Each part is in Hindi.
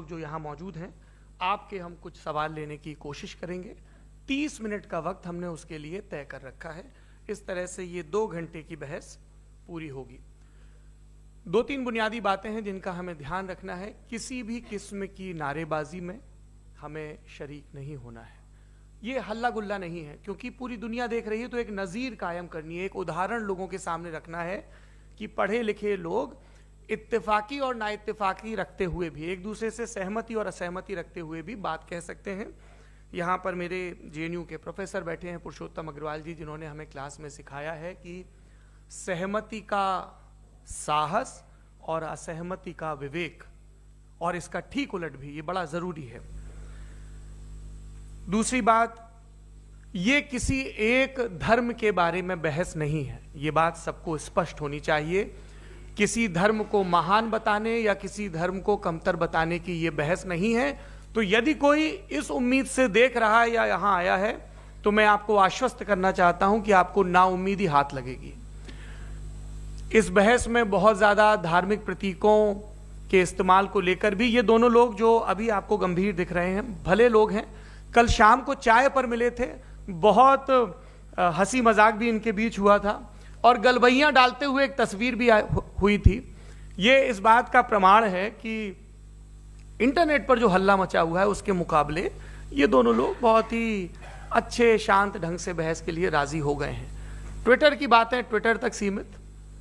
जो यहाँ मौजूद हैं आपके हम कुछ सवाल लेने की कोशिश करेंगे। 30 मिनट का वक्त हमने उसके लिए तय कर रखा है। इस तरह से ये 2 घंटे की बहस पूरी होगी। 2-3 बुनियादी बातें हैं जिनका हमें ध्यान रखना है। किसी भी किस्म की नारेबाजी में हमें शरीक नहीं होना है। ये हल्ला गुल्ला नहीं है, क्योंकि पूरी दुनिया देख रही है, तो एक नज़ीर कायम करनी है, एक उदाहरण लोगों के सामने रखना है कि पढ़े लिखे लोग इत्तेफाकी और नाइत्तेफाकी रखते हुए भी, एक दूसरे से सहमति और असहमति रखते हुए भी बात कह सकते हैं। यहाँ पर मेरे JNU के प्रोफेसर बैठे हैं, पुरुषोत्तम अग्रवाल जी, जिन्होंने हमें क्लास में सिखाया है कि सहमति का साहस और असहमति का विवेक, और इसका ठीक उलट भी, ये बड़ा ज़रूरी है। दूसरी बात, ये किसी एक धर्म के बारे में बहस नहीं है, ये बात सबको स्पष्ट होनी चाहिए। किसी धर्म को महान बताने या किसी धर्म को कमतर बताने की ये बहस नहीं है। तो यदि कोई इस उम्मीद से देख रहा है या यहाँ आया है, तो मैं आपको आश्वस्त करना चाहता हूं कि आपको नाउम्मीदी हाथ लगेगी। इस बहस में बहुत ज़्यादा धार्मिक प्रतीकों के इस्तेमाल को लेकर भी ये दोनों लोग जो अभी आपको गंभीर दिख रहे हैं, भले लोग हैं, कल शाम को चाय पर मिले थे, बहुत हंसी मजाक भी इनके बीच हुआ था और गलबैयां डालते हुए एक तस्वीर भी हुई थी। ये इस बात का प्रमाण है कि इंटरनेट पर जो हल्ला मचा हुआ है उसके मुकाबले ये दोनों लोग बहुत ही अच्छे शांत ढंग से बहस के लिए राजी हो गए हैं। ट्विटर की बातें ट्विटर तक सीमित,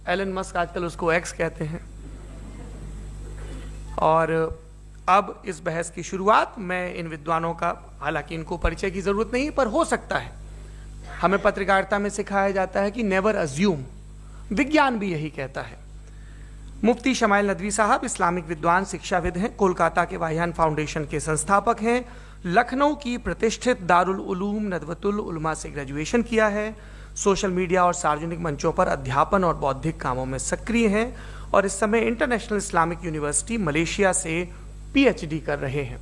एलन मस्क आजकल उसको एक्स कहते हैं। और अब इस बहस की शुरुआत मैं इन विद्वानों का, हालांकि इनको परिचय की जरूरत नहीं, पर हो सकता है, हमें पत्रकारिता में सिखाया जाता है कि नेवर अज्यूम, विज्ञान भी यही कहता है। मुफ्ती शमाइल नदवी साहब इस्लामिक विद्वान, शिक्षाविद हैं, कोलकाता के वाहियान फाउंडेशन के संस्थापक हैं, लखनऊ की प्रतिष्ठित दारुल उलूम नदवतुल उलमा से ग्रेजुएशन किया है, सोशल मीडिया और सार्वजनिक मंचों पर अध्यापन और बौद्धिक कामों में सक्रिय हैं और इस समय इंटरनेशनल इस्लामिक यूनिवर्सिटी मलेशिया से PhD कर रहे हैं।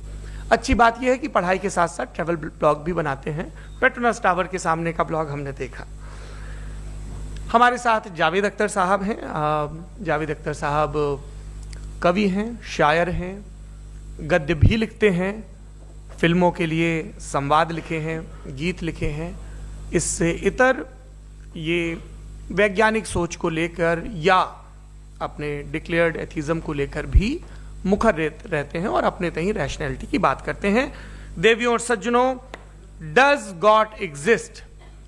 अच्छी बात यह है कि पढ़ाई के साथ साथ ट्रैवल ब्लॉग भी बनाते हैं। पेट्रोनस टावर के सामने का ब्लॉग हमने देखा। हमारे साथ जावेद अख्तर साहब हैं। जावेद अख्तर साहब कवि हैं, शायर हैं, गद्य भी लिखते हैं, फिल्मों के लिए संवाद लिखे हैं, गीत लिखे हैं। इससे इतर ये वैज्ञानिक सोच को लेकर या अपने डिक्लेयर्ड एथिज्म को लेकर भी मुखर रहते हैं और अपने तहीं रैशनैलिटी की बात करते हैं। देवियों और सज्जनों, डज गॉड एग्जिस्ट?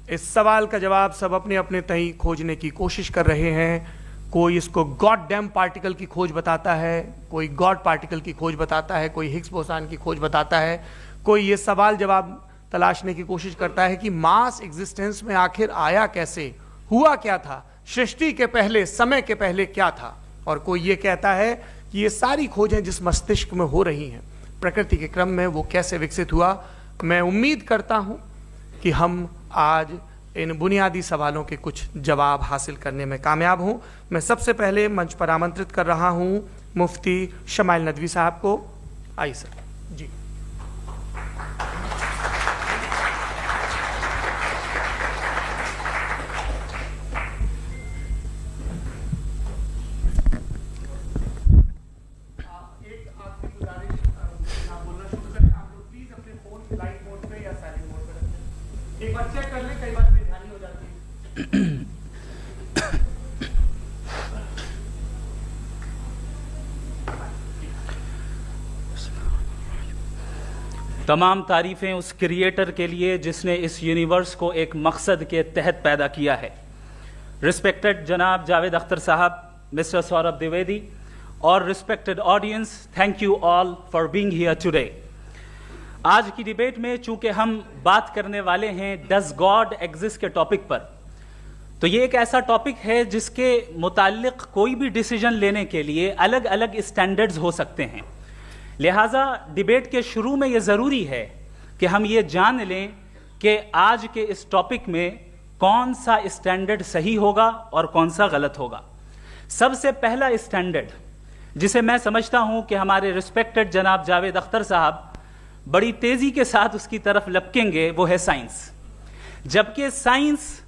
इस सवाल का जवाब सब अपने अपने तहीं खोजने की कोशिश कर रहे हैं। कोई इसको गॉड डैम पार्टिकल की खोज बताता है, कोई गॉड पार्टिकल की खोज बताता है, कोई हिग्स बोसान की खोज बताता है, कोई ये सवाल जवाब तलाशने की कोशिश करता है कि मास एग्जिस्टेंस में आखिर आया कैसे, हुआ क्या था, सृष्टि के पहले, समय के पहले क्या था। और कोई ये कहता है कि ये सारी खोजें जिस मस्तिष्क में हो रही हैं प्रकृति के क्रम में, वो कैसे विकसित हुआ। मैं उम्मीद करता हूं कि हम आज इन बुनियादी सवालों के कुछ जवाब हासिल करने में कामयाब हों। मैं सबसे पहले मंच पर आमंत्रित कर रहा हूं मुफ्ती शमाइल नदवी साहब को। आइए सर जी। एक बार चेक कर ले, कई बार बेध्यानी हो जाती है। तमाम तारीफ़ें उस क्रिएटर के लिए जिसने इस यूनिवर्स को एक मकसद के तहत पैदा किया है। रिस्पेक्टेड जनाब जावेद अख्तर साहब, मिस्टर सौरभ द्विवेदी और respected audience, thank you all for being here today. आज की डिबेट में चूंकि हम बात करने वाले हैं डज गॉड एग्जिस्ट के टॉपिक पर, तो ये एक ऐसा टॉपिक है जिसके मुताल्लिक कोई भी डिसीजन लेने के लिए अलग अलग स्टैंडर्ड्स हो सकते हैं। लिहाजा डिबेट के शुरू में ये ज़रूरी है कि हम ये जान लें कि आज के इस टॉपिक में कौन सा स्टैंडर्ड सही होगा और कौन सा गलत होगा। सबसे पहला स्टैंडर्ड जिसे मैं समझता हूं कि हमारे रिस्पेक्टेड जनाब जावेद अख्तर साहब बड़ी तेजी के साथ उसकी तरफ लपकेंगे, वो है साइंस। जबकि साइंस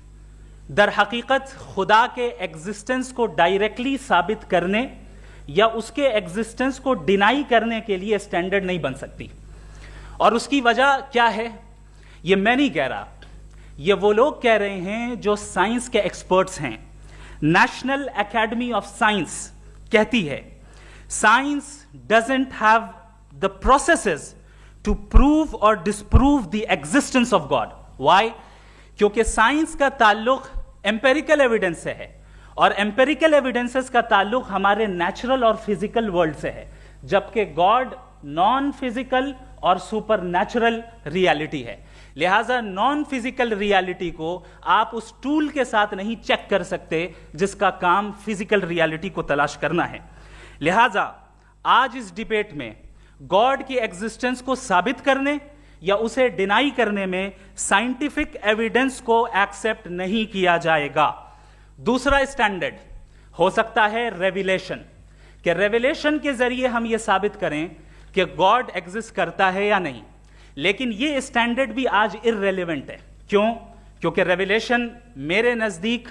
दर हकीकत खुदा के एग्जिस्टेंस को डायरेक्टली साबित करने या उसके एग्जिस्टेंस को डिनाई करने के लिए स्टैंडर्ड नहीं बन सकती। और उसकी वजह क्या है, ये मैं नहीं कह रहा, ये वो लोग कह रहे हैं जो साइंस के एक्सपर्ट्स हैं। नेशनल एकेडमी ऑफ साइंस कहती है science doesn't have the processes to prove और disprove the existence of God. Why? क्योंकि साइंस का ताल्लुक एम्पेरिकल एविडेंस से है और एम्पेरिकल एविडेंसेस का ताल्लुक हमारे नेचुरल और फिजिकल वर्ल्ड से है, जबकि गॉड नॉन फिजिकल और सुपर नेचुरल रियलिटी है। लिहाजा नॉन फिजिकल रियलिटी को आप उस टूल के साथ नहीं चेक कर सकते जिसका काम फिजिकल रियलिटी को तलाश करना है। लिहाजा आज इस डिबेट में गॉड की एग्जिस्टेंस को साबित करने या उसे डिनाई करने में साइंटिफिक एविडेंस को एक्सेप्ट नहीं किया जाएगा। दूसरा स्टैंडर्ड हो सकता है रेविलेशन, कि रेविलेशन के जरिए हम यह साबित करें कि गॉड एग्जिस्ट करता है या नहीं। लेकिन यह स्टैंडर्ड भी आज इररेलेवेंट है। क्यों? क्योंकि रेविलेशन मेरे नजदीक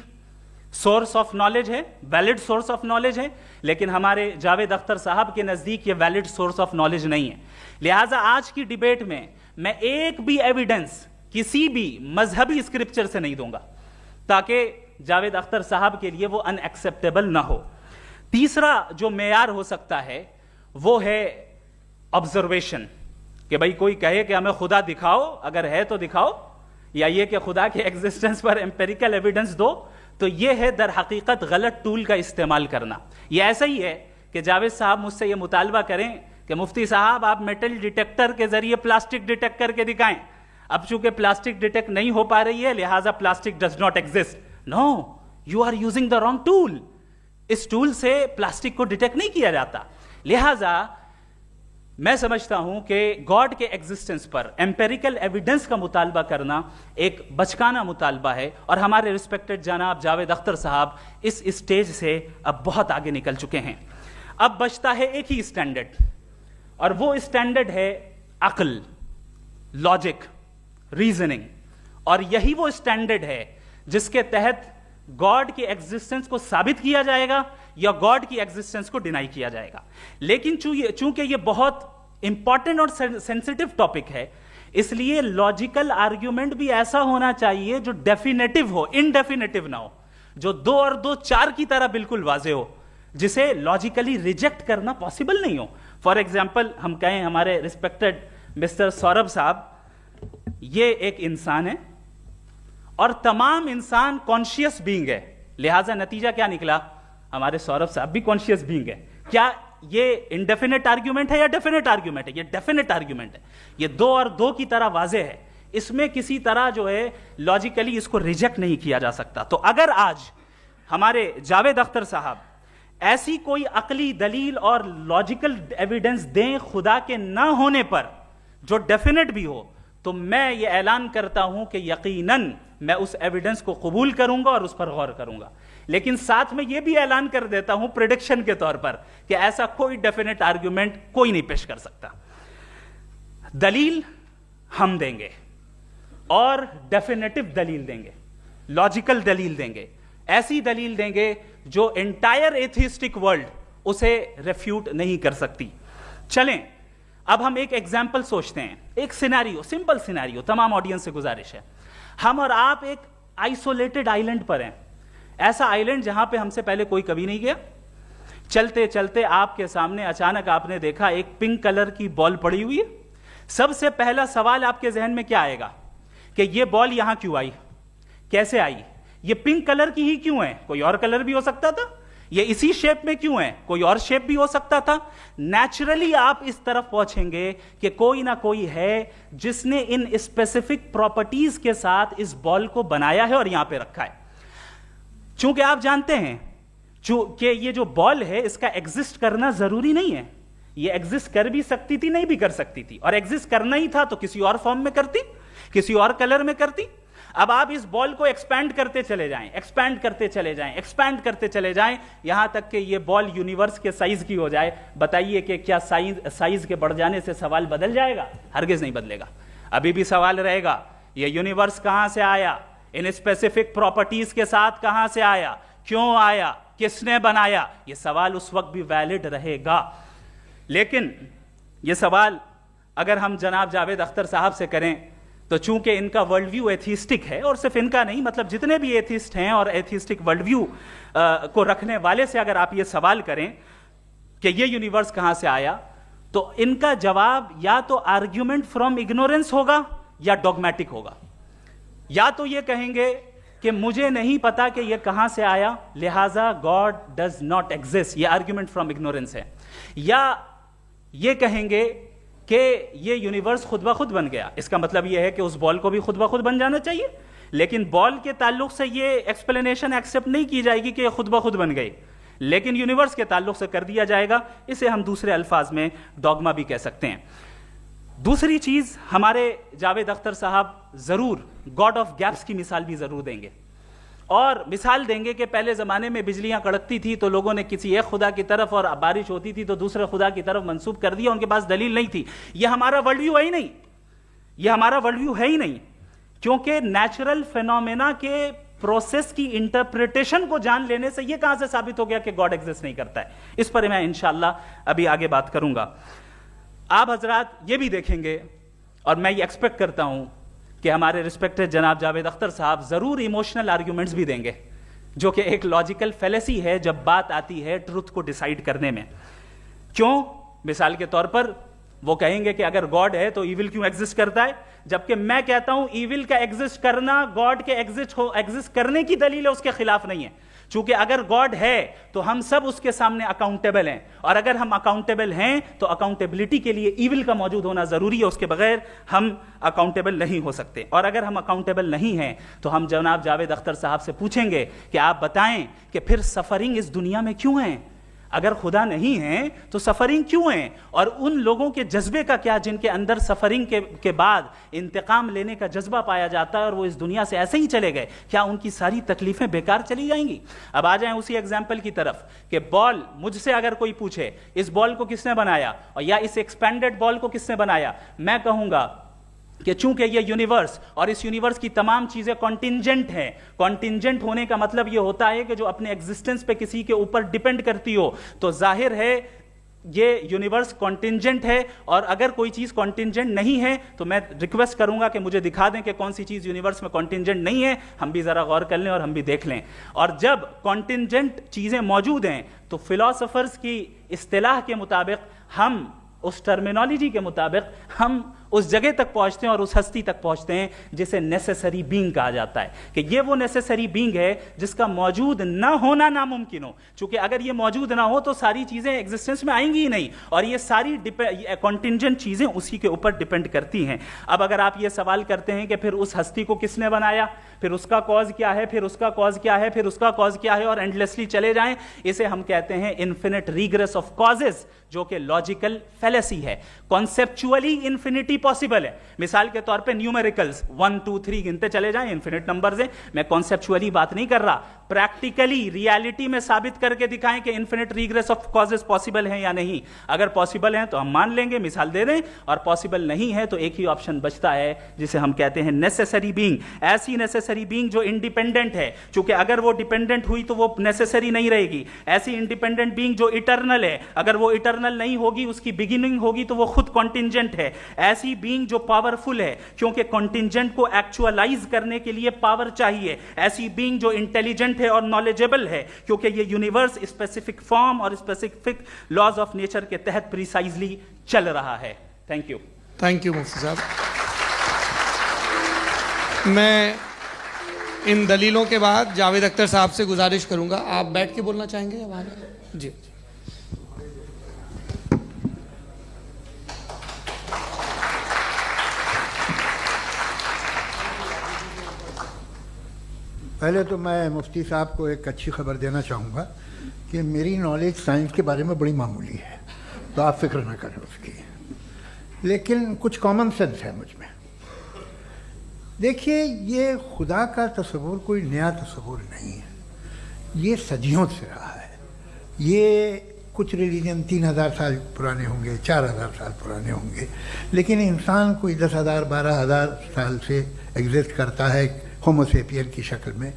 सोर्स ऑफ नॉलेज है, वैलिड सोर्स ऑफ नॉलेज है, लेकिन हमारे जावेद अख्तर साहब के नजदीक यह वैलिड सोर्स ऑफ नॉलेज नहीं है। लिहाजा आज की डिबेट में मैं एक भी एविडेंस किसी भी मजहबी स्क्रिप्चर से नहीं दूंगा ताकि जावेद अख्तर साहब के लिए वो अनएक्सेप्टेबल ना हो। तीसरा जो मेयार हो सकता है वो है ऑब्जर्वेशन, कि भाई कोई कहे कि हमें खुदा दिखाओ, अगर है तो दिखाओ, या ये कि खुदा के एग्जिस्टेंस पर एम्पेरिकल एविडेंस दो, तो ये है दर हकीकत गलत टूल का इस्तेमाल करना। ये ऐसा ही है कि जावेद साहब मुझसे ये मुतालबा करें कि मुफ्ती साहब आप मेटल डिटेक्टर के जरिए प्लास्टिक डिटेक्ट करके दिखाएं। अब चूंकि प्लास्टिक डिटेक्ट नहीं हो पा रही है लिहाजा plastic does not exist. No, you are using the wrong tool. इस टूल से प्लास्टिक को डिटेक्ट नहीं किया जाता। लिहाजा मैं समझता हूं कि गॉड के एग्जिस्टेंस पर एम्पेरिकल एविडेंस का मुतालबा करना एक बचकाना मुतालबा है, और हमारे रिस्पेक्टेड जनाब जावेद अख्तर साहब इस स्टेज से अब बहुत आगे निकल चुके हैं। अब बचता है एक ही स्टैंडर्ड, और वो स्टैंडर्ड है अक्ल, लॉजिक, रीजनिंग। और यही वो स्टैंडर्ड है जिसके तहत गॉड की एग्जिस्टेंस को साबित किया जाएगा या गॉड की एग्जिस्टेंस को डिनाई किया जाएगा। लेकिन चूंकि ये बहुत इंपॉर्टेंट और सेंसिटिव टॉपिक है, इसलिए लॉजिकल आर्ग्यूमेंट भी ऐसा होना चाहिए जो डेफिनेटिव हो, इनडेफिनेटिव ना हो, जो 2 और 2 4 की तरह बिल्कुल वाजे हो, जिसे लॉजिकली रिजेक्ट करना पॉसिबल नहीं हो। फॉर एग्जाम्पल हम कहें हमारे रिस्पेक्टेड मिस्टर सौरभ साहब, ये एक इंसान है और तमाम इंसान कॉन्शियस बीइंग है, लिहाजा नतीजा क्या निकला, हमारे सौरभ साहब भी कॉन्शियस बीइंग है। क्या ये इनडेफिनेट आर्ग्यूमेंट है या डेफिनेट आर्ग्यूमेंट है? ये डेफिनेट आर्ग्यूमेंट है। ये 2 और 2 की तरह वाजे है, इसमें किसी तरह जो है लॉजिकली इसको रिजेक्ट नहीं किया जा सकता। तो अगर आज हमारे जावेद अख्तर साहब ऐसी कोई अकली दलील और लॉजिकल एविडेंस दें खुदा के ना होने पर जो डेफिनेट भी हो, तो मैं ये ऐलान करता हूं कि यकीनन मैं उस एविडेंस को कबूल करूंगा और उस पर गौर करूंगा। लेकिन साथ में यह भी ऐलान कर देता हूं प्रेडिक्शन के तौर पर कि ऐसा कोई डेफिनेट आर्ग्यूमेंट कोई नहीं पेश कर सकता। दलील हम देंगे और डेफिनेटिव दलील देंगे, लॉजिकल दलील देंगे, ऐसी दलील देंगे जो एंटायर एथिस्टिक वर्ल्ड उसे रेफ्यूट नहीं कर सकती। चलें अब हम एक एग्जाम्पल सोचते हैं, एक सिनेरियो, सिंपल सिनेरियो, तमाम ऑडियंस से गुजारिश है, हम और आप एक आइसोलेटेड आइलैंड पर हैं, ऐसा आइलैंड जहां पे हमसे पहले कोई कभी नहीं गया। चलते चलते आपके सामने अचानक आपने देखा एक पिंक कलर की बॉल पड़ी हुई है। सबसे पहला सवाल आपके जहन में क्या आएगा कि यह बॉल यहां क्यों आई, कैसे आई, ये पिंक कलर की ही क्यों है, कोई और कलर भी हो सकता था, ये इसी शेप में क्यों है, कोई और शेप भी हो सकता था। नेचुरली आप इस तरफ पहुंचेंगे कि कोई ना कोई है जिसने इन स्पेसिफिक प्रॉपर्टीज के साथ इस बॉल को बनाया है और यहां पे रखा है। चूंकि आप जानते हैं कि ये जो बॉल है इसका एग्जिस्ट करना जरूरी नहीं है, ये एग्जिस्ट कर भी सकती थी, नहीं भी कर सकती थी, और एग्जिस्ट करना ही था तो किसी और फॉर्म में करती, किसी और कलर में करती। अब आप इस बॉल को एक्सपैंड करते चले जाएं, एक्सपैंड करते चले जाएं, एक्सपैंड करते चले जाएं, यहां तक कि ये बॉल यूनिवर्स के साइज की हो जाए। बताइए कि क्या साइज के बढ़ जाने से सवाल बदल जाएगा? हरगिज नहीं बदलेगा। अभी भी सवाल रहेगा ये यूनिवर्स कहां से आया, इन स्पेसिफिक प्रॉपर्टीज के साथ कहां से आया, क्यों आया, किसने बनाया, यह सवाल उस वक्त भी वैलिड रहेगा। लेकिन यह सवाल अगर हम जनाब जावेद अख्तर साहब से करें तो चूंकि इनका वर्ल्ड व्यू एथिस्टिक है, और सिर्फ इनका नहीं, मतलब जितने भी एथिस्ट हैं और एथिस्टिक वर्ल्ड व्यू को रखने वाले से अगर आप ये सवाल करें कि ये यूनिवर्स कहां से आया, तो इनका जवाब या तो आर्ग्यूमेंट फ्रॉम इग्नोरेंस होगा या डॉगमेटिक होगा। या तो ये कहेंगे कि मुझे नहीं पता कि ये कहां से आया, लिहाजा गॉड डज नॉट एग्जिस्ट, ये आर्ग्यूमेंट फ्रॉम इग्नोरेंस है, या ये कहेंगे कि ये यूनिवर्स खुद ब खुद बन गया। इसका मतलब ये है कि उस बॉल को भी खुद ब खुद बन जाना चाहिए, लेकिन बॉल के ताल्लुक से ये एक्सप्लेनेशन एक्सेप्ट नहीं की जाएगी कि ये खुद ब खुद बन गई, लेकिन यूनिवर्स के ताल्लुक से कर दिया जाएगा। इसे हम दूसरे अल्फाज में डॉगमा भी कह सकते हैं। दूसरी चीज, हमारे जावेद अख्तर साहब जरूर गॉड ऑफ गैप्स की मिसाल भी जरूर देंगे, और मिसाल देंगे कि पहले जमाने में बिजलियां कड़कती थी तो लोगों ने किसी एक खुदा की तरफ, और बारिश होती थी तो दूसरे खुदा की तरफ मंसूब कर दिया, उनके पास दलील नहीं थी। यह हमारा वर्ल्ड व्यू है ही नहीं, यह हमारा वर्ल्ड व्यू है ही नहीं, क्योंकि नेचुरल फिनोमेना के प्रोसेस की इंटरप्रिटेशन को जान लेने से यह कहां से साबित हो गया कि गॉड एग्जिस्ट नहीं करता है। इस पर मैं इंशाअल्लाह अभी आगे बात करूंगा। आप हजरात ये भी देखेंगे, और मैं ये एक्सपेक्ट करता हूं कि हमारे रिस्पेक्टेड जनाब जावेद अख्तर साहब जरूर इमोशनल आर्ग्यूमेंट्स भी देंगे, जो कि एक लॉजिकल फेलेसी है जब बात आती है ट्रुथ को डिसाइड करने में। क्यों? मिसाल के तौर पर वो कहेंगे कि अगर गॉड है तो ईविल क्यों एग्जिस्ट करता है, जबकि मैं कहता हूं ईविल का एग्जिस्ट करना गॉड के एग्जिस्ट करने की दलील है, उसके खिलाफ नहीं है। चूंकि अगर गॉड है तो हम सब उसके सामने अकाउंटेबल हैं, और अगर हम अकाउंटेबल हैं तो अकाउंटेबिलिटी के लिए ईविल का मौजूद होना जरूरी है, उसके बगैर हम अकाउंटेबल नहीं हो सकते। और अगर हम अकाउंटेबल नहीं हैं तो हम जनाब जावेद अख्तर साहब से पूछेंगे कि आप बताएं कि फिर सफरिंग इस दुनिया में क्यों है? अगर खुदा नहीं है तो सफरिंग क्यों है? और उन लोगों के जज्बे का क्या जिनके अंदर सफरिंग के बाद इंतकाम लेने का जज्बा पाया जाता है और वो इस दुनिया से ऐसे ही चले गए, क्या उनकी सारी तकलीफें बेकार चली जाएंगी? अब आ जाएं उसी एग्जाम्पल की तरफ कि बॉल, मुझसे अगर कोई पूछे इस बॉल को किसने बनाया, और या इस एक्सपेंडेड बॉल को किसने बनाया, मैं कहूंगा कि चूंकि ये यूनिवर्स और इस यूनिवर्स की तमाम चीजें कॉन्टिंजेंट हैं। कॉन्टिंजेंट होने का मतलब ये होता है कि जो अपने एग्जिस्टेंस पे किसी के ऊपर डिपेंड करती हो, तो जाहिर है ये यूनिवर्स कॉन्टिंजेंट है। और अगर कोई चीज कॉन्टिंजेंट नहीं है तो मैं रिक्वेस्ट करूंगा कि मुझे दिखा दें कि कौन सी चीज यूनिवर्स में कॉन्टिंजेंट नहीं है, हम भी जरा गौर कर लें और हम भी देख लें। और जब कॉन्टिंजेंट चीजें मौजूद हैं तो फिलोसोफर्स की इस्तिलाह के मुताबिक, हम उस टर्मिनोलॉजी के मुताबिक हम उस जगह तक पहुंचते हैं और उस हस्ती तक पहुंचते हैं जिसे नेसेसरी बीइंग कहा जाता है, कि ये वो नेसेसरी बीइंग है जिसका मौजूद ना होना नामुमकिन हो। क्योंकि अगर ये मौजूद ना हो तो सारी चीजें एग्जिस्टेंस में आएंगी ही नहीं, और ये सारी कॉन्टिंजेंट चीजें उसी के ऊपर डिपेंड करती हैं। अब अगर आप ये सवाल करते हैं कि फिर उस हस्ती को किसने बनाया, फिर उसका कॉज क्या है, फिर उसका कॉज क्या है, फिर उसका कॉज क्या है, और एंडलेसली चले जाएं, इसे हम कहते हैं इन्फिनिट रीग्रेस ऑफ कॉजेस, जो कि लॉजिकल फेलेसी है। कॉन्सेप्चुअली इन्फिनिटी पॉसिबल है। मिसाल के तौर पे न्यूमेरिकल्स 1 2 3 गिनते चले जाएं, इन्फिनिट नंबर्स हैं। मैं कॉन्सेप्चुअली बात नहीं कर रहा, प्रैक्टिकली रियलिटी में साबित करके दिखाएं कि infinite regress of causes possible हैं या नहीं। अगर पॉसिबल हैं तो हम मान लेंगे, मिसाल दे दें, और पॉसिबल नहीं है तो एक ही ऑप्शन बचता है जिसे हम कहते हैं नेसेसरी बीइंग। ऐसी नेसेसरी बीइंग जो इंडिपेंडेंट है, क्योंकि अगर वो डिपेंडेंट हुई तो वो नेसेसरी नहीं रहेगी। ऐसी इंडिपेंडेंट बीइंग जो इटर्नल है, अगर वो इटर्नल नहीं होगी, उसकी बिगिनिंग होगी तो वो खुद कॉन्टिंजेंट है। ऐसी बीइंग जो पावरफुल है, क्योंकि कॉन्टिंजेंट को एक्चुअलाइज करने के लिए पावर चाहिए। ऐसी बीइंग जो इंटेलिजेंट है और नॉलेजेबल है, क्योंकि ये यूनिवर्स स्पेसिफिक फॉर्म और स्पेसिफिक लॉज ऑफ नेचर के तहत प्रिसाइजली चल रहा है। थैंक यू मुफ्ती साहब। मैं इन दलीलों के बाद जावेद अख्तर साहब से गुजारिश करूंगा, आप बैठ के बोलना चाहेंगे या वहां? जी। पहले तो मैं मुफ्ती साहब को एक अच्छी खबर देना चाहूँगा कि मेरी नॉलेज साइंस के बारे में बड़ी मामूली है, तो आप फिक्र ना करें उसकी, लेकिन कुछ कॉमन सेंस है मुझ में। देखिए, ये खुदा का तस्वुर कोई नया तस्वुर नहीं है, ये सदियों से रहा है। ये कुछ रिलीजन 3000 साल पुराने होंगे, 4000 साल पुराने होंगे, लेकिन इंसान कोई 10,000 12,000 साल से एग्जिस्ट करता है होमोसेपियन की शक्ल में,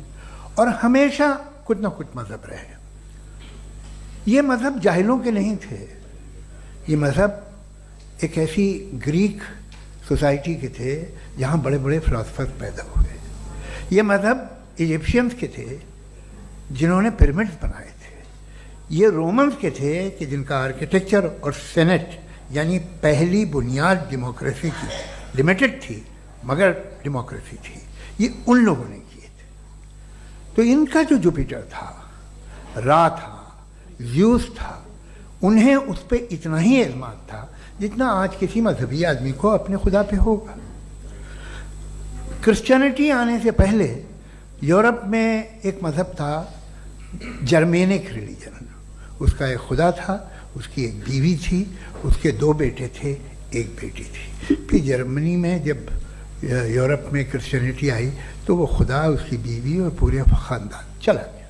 और हमेशा कुछ ना कुछ मज़हब रहे। ये मज़हब जाहिलों के नहीं थे, ये मज़हब एक ऐसी ग्रीक सोसाइटी के थे जहाँ बड़े बड़े फिलोसफर पैदा हुए। ये मज़हब इजिप्शियंस के थे जिन्होंने पिरामिड्स बनाए थे। ये रोमन्स के थे कि जिनका आर्किटेक्चर और सेनेट यानी पहली बुनियाद डेमोक्रेसी की लिमिटेड थी मगर डेमोक्रेसी थी, ये उन लोगों ने किए थे। तो इनका जो जुपिटर था, रा था, ज़्यूस था, उन्हें उस पर इतना ही एतमाद था जितना आज किसी मजहबी आदमी को अपने खुदा पे होगा। क्रिश्चियनिटी आने से पहले यूरोप में एक मज़हब था जर्मेनिक रिलीजन। उसका एक खुदा था, उसकी एक बीवी थी, उसके 2 बेटे थे, एक बेटी थी। फिर जर्मनी में जब यूरोप में क्रिश्चियनिटी आई तो वो खुदा, उसकी बीवी और पूरे ख़ानदान चला गया।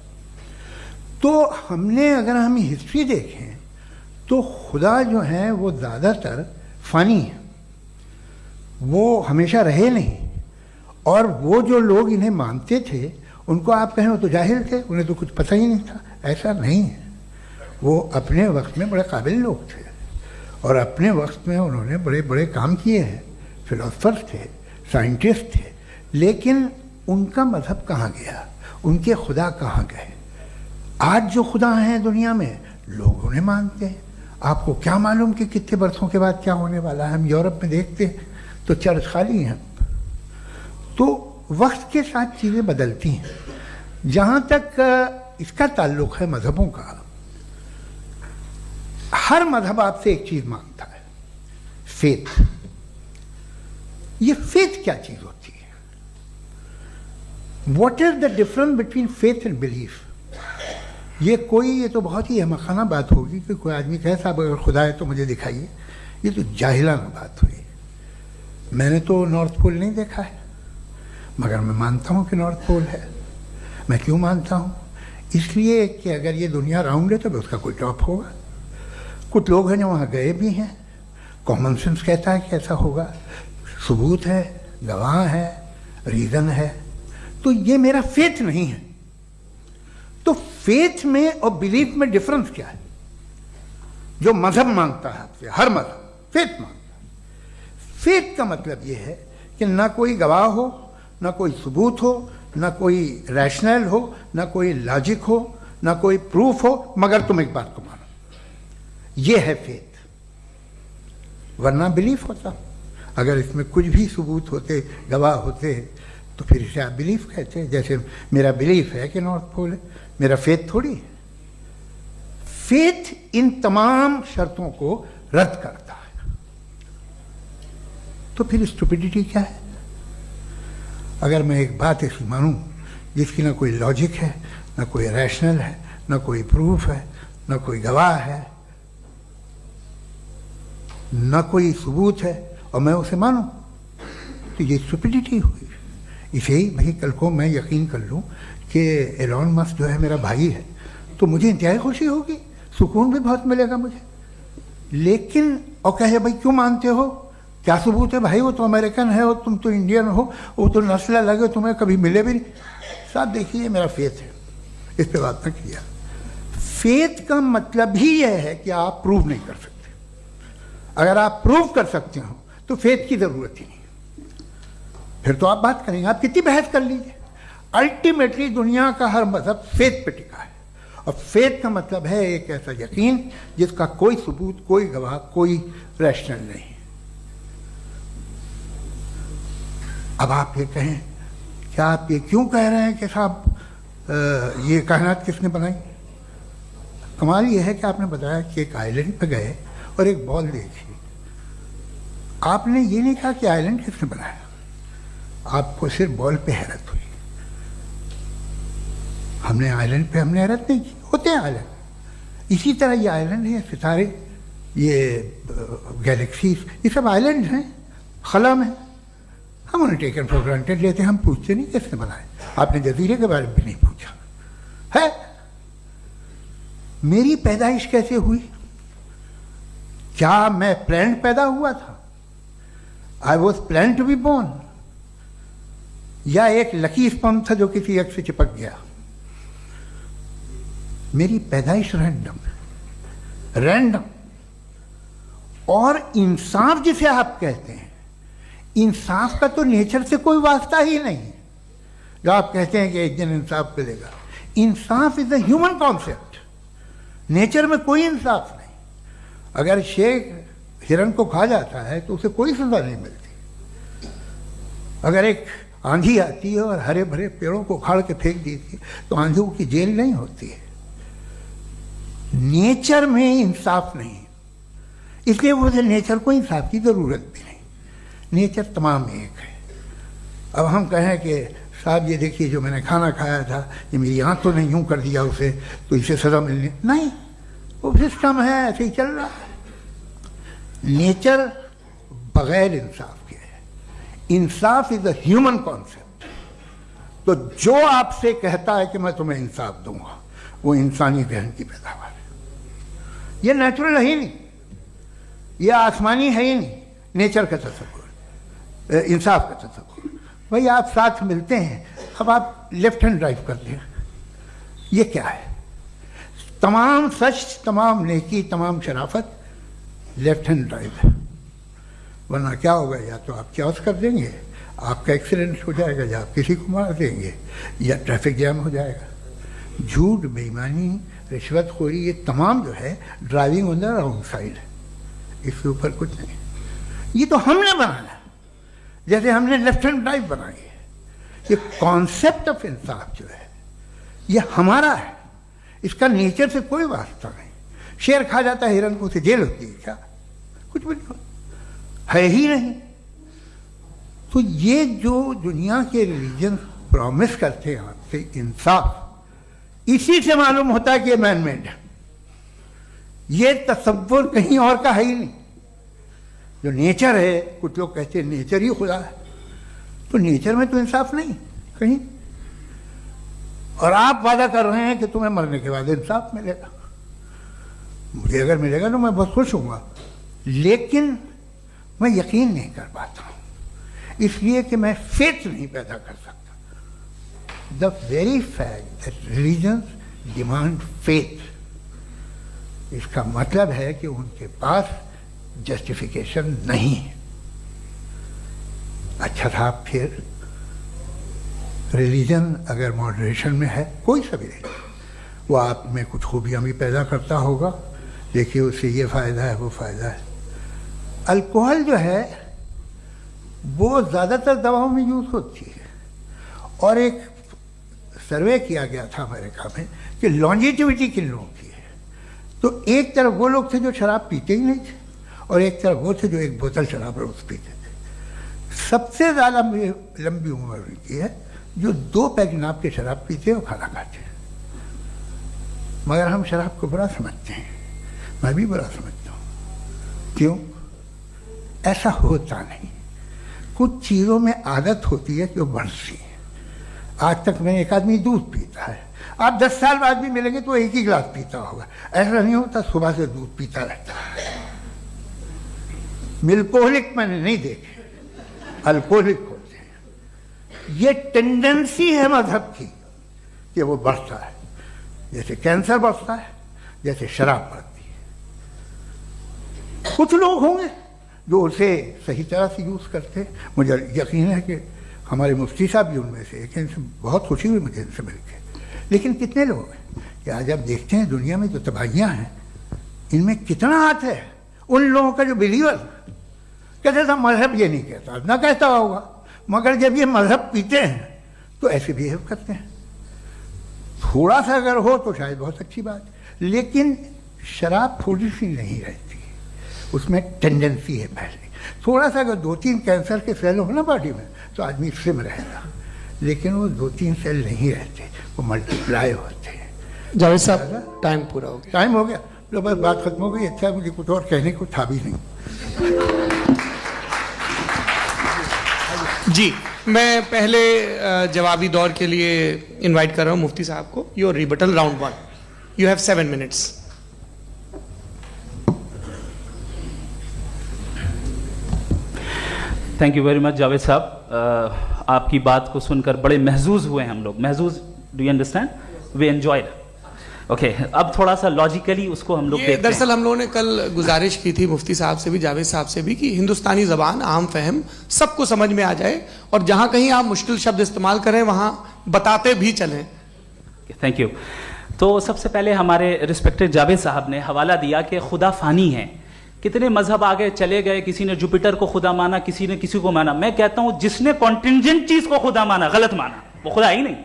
तो हमने अगर हम हिस्ट्री देखें तो खुदा जो हैं वो ज़्यादातर फ़नी है, वो हमेशा रहे नहीं। और वो जो लोग इन्हें मानते थे उनको आप कहें वो तो जाहिल थे, उन्हें तो कुछ पता ही नहीं था, ऐसा नहीं है। वो अपने वक्त में बड़े काबिल लोग थे और अपने वक्त में उन्होंने बड़े बड़े काम किए हैं, फिलोसफर्स थे, साइंटिस्ट थे। लेकिन उनका मज़हब कहाँ गया, उनके खुदा कहाँ गए? आज जो खुदा हैं दुनिया में लोग उन्हें मानते हैं। आपको क्या मालूम कि कितने बरसों के बाद क्या होने वाला है? हम यूरोप में देखते हैं तो चर्च खाली हैं। तो वक्त के साथ चीज़ें बदलती हैं। जहाँ तक इसका ताल्लुक़ है मज़हबों का, हर मज़हब आपसे एक चीज़ मांगता है, फेथ। ये फेथ क्या चीज़ होती है? What is the difference between faith and belief? ये तो बहुत ही अहमखाना बात होगी कि कोई आदमी कहे साहब अगर खुदा है तो मुझे दिखाइए। ये तो जाहिलाना बात हुई। मैंने तो नॉर्थ पोल नहीं देखा है मगर मैं मानता हूँ कि नॉर्थ पोल है। मैं क्यों मानता हूँ? इसलिए कि अगर ये दुनिया राउंड है तो उसका कोई टॉप होगा। कुछ लोग हैं जो वहाँ गए भी हैं, कॉमन सेंस कहता है कि ऐसा होगा, सबूत है, गवाह है, रीज़न है। तो ये मेरा फेथ नहीं है। तो फेथ में और बिलीफ में डिफरेंस क्या है? जो मज़हब मांगता है आपसे, हर मज़हब फेथ मांगता है। फेथ का मतलब ये है कि ना कोई गवाह हो, ना कोई सबूत हो, ना कोई रैशनल हो, ना कोई लॉजिक हो, ना कोई प्रूफ हो, मगर तुम एक बात को मानो। ये है फेथ। वरना बिलीफ होता। अगर इसमें कुछ भी सबूत होते, गवाह होते, तो फिर इसे आप बिलीफ कहते। जैसे मेरा बिलीफ है कि नॉर्थ पोल है, मेरा फेथ थोड़ी है। फेथ इन तमाम शर्तों को रद्द करता है। तो फिर स्टुपिडिटी क्या है? अगर मैं एक बात ऐसी मानूं जिसकी ना कोई लॉजिक है, ना कोई रैशनल है, ना कोई प्रूफ है, ना कोई गवाह है, ना कोई सबूत है, और मैं उसे मानूं, तो ये स्टुपिडिटी हुई। इसे ही भाई कल को मैं यकीन कर लूं कि एलॉन मस्क जो है मेरा भाई है, तो मुझे इंतहाई खुशी होगी, सुकून भी बहुत मिलेगा मुझे। लेकिन और कहे भाई क्यों मानते हो, क्या सबूत है भाई, वो तो अमेरिकन है और तुम तो इंडियन हो, वो तो नस्ल अलग है, तुम्हें कभी मिले भी नहीं। साहब देखिए मेरा फेथ है, इस पर बात न किया। फेथ का मतलब ही यह है कि आप प्रूव नहीं कर सकते। अगर आप प्रूव कर सकते हो तो फेथ की जरूरत ही नहीं, फिर तो आप बात करेंगे, आप कितनी बहस कर लीजिए। अल्टीमेटली दुनिया का हर मजहब फेथ पे टिका है, और फेथ का मतलब है एक ऐसा यकीन जिसका कोई सबूत, कोई गवाह, कोई रैशनल नहीं। अब आप ये कहें, क्या आप ये क्यों कह रहे हैं कि साहब ये कायनात किसने बनाई? कमाल ये है कि आपने बताया कि एक आइलैंड पे गए और एक बॉल देखी। आपने ये नहीं कहा कि आइलैंड किसने बनाया, आपको सिर्फ बॉल पे हैरत हुई। हमने आइलैंड पे हमने हैरत नहीं की, होते हैं आइलैंड। इसी तरह ये आइलैंड है, सितारे, ये गैलेक्सीज, ये सब आइलैंड हैं, खला में। हम उन्हें टेकन फॉर ग्रांटेड लेते हैं, हम पूछते नहीं किसने बनाए। आपने जजीरे के बारे में भी नहीं पूछा है। मेरी पैदाइश कैसे हुई? क्या मैं प्लान्ड पैदा हुआ था? I was plan to be born, या एक लकी स्पर्म था जो किसी एक से चिपक गया? मेरी पैदाइश रैंडम है। रैंडम। और इंसाफ जिसे आप कहते हैं, इंसाफ का तो नेचर से कोई वास्ता ही नहीं है। जो आप कहते हैं कि एक दिन इंसाफ मिलेगा, इंसाफ is a human concept, nature में कोई इंसाफ नहीं। अगर शेर हिरन को खा जाता है तो उसे कोई सजा नहीं मिलती। अगर एक आंधी आती है और हरे भरे पेड़ों को उखाड़ के फेंक देती है तो आंधियों की जेल नहीं होती है। नेचर में इंसाफ नहीं, इसलिए वो नेचर को इंसाफ की जरूरत भी नहीं। नेचर तमाम एक है। अब हम कहें कि साहब ये देखिए जो मैंने खाना खाया था ये मेरी आँख तो नहीं यूँ कर दिया उसे, तो इसे सज़ा मिलनी नहीं, वो सिस्टम है, ऐसे ही चल रहा है। नेचर बगैर इंसाफ के है। इंसाफ इज अ ह्यूमन कॉन्सेप्ट। तो जो आपसे कहता है कि मैं तुम्हें इंसाफ दूंगा, वो इंसानी जहन की पैदावार है। ये नेचुरल है ही नहीं, ये आसमानी है ही नहीं। नेचर का तसव्वुर, इंसाफ का तसव्वुर। भाई आप साथ मिलते हैं, अब आप लेफ्ट हैंड ड्राइव करते हैं, ये क्या है? तमाम सच, तमाम नेकी, तमाम शराफत लेफ्ट हैंड ड्राइव है। वरना क्या होगा, या तो आप क्रॉस कर देंगे, आपका एक्सीडेंट हो जाएगा, या आप किसी को मार देंगे, या ट्रैफिक जैम हो जाएगा। झूठ, बेईमानी, रिश्वतखोरी, ये तमाम जो है driving on the wrong side है। इसके ऊपर कुछ नहीं। ये तो हमने बनाया, जैसे हमने लेफ्ट हैंड ड्राइव बनाई है। ये कॉन्सेप्ट ऑफ इंसाफ जो है ये हमारा है, इसका नेचर से कोई वास्ता नहीं। शेर खा जाता है हिरन को, उसे जेल होती है क्या? कुछ भी नहीं, है ही नहीं। तो ये जो दुनिया के रिलीजन प्रॉमिस करते हैं आपसे इंसाफ, इसी से मालूम होता है कि ये मैन मेड है। ये तसव्वुर कहीं और का है ही नहीं। जो नेचर है, कुछ लोग कहते हैं नेचर ही खुदा है, तो नेचर में तो इंसाफ नहीं कहीं। और आप वादा कर रहे हैं कि तुम्हें मरने के बाद इंसाफ मिलेगा। मुझे अगर मिलेगा तो मैं बहुत खुश होऊंगा, लेकिन मैं यकीन नहीं कर पाता हूँ, इसलिए कि मैं फेथ नहीं पैदा कर सकता। The very fact that religions demand faith, इसका मतलब है कि उनके पास जस्टिफिकेशन नहीं है। अच्छा था, फिर रिलीजन अगर मॉडरेशन में है, कोई सा भी नहीं, वो आप में कुछ खूबियाँ भी पैदा करता होगा, देखिए उससे ये फ़ायदा है, वो फ़ायदा है। अल्कोहल जो है वो ज़्यादातर दवाओं में यूज़ होती है। और एक सर्वे किया गया था अमेरिका में कि लॉन्जेटिविटी किन लोगों की है, तो एक तरफ वो लोग थे जो शराब पीते ही नहीं थे, और एक तरफ वो थे जो एक बोतल शराब रोज़ पीते थे। सबसे ज़्यादा लंबी उम्र की है जो 2 पैक नाप के शराब पीते हैं और खाना खाते हैं। मगर हम शराब को बुरा समझते हैं, मैं भी बुरा समझता हूँ। क्यों? ऐसा होता नहीं। कुछ चीज़ों में आदत होती है जो बढ़ती है। आज तक में एक आदमी दूध पीता है, आप 10 साल बाद भी मिलेंगे तो एक ही गिलास पीता होगा। ऐसा नहीं होता, सुबह से दूध पीता रहता है। मिल्कोहलिक मैंने नहीं देखे, अल्कोहलिक होते हैं। ये टेंडेंसी है मजहब की कि वो बढ़ता है, जैसे कैंसर बढ़ता है, जैसे शराब बढ़ती है। कुछ लोग होंगे जो उसे सही तरह से यूज़ करते हैं। मुझे यकीन है कि हमारे मुफ्ती साहब भी उनमें से एक, इनसे बहुत खुशी हुई मुझे इनसे मिलकर। लेकिन कितने लोग हैं कि आज आप देखते हैं दुनिया में जो तबाहियाँ हैं, इनमें कितना हाथ है उन लोगों का जो बिलीवर कहते था मजहब ये नहीं कहता, ना कहता होगा, मगर जब ये मजहब पीते हैं तो ऐसे बिहेव करते हैं। थोड़ा सा अगर हो तो शायद बहुत अच्छी बात, लेकिन शराब थोड़ी सी नहीं रहती, उसमें टेंडेंसी है पहले। थोड़ा सा अगर 2-3 कैंसर के सेल हो ना बॉडी में तो आदमी स्लिम रहेगा, लेकिन वो 2-3 सेल नहीं रहते, वो मल्टीप्लाई होते हैं। जावेद साहब टाइम पूरा हो गया। टाइम हो गया, तो बस बात खत्म हो गई। अच्छा, मुझे कुछ और कहने को था भी नहीं। जी, मैं पहले जवाबी दौर के लिए इनवाइट कर रहा हूं मुफ्ती साहब को। Your rebuttal round 1, you have 7 minutes. Thank you very much Javed साहब। आपकी बात को सुनकर बड़े महजूज हुए हम लोग। महजूज, do you understand? We enjoyed. Okay, अब थोड़ा सा लॉजिकली उसको हम लोग देखते हैं। दरअसल हम लोगों ने कल गुजारिश की थी मुफ्ती साहब से भी, जावेद साहब से भी, कि हिंदुस्तानी ज़बान आम फहम सबको समझ में आ जाए और जहां कहीं आप मुश्किल शब्द इस्तेमाल करें वहां बताते भी चलें। Thank you. तो सबसे पहले हमारे रिस्पेक्टेड जावेद साहब ने हवाला दिया कि खुदा फानी है, कितने मजहब आगे चले गए, किसी ने जुपिटर को खुदा माना, किसी ने किसी को माना। मैं कहता हूं जिसने कॉन्टिंजेंट चीज को खुदा माना, गलत माना, वो खुदा ही नहीं,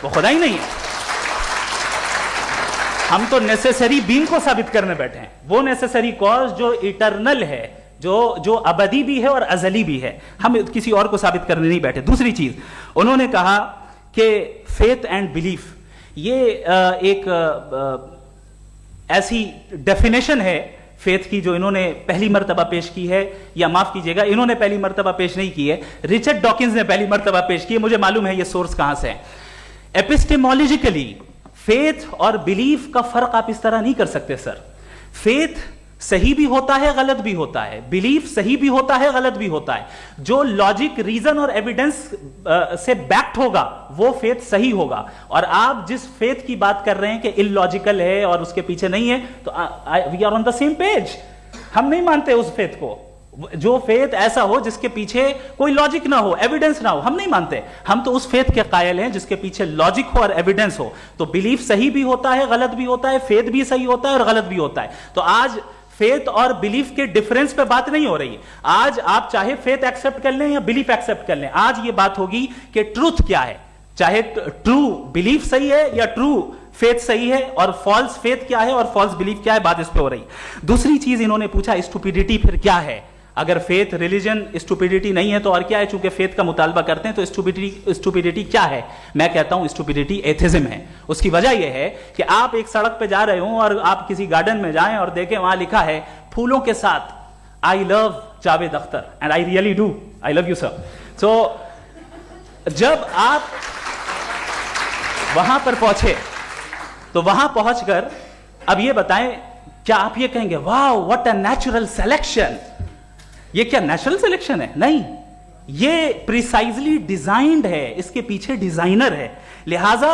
वो खुदा ही नहीं है। हम तो नेसेसरी बीइंग को साबित करने बैठे हैं, वो नेसेसरी कॉज जो इटरनल है, जो अबदी भी है और अजली भी है, हम किसी और को साबित करने नहीं बैठे। दूसरी चीज उन्होंने कहा कि फेथ एंड बिलीफ, ये एक ऐसी डेफिनेशन है फेथ की जो इन्होंने पहली मर्तबा पेश की है, या माफ कीजिएगा इन्होंने पहली मर्तबा पेश नहीं की है, रिचर्ड डॉकिंस ने पहली मर्तबा पेश की है। मुझे मालूम है ये सोर्स कहां से है। एपिस्टेमोलॉजिकली फेथ और बिलीफ का फर्क आप इस तरह नहीं कर सकते सर। फेथ सही भी होता है, गलत भी होता है, बिलीफ सही भी होता है, गलत भी होता है। जो लॉजिक, रीजन और एविडेंस से बैक्ड होगा वो फेथ सही होगा। और आप जिस फेथ की बात कर रहे हैं कि इलॉजिकल है और उसके पीछे नहीं है, तो we are on the same page. हम नहीं मानते उस फेथ को, जो फेथ ऐसा हो जिसके पीछे कोई लॉजिक ना हो, एविडेंस ना हो, हम नहीं मानते। हम तो उस फेथ के कायल हैं जिसके पीछे लॉजिक हो और एविडेंस हो। तो बिलीफ सही भी होता है, गलत भी होता है, फेथ भी सही होता है और गलत भी होता है। तो आज फेथ और बिलीफ के डिफरेंस पे बात नहीं हो रही है। आज आप चाहे फेथ एक्सेप्ट कर लें या बिलीफ एक्सेप्ट कर लें, आज ये बात होगी कि ट्रूथ क्या है, चाहे ट्रू बिलीफ सही है या ट्रू फेथ सही है, और फॉल्स फेथ क्या है और फॉल्स बिलीफ क्या है, बात इस पे हो रही। दूसरी चीज इन्होंने पूछा स्टुपिडिटी फिर क्या है। अगर फेथ रिलीजन स्टुपिडिटी नहीं है तो और क्या है? चूंकि फेथ का मुतालबा करते हैं तो स्टुपिडिटी क्या है? मैं कहता हूं स्टुपिडिटी एथिज्म है। उसकी वजह यह है कि आप एक सड़क पे जा रहे हो और आप किसी गार्डन में जाएं और देखें वहां लिखा है फूलों के साथ I love Javed Akhtar, and I really do, I love you sir. So जब आप वहां पर पहुंचे तो वहां पहुंचकर अब ये बताएं, क्या आप ये कहेंगे वाह व्हाट अ नेचुरल सिलेक्शन? ये क्या नेचुरल सिलेक्शन है? नहीं, ये प्रिसाइजली डिजाइंड है, इसके पीछे डिजाइनर है। लिहाजा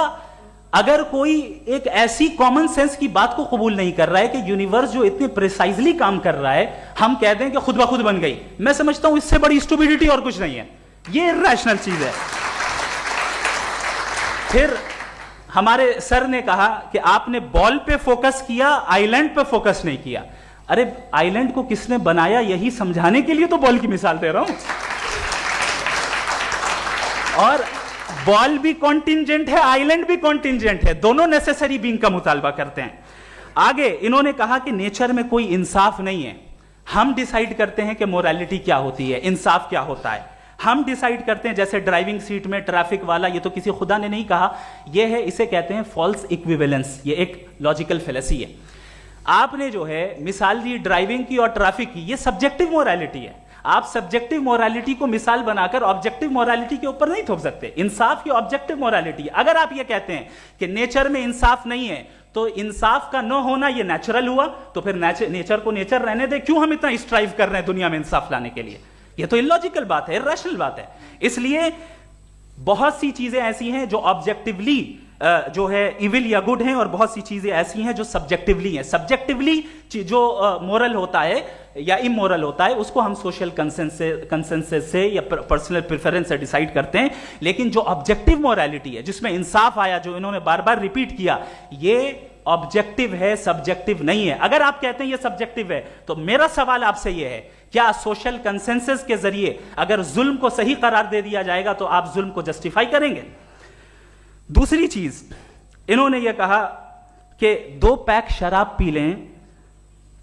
अगर कोई एक ऐसी कॉमन सेंस की बात को कबूल नहीं कर रहा है कि यूनिवर्स जो इतने प्रिसाइजली काम कर रहा है, हम कह दें कि खुद ब खुद बन गई, मैं समझता हूं इससे बड़ी स्टुपिडिटी और कुछ नहीं है। ये इरैशनल चीज है। फिर हमारे सर ने कहा कि आपने बॉल पे फोकस किया, आइलैंड पे फोकस नहीं किया। अरे आइलैंड को किसने बनाया यही समझाने के लिए तो बॉल की मिसाल दे रहा हूं। और बॉल भी कॉन्टिंजेंट है, आइलैंड भी कॉन्टिंजेंट है, दोनों नेसेसरी बीइंग का मुतालबा करते हैं। आगे इन्होंने कहा कि नेचर में कोई इंसाफ नहीं है। हम डिसाइड करते हैं कि मोरालिटी क्या होती है, इंसाफ क्या होता है। हम डिसाइड करते हैं, जैसे ड्राइविंग सीट में ट्रैफिक वाला, ये तो किसी खुदा ने नहीं कहा, ये है, इसे कहते हैं फॉल्स इक्विवेलेंस। ये एक लॉजिकल फेलेसी है। आपने जो है मिसाल दी ड्राइविंग की और ट्रैफिक की, ये सब्जेक्टिव मोरालिटी है। आप सब्जेक्टिव मोरालिटी को मिसाल बनाकर ऑब्जेक्टिव मोरालिटी के ऊपर नहीं थोप सकते। इंसाफ की ऑब्जेक्टिव मोरालिटी। अगर आप ये कहते हैं कि नेचर में इंसाफ नहीं है, तो इंसाफ का न होना ये नेचुरल हुआ, तो फिर नेचर को नेचर रहने दे। क्यों हम इतना स्ट्राइव कर रहे हैं दुनिया में इंसाफ लाने के लिए? ये तो इलॉजिकल बात है, इरैशनल बात है। इसलिए बहुत सी चीजें ऐसी हैं जो ऑब्जेक्टिवली जो है इविल या गुड हैं, और बहुत सी चीजें ऐसी हैं जो सब्जेक्टिवली हैं। सब्जेक्टिवली जो मोरल होता है या इमोरल होता है, उसको हम सोशल कंसेंसस से या पर्सनल प्रेफरेंस से डिसाइड करते हैं। लेकिन जो ऑब्जेक्टिव मोरालिटी है, जिसमें इंसाफ आया, जो इन्होंने बार बार रिपीट किया, ये ऑब्जेक्टिव है, सब्जेक्टिव नहीं है। अगर आप कहते हैं ये सब्जेक्टिव है, तो मेरा सवाल आपसे ये है, क्या सोशल कंसेंसस के जरिए अगर जुल्म को सही करार दे दिया जाएगा तो आप जुल्म को जस्टिफाई करेंगे? दूसरी चीज इन्होंने यह कहा कि 2 पैक शराब पी लें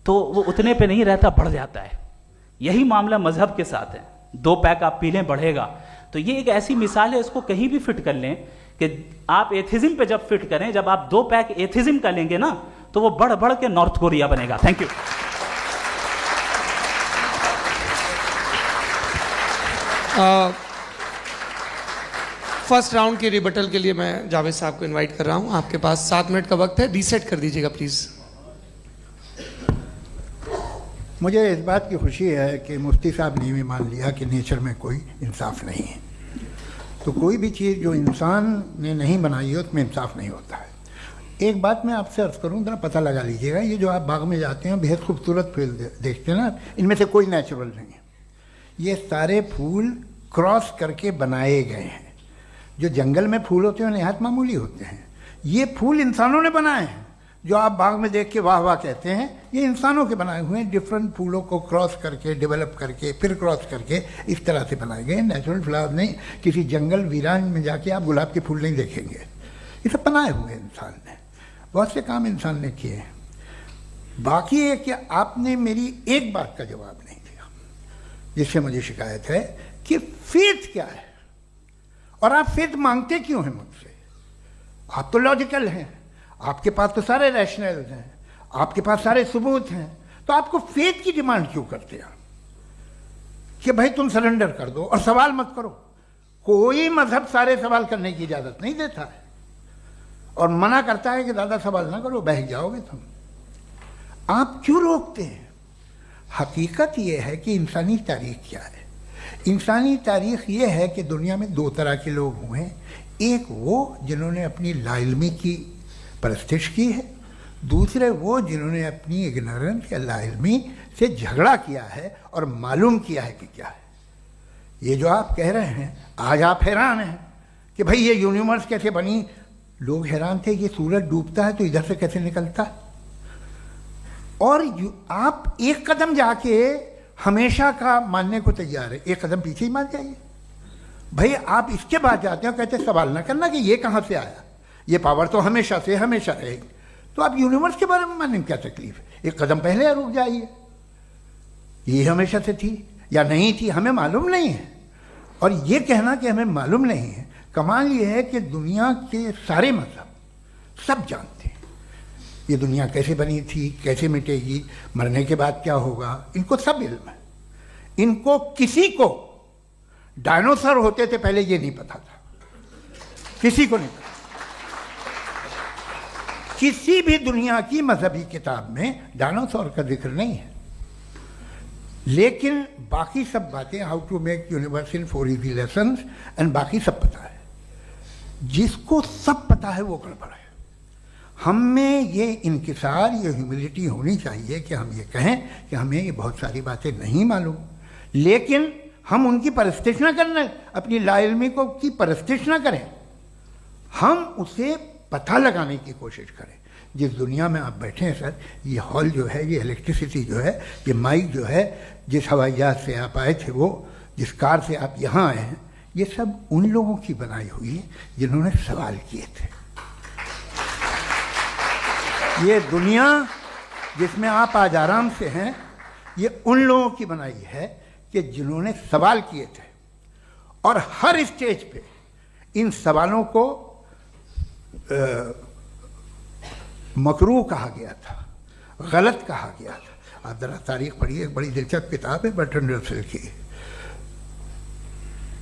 तो वो उतने पे नहीं रहता, बढ़ जाता है। यही मामला मजहब के साथ है। 2 पैक आप पी लें, बढ़ेगा। तो ये एक ऐसी मिसाल है, इसको कहीं भी फिट कर लें कि आप एथिज्म पे जब फिट करें, जब आप 2 पैक एथिज्म का लेंगे ना, तो वो बढ़ बढ़ के नॉर्थ कोरिया बनेगा। Thank you. फर्स्ट राउंड के रिबटल के लिए मैं जावेद साहब को इनवाइट कर रहा हूं। आपके पास 7 मिनट का वक्त है, रीसेट कर दीजिएगा प्लीज। मुझे इस बात की खुशी है कि मुफ्ती साहब ने भी मान लिया कि नेचर में कोई इंसाफ नहीं है। तो कोई भी चीज़ जो इंसान ने नहीं बनाई है उसमें इंसाफ नहीं होता है। एक बात मैं आपसे अर्ज करूं, जरा पता लगा लीजिएगा, ये जो आप बाग में जाते हैं बेहद खूबसूरत फूल देखते हैं ना, इनमें से कोई नेचुरल नहीं है। ये सारे फूल क्रॉस करके बनाए गए हैं। जो जंगल में फूल होते हैं नहायत मामूली होते हैं, ये फूल इंसानों ने बनाए हैं। जो आप बाग में देख के वाह वाह कहते हैं, ये इंसानों के बनाए हुए हैं। डिफरेंट फूलों को क्रॉस करके, डेवलप करके, फिर क्रॉस करके इस तरह से बनाए गए। नेचुरल फ्लावर नहीं। किसी जंगल वीरान में जाके आप गुलाब के फूल नहीं देखेंगे। ये सब बनाए हुए इंसान ने, बहुत से काम इंसान ने किए हैं। बाकी है कि आपने मेरी एक बात का जवाब नहीं दिया, जिससे मुझे शिकायत है कि फेथ क्या है और आप फेथ मांगते क्यों हैं मुझसे। आप तो लॉजिकल हैं, आपके पास तो सारे रैशनल हैं, आपके पास सारे सबूत हैं, तो आपको फेथ की डिमांड क्यों करते हैं कि भाई तुम सरेंडर कर दो और सवाल मत करो। कोई मजहब सारे सवाल करने की इजाजत नहीं देता है और मना करता है कि दादा सवाल ना करो, बह जाओगे तुम। आप क्यों रोकते हैं? हकीकत यह है कि इंसानी तारीख क्या है। इंसानी तारीख ये है कि दुनिया में दो तरह के लोग हुए हैं। एक वो जिन्होंने अपनी लाइल्मी की परस्तिश की है, दूसरे वो जिन्होंने अपनी इग्नोरेंस या लाइल्मी से झगड़ा किया है और मालूम किया है कि क्या है। ये जो आप कह रहे हैं, आज आप हैरान हैं कि भाई ये यूनिवर्स कैसे बनी। लोग हैरान थे कि सूरज डूबता है तो इधर से कैसे निकलता है। और आप एक कदम जाके हमेशा का मानने को तैयार है, एक कदम पीछे ही मान जाइए। भाई आप इसके बाद जाते हो, कहते सवाल ना करना कि ये कहाँ से आया, ये पावर तो हमेशा से हमेशा रहेगी। तो आप यूनिवर्स के बारे में मानने में क्या तकलीफ है? एक कदम पहले रुक जाइए। ये हमेशा से थी या नहीं थी, हमें मालूम नहीं है। और ये कहना कि हमें मालूम नहीं है, कमाल ये है कि दुनिया के सारे मजहब सब जानते हैं ये दुनिया कैसे बनी थी, कैसे मिटेगी, मरने के बाद क्या होगा, इनको सब इल्म है। इनको किसी को डायनासोर होते थे पहले ये नहीं पता था, किसी को नहीं पता। किसी भी दुनिया की मजहबी किताब में डायनासोर का जिक्र नहीं है। लेकिन बाकी सब बातें, how to make universe in 4 easy lessons and बाकी सब पता है। जिसको सब पता है वो गड़बड़ है। हम में ये इंकिसार, ये ह्यूमिलिटी होनी चाहिए कि हम ये कहें कि हमें ये बहुत सारी बातें नहीं मालूम, लेकिन हम उनकी परस्तिश ना करना, अपनी लाइल्मी को की परस्तिश ना करें, हम उसे पता लगाने की कोशिश करें। जिस दुनिया में आप बैठे हैं सर, ये हॉल जो है, ये इलेक्ट्रिसिटी जो है, ये माइक जो है, जिस हवाई जहाज से आप आए थे, वो जिस कार से आप यहाँ आए हैं, ये सब उन लोगों की बनाई हुई है जिन्होंने सवाल किए थे। ये दुनिया जिसमें आप आज आराम से हैं, ये उन लोगों की बनाई है कि जिन्होंने सवाल किए थे। और हर स्टेज पे इन सवालों को मकरूह कहा गया था, गलत कहा गया था। आप जरा तारीख पढ़िए, एक बड़ी दिलचस्प किताब है बर्ट्रैंड रसेल की,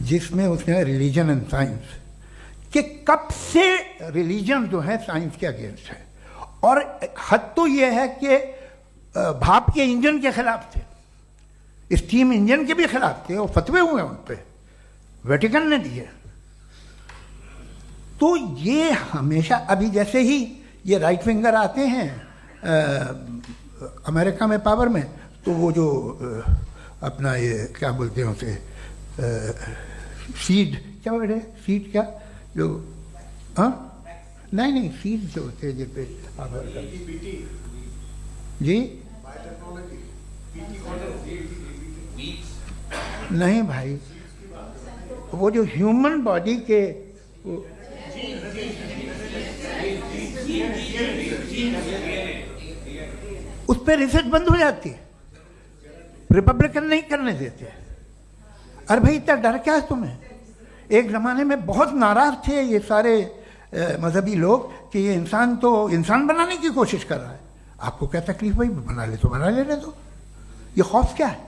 जिसमें उसने रिलीजन एंड साइंस कि कब से रिलीजन जो है साइंस के अगेंस्ट है। और हद तो ये है कि भाप के इंजन के खिलाफ थे, स्टीम इंजन के भी खिलाफ थे, और फतवे हुए उन पर, वेटिकन ने दिए। तो ये हमेशा, अभी जैसे ही ये राइट विंगर आते हैं अमेरिका में पावर में, तो वो जो अपना ये क्या बोलते हैं उसे, सीड क्या बोलते हैं, सीड क्या जो, हाँ नहीं सीड जो होते हैं जिन पे जी, नहीं भाई, वो जो ह्यूमन बॉडी के उस पर रिसर्च बंद हो जाती है, रिपब्लिकन नहीं करने देते। अरे भाई इतना डर क्या है तुम्हें? एक ज़माने में बहुत नाराज थे ये सारे मजहबी लोग कि ये इंसान तो इंसान बनाने की कोशिश कर रहा है। आपको क्या तकलीफ भाई, बना ले तो बना लेने दो, ये खौफ क्या है?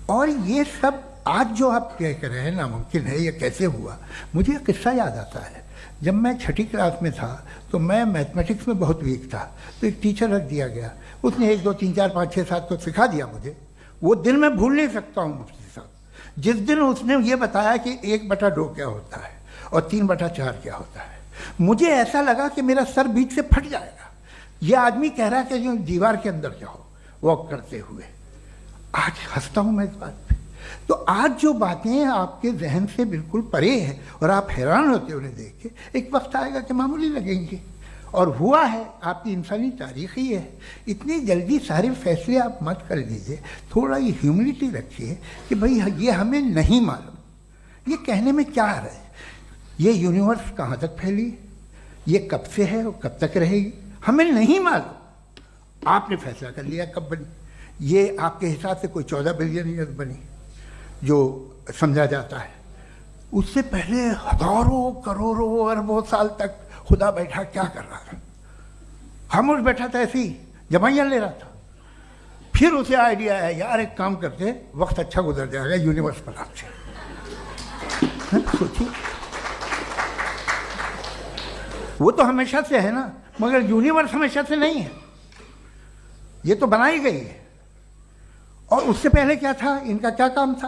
और ये सब आज जो आप कह रहे हैं नामुमकिन है, ये कैसे हुआ? मुझे एक किस्सा याद आता है। जब मैं 6ठी क्लास में था तो मैं मैथमेटिक्स में बहुत वीक था, तो एक टीचर रख दिया गया, उसने 1 2 3 4 5 6 7 को सिखा दिया मुझे। वो दिन मैं भूल नहीं सकता हूँ मुफ्ती साहब, जिस दिन उसने ये बताया कि 1/2 क्या होता है और 3/4 क्या होता है। मुझे ऐसा लगा कि मेरा सर बीच से फट जाएगा। ये आदमी कह रहा है कि जो दीवार के अंदर जाओ वॉक करते हुए। आज हंसता हूं मैं इस बात पे। तो आज जो बातें आपके जहन से बिल्कुल परे हैं और आप हैरान होते हो उन्हें देख के, एक वक्त आएगा कि मामूली लगेंगे। और हुआ है, आपकी इंसानी तारीख ही है। इतनी जल्दी सारे फैसले आप मत कर लीजिए, थोड़ा ये ह्यूमिलिटी रखिए कि भाई ये हमें नहीं मालूम। ये कहने में क्या आ रहा है? ये यूनिवर्स कहाँ तक फैली, ये कब से है और कब तक रहेगी, हमें नहीं मालूम। आपने फैसला कर लिया कब बनी। ये आपके हिसाब से कोई 14 बिलियन ईयर बनी जो समझा जाता है। उससे पहले हजारों करोड़ों अरबों साल तक खुदा बैठा क्या कर रहा था? खामोश बैठा था, ऐसी जमाइयाँ ले रहा था। फिर उसे आइडिया है, यार एक काम करते, वक्त अच्छा गुजर जाएगा, यूनिवर्स पर आपसे सोचिए। वो तो हमेशा से है ना, मगर यूनिवर्स हमेशा से नहीं है, ये तो बनाई गई है। और उससे पहले क्या था, इनका क्या काम था?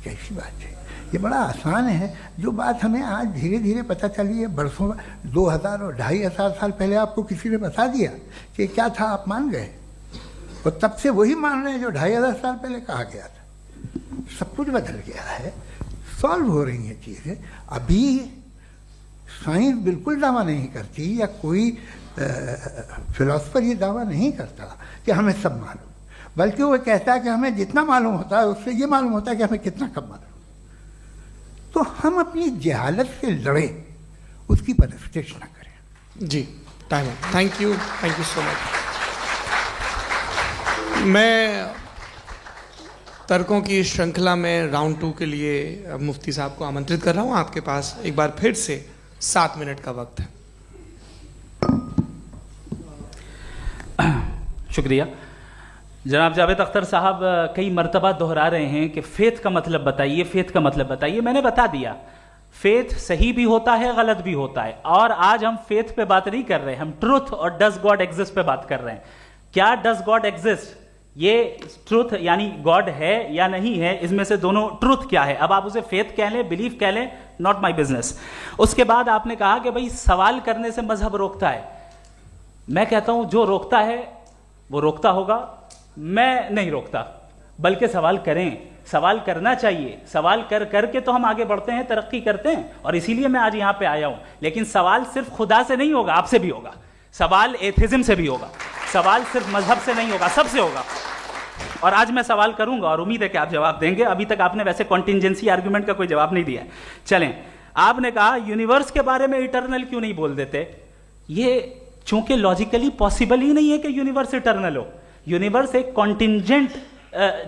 कैसी बात है, ये बड़ा आसान है। जो बात हमें आज धीरे धीरे पता चली है, बरसों 2000 और 2500 साल पहले आपको किसी ने बता दिया कि क्या था, आप मान गए और तब से वही मान रहे हैं जो 2500 साल पहले कहा गया था। सब कुछ बदल गया है, सॉल्व हो रही हैं चीज़ें। अभी साइंस बिल्कुल दावा नहीं करती, या कोई फिलोसफर ये दावा नहीं करता कि हमें सब मालूम, बल्कि वो कहता है कि हमें जितना मालूम होता है उससे ये मालूम होता है कि हमें कितना कम मालूम। तो हम अपनी जहालत से लड़ें, उसकी परस्तिश न करें। जी, टाइम है। Thank you so much. मैं तर्कों की श्रृंखला में राउंड 2 के लिए मुफ्ती साहब को आमंत्रित कर रहा हूँ। आपके पास एक बार फिर से 7 मिनट का वक्त है। शुक्रिया। जनाब जावेद अख्तर साहब कई मर्तबा दोहरा रहे हैं कि फेथ का मतलब बताइए, फेथ का मतलब बताइए। मैंने बता दिया, फेथ सही भी होता है, गलत भी होता है। और आज हम फेथ पे बात नहीं कर रहे, हम ट्रुथ और डज गॉड एग्जिस्ट पे बात कर रहे हैं। क्या डज गॉड एग्जिस्ट, ये ट्रुथ यानी गॉड है या नहीं है, इसमें से दोनों ट्रुथ क्या है। अब आप उसे फेथ कह लें, बिलीफ कह लें, नॉट माई बिजनेस। उसके बाद आपने कहा कि भाई सवाल करने से मजहब रोकता है। मैं कहता हूं जो रोकता है वो रोकता होगा, मैं नहीं रोकता, बल्कि सवाल करें, सवाल करना चाहिए। सवाल कर करके तो हम आगे बढ़ते हैं, तरक्की करते हैं, और इसीलिए मैं आज यहां पे आया हूं। लेकिन सवाल सिर्फ खुदा से नहीं होगा, आपसे भी होगा। सवाल एथिज्म से भी होगा, सवाल सिर्फ मजहब से नहीं होगा, सबसे होगा। और आज मैं सवाल करूंगा और उम्मीद है कि आप जवाब देंगे। अभी तक आपने वैसे कॉन्टिंजेंसी आर्ग्यूमेंट का कोई जवाब नहीं दिया। चलें, आपने कहा यूनिवर्स के बारे में इटर्नल क्यों नहीं बोल देते। ये चूंकि लॉजिकली पॉसिबल ही नहीं है कि यूनिवर्स इटर्नल हो। यूनिवर्स एक कॉन्टिंजेंट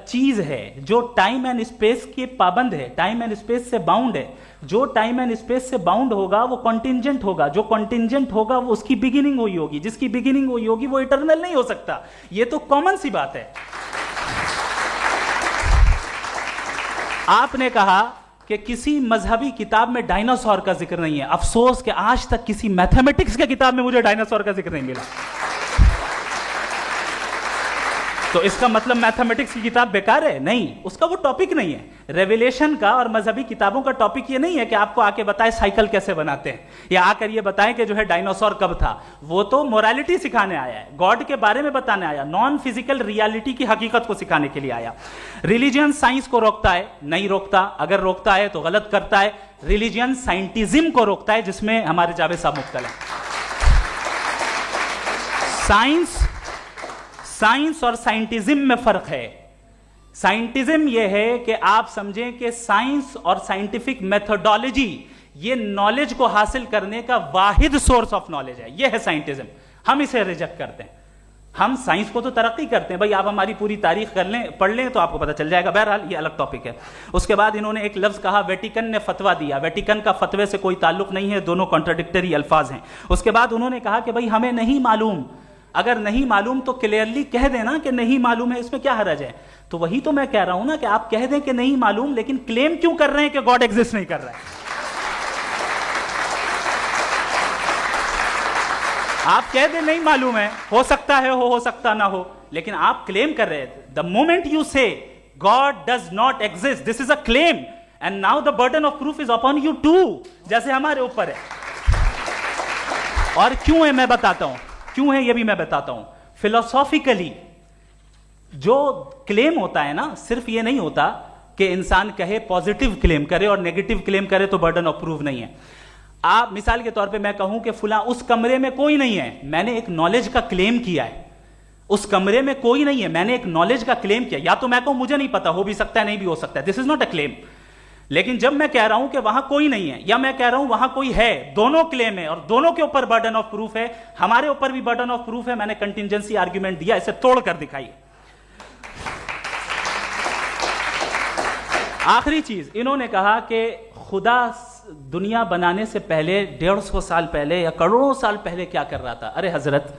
चीज है जो टाइम एंड स्पेस के पाबंद है, टाइम एंड स्पेस से बाउंड है। जो टाइम एंड स्पेस से बाउंड होगा वो कॉन्टिंजेंट होगा, जो कॉन्टिंजेंट होगा वो उसकी बिगिनिंग हुई होगी, जिसकी बिगिनिंग हुई होगी वो इटर्नल नहीं हो सकता। ये तो कॉमन सी बात है। आपने कहा कि किसी मजहबी किताब में डायनासोर का जिक्र नहीं है। अफसोस कि आज तक किसी मैथमेटिक्स के किताब में मुझे डायनासोर का जिक्र नहीं मिला। तो इसका मतलब मैथमेटिक्स की किताब बेकार है? नहीं, उसका वो टॉपिक नहीं है। रेवलेशन का और मजहबी किताबों का टॉपिक ये नहीं है कि आपको आके बताए साइकिल कैसे बनाते हैं, या आकर ये बताएं कि जो है डायनासोर कब था। वो तो मोरालिटी सिखाने आया है, गॉड के बारे में बताने आया, नॉन फिजिकल रियलिटी की हकीकत को सिखाने के लिए आया। रिलीजियन साइंस को रोकता है? नहीं रोकता। अगर रोकता है तो गलत करता है। रिलीजियन साइंटिज्म को रोकता है, जिसमें हमारे जावेद साहब मुब्तला हैं। साइंस और साइंटिज्म में फर्क है। साइंटिज्म यह है कि आप समझें कि साइंस और साइंटिफिक मेथोडोलॉजी ये नॉलेज को हासिल करने का वाहिद सोर्स ऑफ नॉलेज है। यह है साइंटिज्म। हम इसे रिजेक्ट करते हैं। हम साइंस को तो तरक्की करते हैं, भाई आप हमारी पूरी तारीख कर लें, पढ़ लें तो आपको पता चल जाएगा। बहरहाल ये अलग टॉपिक है। उसके बाद इन्होंने एक लफ्ज कहा, वेटिकन ने फतवा दिया। वेटिकन का फतवे से कोई ताल्लुक नहीं है, दोनों कॉन्ट्राडिक्टरी अल्फाज हैं। उसके बाद उन्होंने कहा कि भाई हमें नहीं मालूम। अगर नहीं मालूम तो क्लियरली कह देना कि नहीं मालूम है, इसमें क्या हर्ज है। तो वही तो मैं कह रहा हूं ना कि आप कह दें कि नहीं मालूम, लेकिन क्लेम क्यों कर रहे हैं कि गॉड एग्जिस्ट नहीं कर रहा है। आप कह दें नहीं मालूम है, हो सकता है हो सकता ना हो, लेकिन आप क्लेम कर रहे हैं। The moment you say God does not exist, this is a claim. And now the burden of proof is upon you too, जैसे हमारे ऊपर है। और क्यों है मैं बताता हूं, क्यों है ये भी मैं बताता हूं। फिलोसॉफिकली जो क्लेम होता है ना, सिर्फ ये नहीं होता कि इंसान कहे पॉजिटिव क्लेम करे और नेगेटिव क्लेम करे तो बर्डन ऑफ प्रूफ नहीं है। आप मिसाल के तौर पे मैं कहूं कि फुला उस कमरे में कोई नहीं है, मैंने एक नॉलेज का क्लेम किया है, उस कमरे में कोई नहीं है, मैंने एक नॉलेज का क्लेम किया। या तो मैं कहूं मुझे नहीं पता, हो भी सकता है नहीं भी हो सकता है, this is not a claim. लेकिन जब मैं कह रहा हूं कि वहां कोई नहीं है या मैं कह रहा हूं वहां कोई है, दोनों क्लेम है और दोनों के ऊपर बर्डन ऑफ प्रूफ है। हमारे ऊपर भी बर्डन ऑफ प्रूफ है, मैंने कंटिजेंसी आर्ग्यूमेंट दिया, इसे तोड़कर दिखाइए। आखिरी चीज, इन्होंने कहा कि खुदा दुनिया बनाने से पहले 150 साल पहले या करोड़ों साल पहले क्या कर रहा था। अरे हजरत,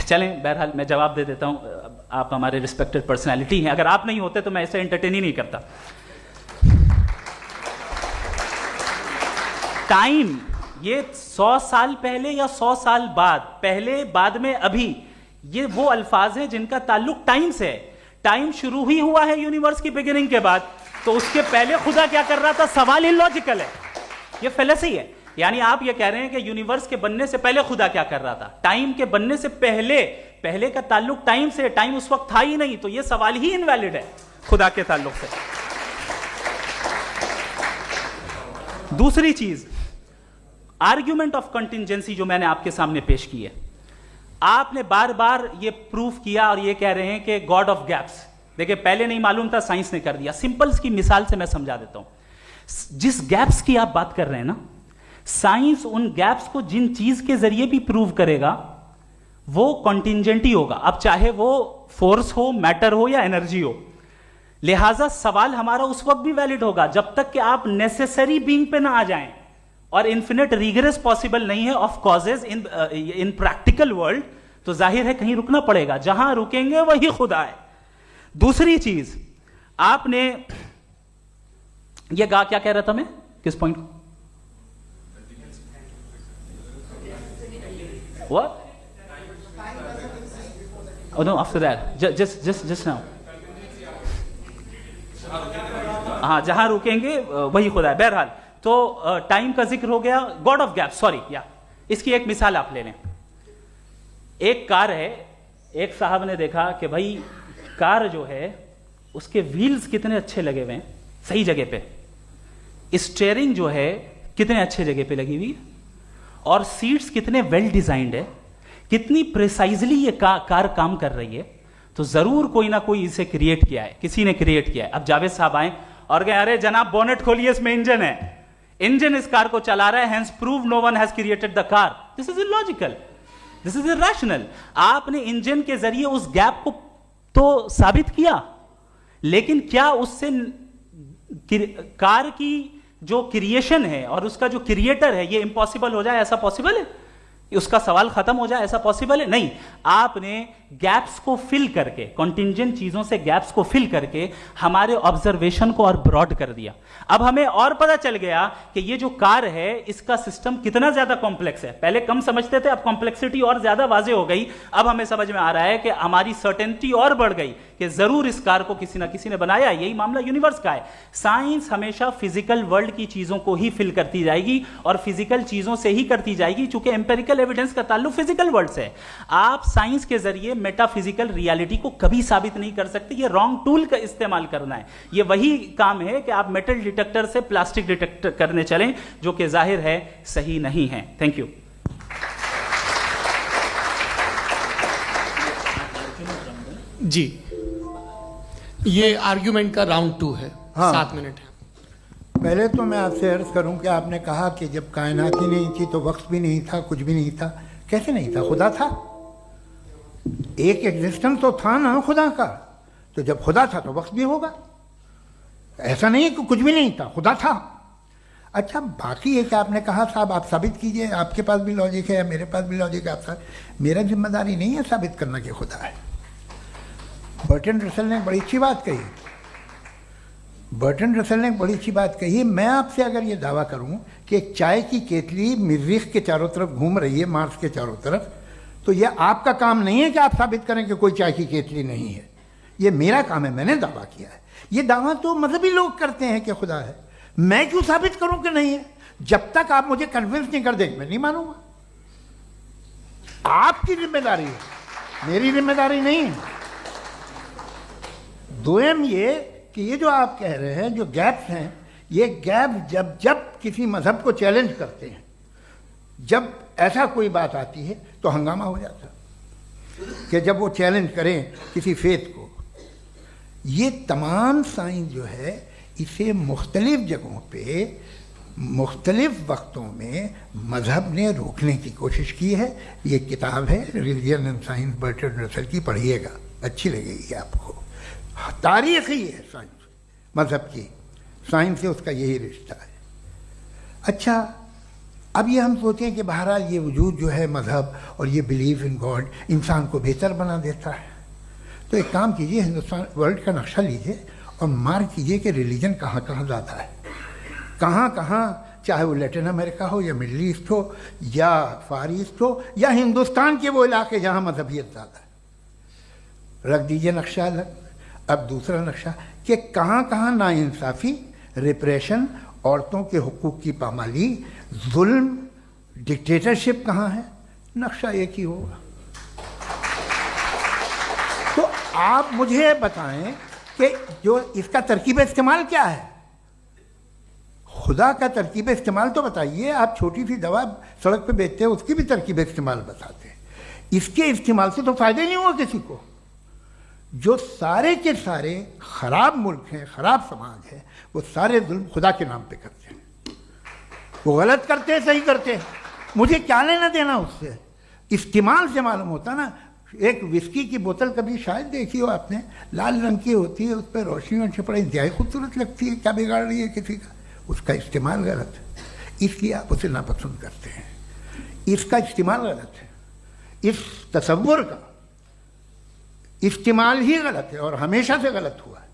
चलें बहरहाल मैं जवाब दे देता हूं, आप हमारे रिस्पेक्टेड पर्सनालिटी हैं, अगर आप नहीं होते तो मैं ऐसे एंटरटेन ही नहीं करता। टाइम, ये 100 साल पहले या 100 साल बाद, पहले बाद में अभी, ये वो अल्फाज हैं जिनका ताल्लुक टाइम से है। टाइम शुरू ही हुआ है यूनिवर्स की बिगिनिंग के बाद, तो उसके पहले खुदा क्या कर रहा था, सवाल इलॉजिकल है, ये फेलेसी है। यानी आप ये कह रहे हैं कि यूनिवर्स के बनने से पहले खुदा क्या कर रहा था, टाइम के बनने से पहले, पहले का ताल्लुक टाइम से, टाइम उस वक्त था ही नहीं, तो ये सवाल ही इनवैलिड है खुदा के ताल्लुक से। दूसरी चीज, आर्ग्यूमेंट ऑफ कंटिजेंसी जो मैंने आपके सामने पेश की है, आपने बार बार ये प्रूफ किया और ये कह रहे हैं कि गॉड ऑफ गैप्स। देखिए पहले नहीं मालूम था, साइंस ने कर दिया। सिंपल्स की मिसाल से मैं समझा देता हूं। जिस गैप्स की आप बात कर रहे हैं ना, साइंस उन गैप्स को जिन चीज के जरिए भी प्रूव करेगा वो कॉन्टिंजेंट ही होगा, अब चाहे वो फोर्स हो, मैटर हो या एनर्जी हो। लिहाजा सवाल हमारा उस वक्त भी वैलिड होगा जब तक कि आप नेसेसरी बीइंग पे ना आ जाएं, और इन्फिनिट रिगरेस पॉसिबल नहीं है of causes in practical world, तो जाहिर है कहीं रुकना पड़ेगा, जहां रुकेंगे वही खुदा है। दूसरी चीज, आपने ये क्या कह रहा था मैं, किस पॉइंट को? What? Oh no, after that. Just now. हाँ, जहां रुकेंगे वही खुदा है। बहरहाल, तो टाइम का जिक्र हो गया, गॉड ऑफ गैप, सॉरी या इसकी एक मिसाल आप ले लें। एक कार है, एक साहब ने देखा कि भाई कार जो है उसके व्हील्स कितने अच्छे लगे हुए हैं सही जगह पे, स्टीयरिंग जो है कितने अच्छे जगह पे लगी हुई है, और सीट्स कितने वेल डिजाइंड है, कितनी प्रिसाइजली ये कार काम कर रही है, तो जरूर कोई ना कोई इसे क्रिएट किया है, किसी ने क्रिएट किया है। अब जावेद साहब आए और कहे अरे जनाब बोनेट खोलिए, इसमें इंजन है, इंजन इस कार को चला रहा है, hence prove no one has created the car. This is illogical, this is irrational. आपने इंजन के जरिए उस गैप को तो साबित किया, लेकिन क्या उससे कार की जो क्रिएशन है और उसका जो क्रिएटर है ये इम्पॉसिबल हो जाए, ऐसा पॉसिबल है? उसका सवाल खत्म हो जाए, ऐसा पॉसिबल है? नहीं। आपने गैप्स को फिल करके, कॉन्टिंजेंट चीजों से गैप्स को फिल करके हमारे ऑब्जर्वेशन को और ब्रॉड कर दिया। अब हमें और पता चल गया कि ये जो कार है इसका सिस्टम कितना ज्यादा कॉम्प्लेक्स है। पहले कम समझते थे, अब कॉम्प्लेक्सिटी और ज्यादा वाजे हो गई। अब हमें समझ में आ रहा है कि हमारी सर्टेनिटी और बढ़ गई कि जरूर इस कार को किसी ना किसी ने बनाया। यही मामला यूनिवर्स का है। साइंस हमेशा फिजिकल वर्ल्ड की चीजों को ही फिल करती जाएगी और फिजिकल चीजों से ही करती जाएगी, चूंकि एम्पेरिकल एविडेंस का ताल्लुक फिजिकल वर्ल्ड से है। आप साइंस के जरिए मेटाफिजिकल रियलिटी को कभी साबित नहीं कर सकते। ये रॉन्ग टूल का इस्तेमाल करना है। ये वही काम है कि आप मेटल डिटेक्टर से प्लास्टिक डिटेक्टर करने चलें, जो कि जाहिर है सही नहीं है। Thank you. जी, ये आर्ग्यूमेंट का राउंड 2 है। हाँ। 7 मिनट है। पहले तो मैं आपसे अर्ज करूं कि आपने कहा कि जब कायनात ही नहीं थी तो वक्त भी नहीं था, कुछ भी नहीं था। कैसे नहीं था? खुदा था, एक एग्जिस्टेंस तो था ना खुदा का। तो जब खुदा था तो वक्त भी होगा। ऐसा नहीं कि कुछ भी नहीं था, खुदा था। अच्छा, बाकी एक आपने कहा साहब आप साबित कीजिए, आपके पास भी लॉजिक है या मेरे पास भी लॉजिक है। आप मेरा जिम्मेदारी नहीं है साबित करना कि खुदा है। बर्टन रसल ने बड़ी अच्छी बात कही। बर्टन रसल ने बड़ी अच्छी बात कही। मैं आपसे अगर ये दावा करूं कि एक चाय की केतली मरीख के चारों तरफ घूम रही है, मार्स के चारों तरफ, तो ये आपका काम नहीं है कि आप साबित करें कि कोई चाय की केतली नहीं है। ये मेरा काम है, मैंने दावा किया है। ये दावा तो मजहबी लोग करते हैं कि खुदा है, मैं क्यों साबित करूं कि नहीं है? जब तक आप मुझे कन्विंस नहीं कर देंगे मैं नहीं मानूंगा। आपकी जिम्मेदारी है, मेरी जिम्मेदारी नहीं है। दोयम ये कि ये जो आप कह रहे हैं, जो गैप्स हैं, ये गैप जब जब किसी मजहब को चैलेंज करते हैं, जब ऐसा कोई बात आती है तो हंगामा हो जाता है कि जब वो चैलेंज करें किसी फेथ को। ये तमाम साइंस जो है इसे मुख्तलिफ जगहों पे मुख्तलिफ वक्तों में मजहब ने रोकने की कोशिश की है। ये किताब है religion and science Bertrand Russell की, पढ़िएगा, अच्छी लगेगी आपको। तारीख ही है साइंस, मजहब की साइंस से उसका यही रिश्ता है। अच्छा, अब ये हम सोचें कि बहरहाल ये वजूद जो है मजहब और ये बिलीव इन गॉड इंसान को बेहतर बना देता है, तो एक काम कीजिए, हिंदुस्तान वर्ल्ड का नक्शा लीजिए और मार्क कीजिए कि रिलीजन कहाँ कहाँ ज़्यादा है, कहाँ कहाँ, चाहे वो लैटिन अमेरिका हो या मिडल ईस्ट हो या फार ईस्ट हो या हिंदुस्तान के वो इलाके जहाँ मजहबियत ज़्यादा है। रख दीजिए नक्शा अलग। अब दूसरा नक्शा कि कहाँ कहाँ नाइंसाफ़ी, रिप्रेशन, औरतों के हुकूक की पामाली, जुल्म, डिक्टेटरशिप कहाँ है, नक्शा एक ही होगा। तो आप मुझे बताएं कि जो इसका तरकीब इस्तेमाल क्या है, खुदा का तरकीब इस्तेमाल तो बताइए। आप छोटी सी दवा सड़क पे बेचते हैं, उसकी भी तरकीब इस्तेमाल बताते हैं। इसके इस्तेमाल से तो फायदे नहीं हुआ किसी को। जो सारे के सारे खराब मुल्क हैं, खराब समाज है, वो सारे जुल्म खुदा के नाम पे करते हैं। वो गलत करते हैं, सही करते हैं, मुझे क्या लेना देना उससे। इस्तेमाल से मालूम होता ना। एक विस्की की बोतल कभी शायद देखी हो आपने, लाल रंग की होती है, उस पर रोशनी और छपड़ा इंतहाई खूबसूरत लगती है, क्या बिगाड़ रही है किसी का? उसका इस्तेमाल गलत है, इसलिए आप उसे नापसंद करते हैं। इसका इस्तेमाल गलत है, इस तसव्वुर का इस्तेमाल ही गलत है और हमेशा से गलत हुआ है।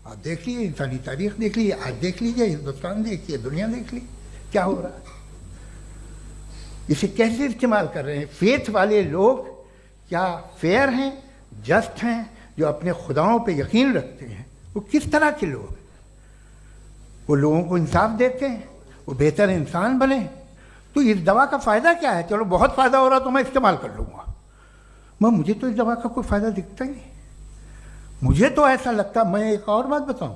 आप देख लीजिए, इंसानी तारीख देख लीजिए, आज देख लीजिए, हिंदुस्तान देखिए, दुनिया देख लीजिए क्या हो रहा है। इसे कैसे इस्तेमाल कर रहे हैं फेथ वाले लोग? क्या फेयर हैं, जस्ट हैं, जो अपने खुदाओं पे यकीन रखते हैं? वो किस तरह के लोग हैं? वो लोगों को इंसाफ देते हैं, वो बेहतर इंसान बने। तो इस दवा का फ़ायदा क्या है? चलो बहुत फ़ायदा हो रहा तो मैं इस्तेमाल कर लूँगा, मैं मुझे तो इस दवा का कोई फ़ायदा दिखता ही नहीं। मुझे तो ऐसा लगता, मैं एक और बात बताऊँ,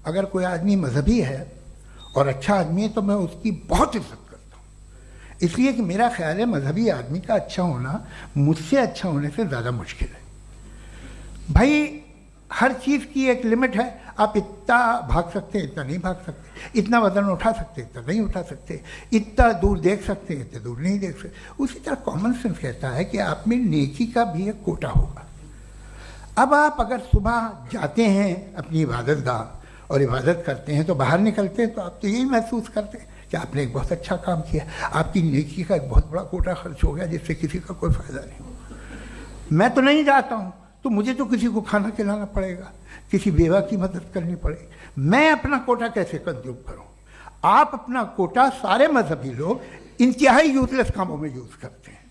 अगर कोई आदमी मजहबी है और अच्छा आदमी है तो मैं उसकी बहुत इज्जत करता हूँ, इसलिए कि मेरा ख्याल है मजहबी आदमी का अच्छा होना मुझसे अच्छा होने से ज़्यादा मुश्किल है। भाई हर चीज़ की एक लिमिट है। आप इतना भाग सकते हैं, इतना नहीं भाग सकते, इतना वजन उठा सकते, इतना नहीं उठा सकते, इतना दूर देख सकते हैं, इतना दूर नहीं देख सकते। उसी तरह कॉमन सेंस कहता है कि आप में नेकी का भी एक कोटा होगा। अब आप अगर सुबह जाते हैं अपनी इबादत गाह और इबादत करते हैं तो बाहर निकलते हैं तो आप तो यही महसूस करते हैं कि आपने एक बहुत अच्छा काम किया, आपकी नेकी का एक बहुत बड़ा कोटा खर्च हो गया जिससे किसी का कोई फ़ायदा नहीं हो। मैं तो नहीं जाता हूँ तो मुझे तो किसी को खाना खिलाना पड़ेगा, किसी बेवा की मदद करनी पड़ेगी। मैं अपना कोटा कैसे कंज्यूम करूं? आप अपना कोटा, सारे मजहबी लोग इंतहाई यूजलेस कामों में यूज करते हैं।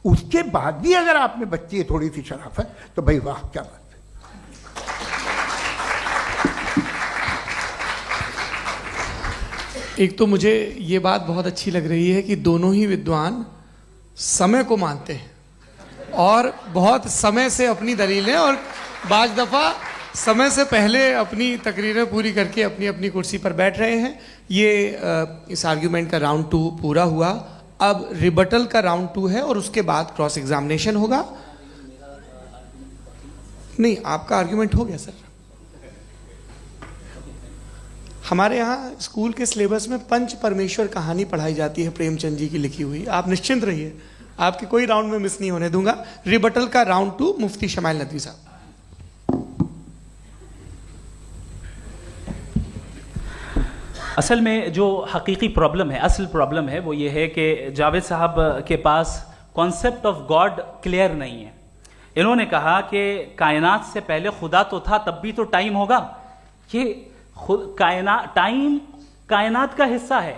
उसके बाद भी अगर आप में बच्ची है थोड़ी सी शराफत, तो भाई वाह क्या बात है। एक तो मुझे ये बात बहुत अच्छी लग रही है कि दोनों ही विद्वान समय को मानते हैं और बहुत समय से अपनी दलीलें और बाज़ दफ़ा समय से पहले अपनी तकरीरें पूरी करके अपनी अपनी कुर्सी पर बैठ रहे हैं। ये इस आर्ग्यूमेंट का राउंड 2 पूरा हुआ। अब रिबटल का राउंड 2 है और उसके बाद क्रॉस एग्जामिनेशन होगा। नहीं, आपका आर्ग्यूमेंट हो गया सर। हमारे यहाँ स्कूल के सिलेबस में पंच परमेश्वर कहानी पढ़ाई जाती है, प्रेमचंद जी की लिखी हुई। आप निश्चिंत रहिए, आपके कोई राउंड में मिस नहीं होने दूंगा। रिबटल का राउंड 2, मुफ्ती शमाइल नदवी साहब। असल में जो हकीकी प्रॉब्लम है, असल प्रॉब्लम है वो ये है कि जावेद साहब के पास कॉन्सेप्ट ऑफ गॉड क्लियर नहीं है। इन्होंने कहा कि कायनात से पहले खुदा तो था, तब भी तो टाइम होगा। ये टाइम कायनात का हिस्सा है।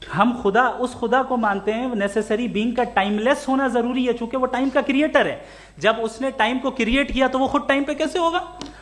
हम खुदा, उस खुदा को मानते हैं, नेसेसरी बीइंग का टाइमलेस होना जरूरी है, चूंकि वो टाइम का क्रिएटर है। जब उसने टाइम को क्रिएट किया तो वो खुद टाइम पे कैसे होगा?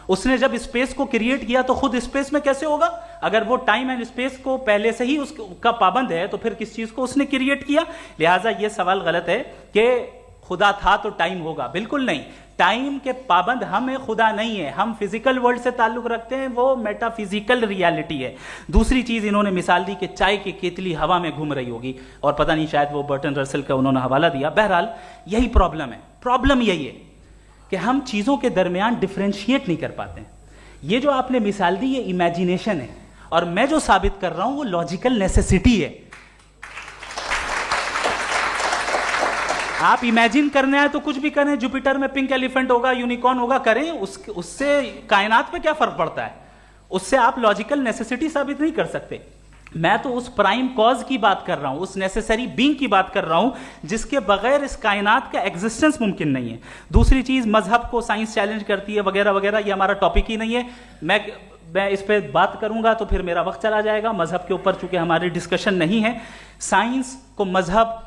उसने जब स्पेस को क्रिएट किया तो खुद स्पेस में कैसे होगा? अगर वो टाइम एंड स्पेस को पहले से ही उसका पाबंद है तो फिर किस चीज को उसने क्रिएट किया? लिहाजा ये सवाल गलत है कि खुदा था तो टाइम होगा, बिल्कुल नहीं। टाइम के पाबंद हम है, खुदा नहीं है। हम फिजिकल वर्ल्ड से ताल्लुक रखते हैं, वो मेटाफिजिकल रियलिटी है। दूसरी चीज इन्होंने मिसाल दी कि चाय की केतली हवा में घूम रही होगी, और पता नहीं शायद वो बर्टन रसल का उन्होंने हवाला दिया। बहरहाल यही प्रॉब्लम है। प्रॉब्लम यही है कि हम चीजों के दरमियान डिफरेंशिएट नहीं कर पाते। ये जो आपने मिसाल दी ये इमेजिनेशन है, और मैं जो साबित कर रहा हूं वो लॉजिकल नेसेसिटी है। आप इमेजिन करने आए तो कुछ भी करें, जुपिटर में पिंक एलिफेंट होगा, यूनिकॉर्न होगा, करें, उससे कायनात पे क्या फर्क पड़ता है? उससे आप लॉजिकल नेसेसिटी साबित नहीं कर सकते। मैं तो उस प्राइम कॉज की बात कर रहा हूं, उस नेसेसरी बीइंग की बात कर रहा हूं जिसके बगैर इस कायनात का एग्जिस्टेंस मुमकिन नहीं है। दूसरी चीज, मजहब को साइंस चैलेंज करती है वगैरह वगैरह, ये हमारा टॉपिक ही नहीं है। मैं इस पर बात करूंगा तो फिर मेरा वक्त चला जाएगा। मजहब के ऊपर चूंकि हमारी डिस्कशन नहीं है, साइंस को मजहब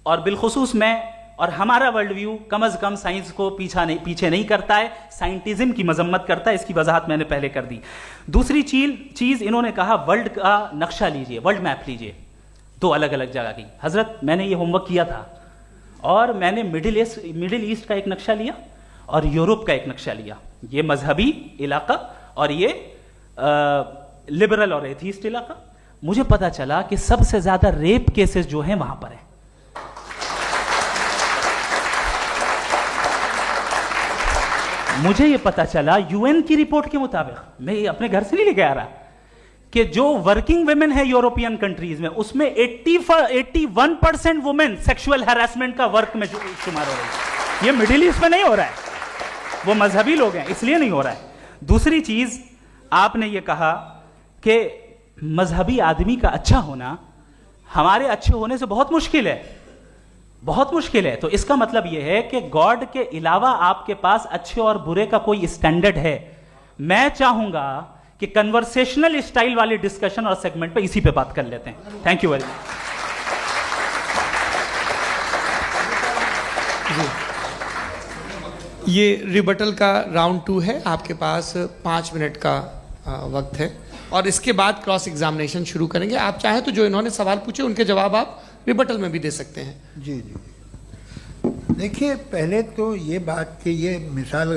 और बिलखुसूस मैं और हमारा वर्ल्ड व्यू कम अज कम साइंस को पीछे नहीं करता है, साइंटिज्म की मजम्मत करता है। इसकी वजाहत मैंने पहले कर दी। दूसरी चीज इन्होंने कहा वर्ल्ड का नक्शा लीजिए, वर्ल्ड मैप लीजिए, दो अलग अलग जगह की। हजरत मैंने ये होमवर्क किया था, और मैंने मिडिल ईस्ट का एक नक्शा लिया और यूरोप का एक नक्शा लिया, ये मजहबी इलाका और ये लिबरल और एथीस्ट इलाका। मुझे पता चला कि सबसे ज्यादा रेप केसेस जो हैं वहां पर है। मुझे ये पता चला यूएन की रिपोर्ट के मुताबिक, मैं ये अपने घर से नहीं लेके आ रहा, कि जो वर्किंग वुमेन है यूरोपियन कंट्रीज में, उसमें 81% वुमेन सेक्सुअल हैरेसमेंट का वर्क में शुमार हो रही है। ये मिडिल ईस्ट में नहीं हो रहा है, वो मजहबी लोग हैं इसलिए नहीं हो रहा है। दूसरी चीज, आपने ये कहा कि मजहबी आदमी का अच्छा होना हमारे अच्छे होने से बहुत मुश्किल है, बहुत मुश्किल है। तो इसका मतलब यह है कि गॉड के अलावा आपके पास अच्छे और बुरे का कोई स्टैंडर्ड है। मैं चाहूंगा कि कन्वर्सेशनल स्टाइल वाली डिस्कशन और सेगमेंट पे इसी पे बात कर लेते हैं। Thank you very much. ये रिबटल का राउंड 2 है। आपके पास 5 मिनट का वक्त है, और इसके बाद क्रॉस एग्जामिनेशन शुरू करेंगे। आप चाहें तो जो इन्होंने सवाल पूछे उनके जवाब आप रिबटल में भी दे सकते हैं। जी जी, देखिए, पहले तो ये बात कि ये मिसाल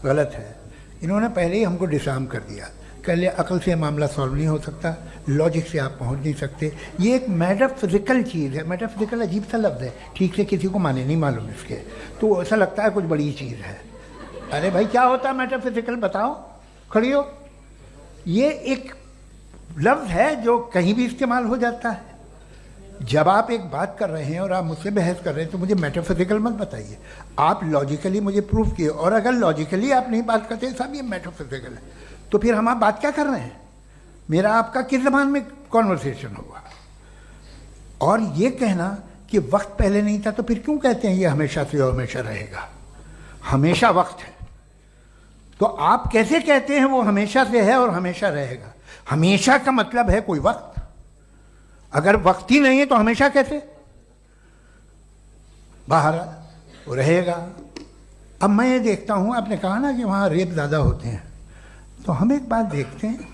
गलत है। इन्होंने पहले ही हमको डिसार्म कर दिया। कह लिया अकल से मामला सॉल्व नहीं हो सकता, लॉजिक से आप पहुंच नहीं सकते। ये एक मेटाफिजिकल चीज़ है। मेटाफिजिकल अजीब सा लफ्ज़ है, ठीक से किसी को माने नहीं मालूम इसके, तो ऐसा लगता है कुछ बड़ी चीज़ है। अरे भाई, क्या होता है मेटाफिजिकल, बताओ, खड़ी हो। ये एक लफ्ज़ है जो कहीं भी इस्तेमाल हो जाता है। जब आप एक बात कर रहे हैं और आप मुझसे बहस कर रहे हैं तो मुझे मेटाफिजिकल मत बताइए, आप लॉजिकली मुझे प्रूफ किए। और अगर लॉजिकली आप नहीं बात करते साहब ये मेटाफिजिकल है, तो फिर हम आप बात क्या कर रहे हैं? मेरा आपका किस ज़बान में कॉन्वर्सेशन होगा? और ये कहना कि वक्त पहले नहीं था, तो फिर क्यों कहते हैं ये हमेशा से और हमेशा रहेगा? हमेशा वक्त है, तो आप कैसे कहते हैं वो हमेशा से है और हमेशा रहेगा? हमेशा का मतलब है कोई वक्त, अगर वक्त ही नहीं है तो हमेशा कैसे? बाहर वो रहेगा। अब मैं ये देखता हूँ, आपने कहा ना कि वहाँ रेप ज़्यादा होते हैं, तो हम एक बात देखते हैं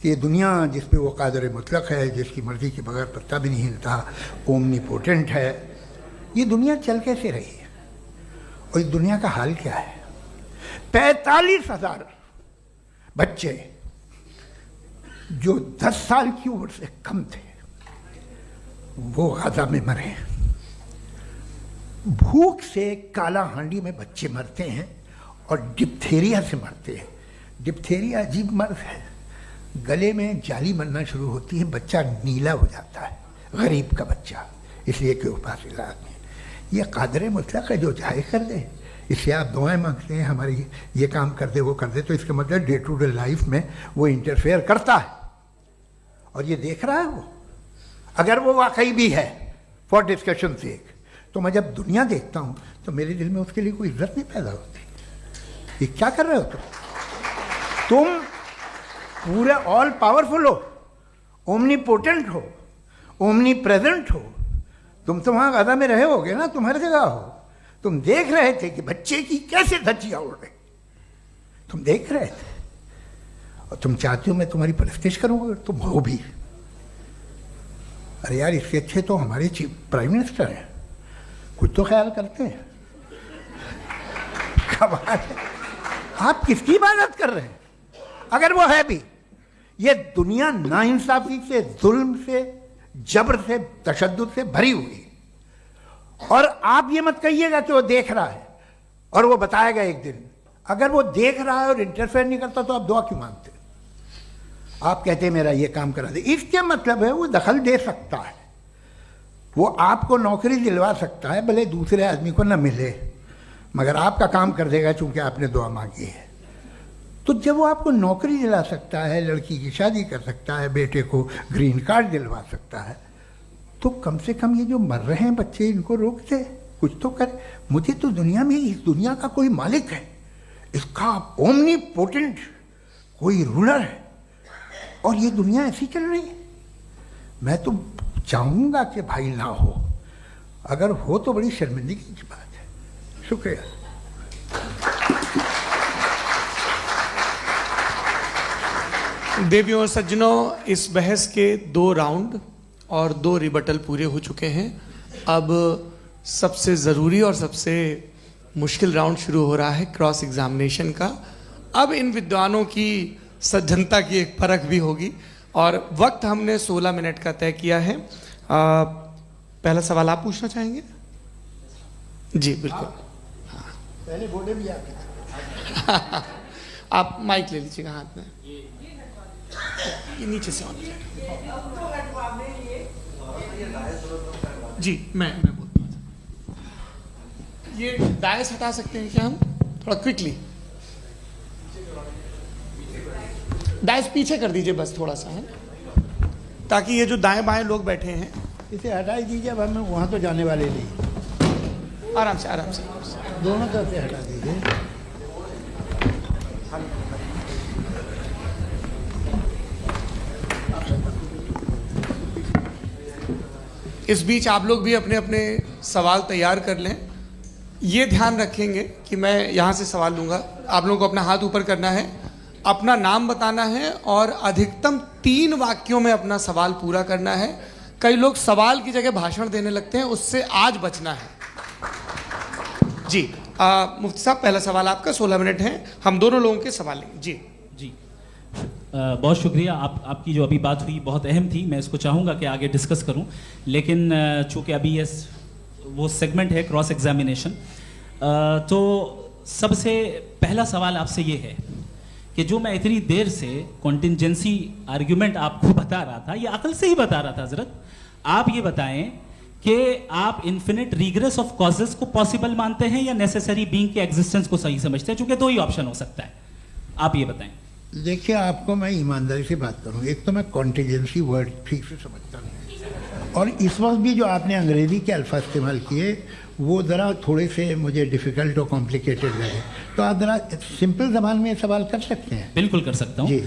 कि ये दुनिया जिस पे वो कादर मुतलक है, जिसकी मर्ज़ी के बगैर पत्ता भी नहीं हिलता, ओमनीपोटेंट है, ये दुनिया चल कैसे रही है? और इस दुनिया का हाल क्या है? 45,000 बच्चे जो 10 साल की उम्र से कम थे वो गाजा में मरे। भूख से काला हांडी में बच्चे मरते हैं और डिप्थेरिया से मरते हैं। डिप्थेरिया अजीब मर्ज है, गले में जाली बनना शुरू होती है, बच्चा नीला हो जाता है, गरीब का बच्चा, इसलिए कि उपास इलाज में। ये कादर मुतलक है जो चाहे कर दे, इससे आप दुआएं मांगते हैं हमारी ये काम कर दे वो कर दे, तो इसका मतलब डे टू डे लाइफ में वो इंटरफेयर करता है और ये देख रहा है वो। अगर वो वाकई भी है फॉर डिस्कशन सेक, तो मैं जब दुनिया देखता हूँ तो मेरे दिल में उसके लिए कोई इज्जत नहीं पैदा होती। ये क्या कर रहे हो तुम पूरे ऑल पावरफुल हो ओमनीपोटेंट हो, ओमनी प्रेजेंट हो। तुम तो वहाँ गाजा में रहे होगे ना, तुम हर जगह हो। तुम देख रहे थे कि बच्चे की कैसे धज्जियाँ उड़ रही, तुम देख रहे थे, और तुम चाहते हो मैं तुम्हारी परस्तिश करूँगा, तुम हो भी। अरे यार, इससे अच्छे तो हमारे चीफ प्राइम मिनिस्टर हैं, कुछ तो ख्याल करते हैं। कमाल है, आप किसकी इबादत कर रहे हैं? अगर वो है भी, ये दुनिया नाइंसाफी से, जुल्म से, जबर से, तशद्दुद से भरी हुई। और आप ये मत कहिएगा कि वो देख रहा है और वो बताएगा एक दिन। अगर वो देख रहा है और इंटरफेयर नहीं करता तो आप दुआ क्यों मांगते? आप कहते हैं मेरा ये काम करा दे, इसके मतलब है वो दखल दे सकता है, वो आपको नौकरी दिलवा सकता है, भले दूसरे आदमी को न मिले, मगर आपका काम कर देगा चूंकि आपने दुआ मांगी है। तो जब वो आपको नौकरी दिला सकता है, लड़की की शादी कर सकता है, बेटे को ग्रीन कार्ड दिलवा सकता है, तो कम से कम ये जो मर रहे हैं बच्चे, इनको रोक दे, कुछ तो करे। मुझे तो दुनिया में, इस दुनिया का कोई मालिक है, इसका ओमनीपोटेंट कोई रूलर है, और ये दुनिया ऐसी चल रही है। मैं तो चाहूँगा कि भाई ना हो, अगर हो तो बड़ी शर्मिंदगी की बात है। शुक्रिया। देवियों और सज्जनों, इस बहस के 2 राउंड और 2 रिबटल पूरे हो चुके हैं। अब सबसे ज़रूरी और सबसे मुश्किल राउंड शुरू हो रहा है, क्रॉस एग्जामिनेशन का। अब इन विद्वानों की सज्जनता की एक परख भी होगी, और वक्त हमने 16 मिनट का तय किया है। पहला सवाल आप पूछना चाहेंगे? जी बिल्कुल। पहले बोले भी आप माइक ले लीजिएगा हाथ में, ये नीचे से ऑन जी। मैं बोलता हूँ, ये डायस हटा सकते हैं क्या हम थोड़ा क्विकली? डायस पीछे कर दीजिए बस थोड़ा सा, है, ताकि ये जो दाएं बाएं लोग बैठे हैं, इसे हटा ही दीजिए। अब हम वहाँ तो जाने वाले नहीं। आराम से आराम से दोनों तरफ से हटा दीजिए। इस बीच आप लोग भी अपने अपने सवाल तैयार कर लें। ये ध्यान रखेंगे कि मैं यहाँ से सवाल लूँगा, आप लोगों को अपना हाथ ऊपर करना है, अपना नाम बताना है, और अधिकतम 3 वाक्यों में अपना सवाल पूरा करना है। कई लोग सवाल की जगह भाषण देने लगते हैं, उससे आज बचना है। जी मुफ्ती साहब, पहला सवाल आपका, 16 मिनट हैं, हम दोनों लोगों के सवाल लेंगे। जी जी बहुत शुक्रिया। आपकी जो अभी बात हुई बहुत अहम थी, मैं इसको चाहूँगा कि आगे डिस्कस करूँ, लेकिन चूँकि अभी ये वो सेगमेंट है क्रॉस एग्जामिनेशन, तो सबसे पहला सवाल आपसे ये है कि जो मैं इतनी देर से कॉन्टिंजेंसी आर्ग्यूमेंट आपको बता रहा था, ये अकल से ही बता रहा था हजरत, आप ये बताएं कि आप इन्फिनिट रिग्रेस ऑफ कॉजेस को पॉसिबल मानते हैं या नेसेसरी बीइंग के एग्जिस्टेंस को सही समझते हैं? चूंकि 2 ही ऑप्शन हो सकता है, आप ये बताएं। देखिए, आपको मैं ईमानदारी से बात करूँ, एक तो मैं कॉन्टिजेंसी वर्ड ठीक से समझता नहीं, और इस वक्त भी जो आपने अंग्रेजी के अल्फाज इस्तेमाल किए वो ज़रा थोड़े से मुझे डिफ़िकल्ट और कॉम्प्लिकेटेड लगे, तो आप ज़रा सिंपल ज़बान में सवाल कर सकते हैं? बिल्कुल कर सकता हूँ जी।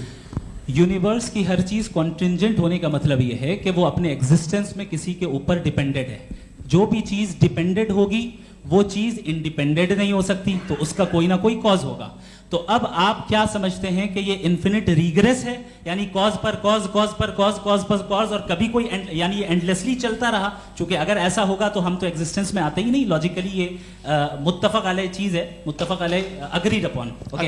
यूनिवर्स की हर चीज़ कॉन्टिंजेंट होने का मतलब ये है कि वो अपने एग्जिस्टेंस में किसी के ऊपर डिपेंडेड है। जो भी चीज़ डिपेंडेड होगी वो चीज़ इंडिपेंडेंट नहीं हो सकती, तो उसका कोई ना कोई कॉज होगा। तो अब आप क्या समझते हैं कि ये इन्फिनिट रिग्रेस है, यानी कॉज पर कॉज, कॉज पर कॉज, कॉज पर कॉज, और कभी कोई यानी ये एंडलेसली चलता रहा? क्योंकि अगर ऐसा होगा तो हम तो एग्जिस्टेंस में आते ही नहीं। लॉजिकली ये मुत्तफक अलैह चीज़ है, मुत्तफक अलैह, अग्रीड अपॉन। ओके,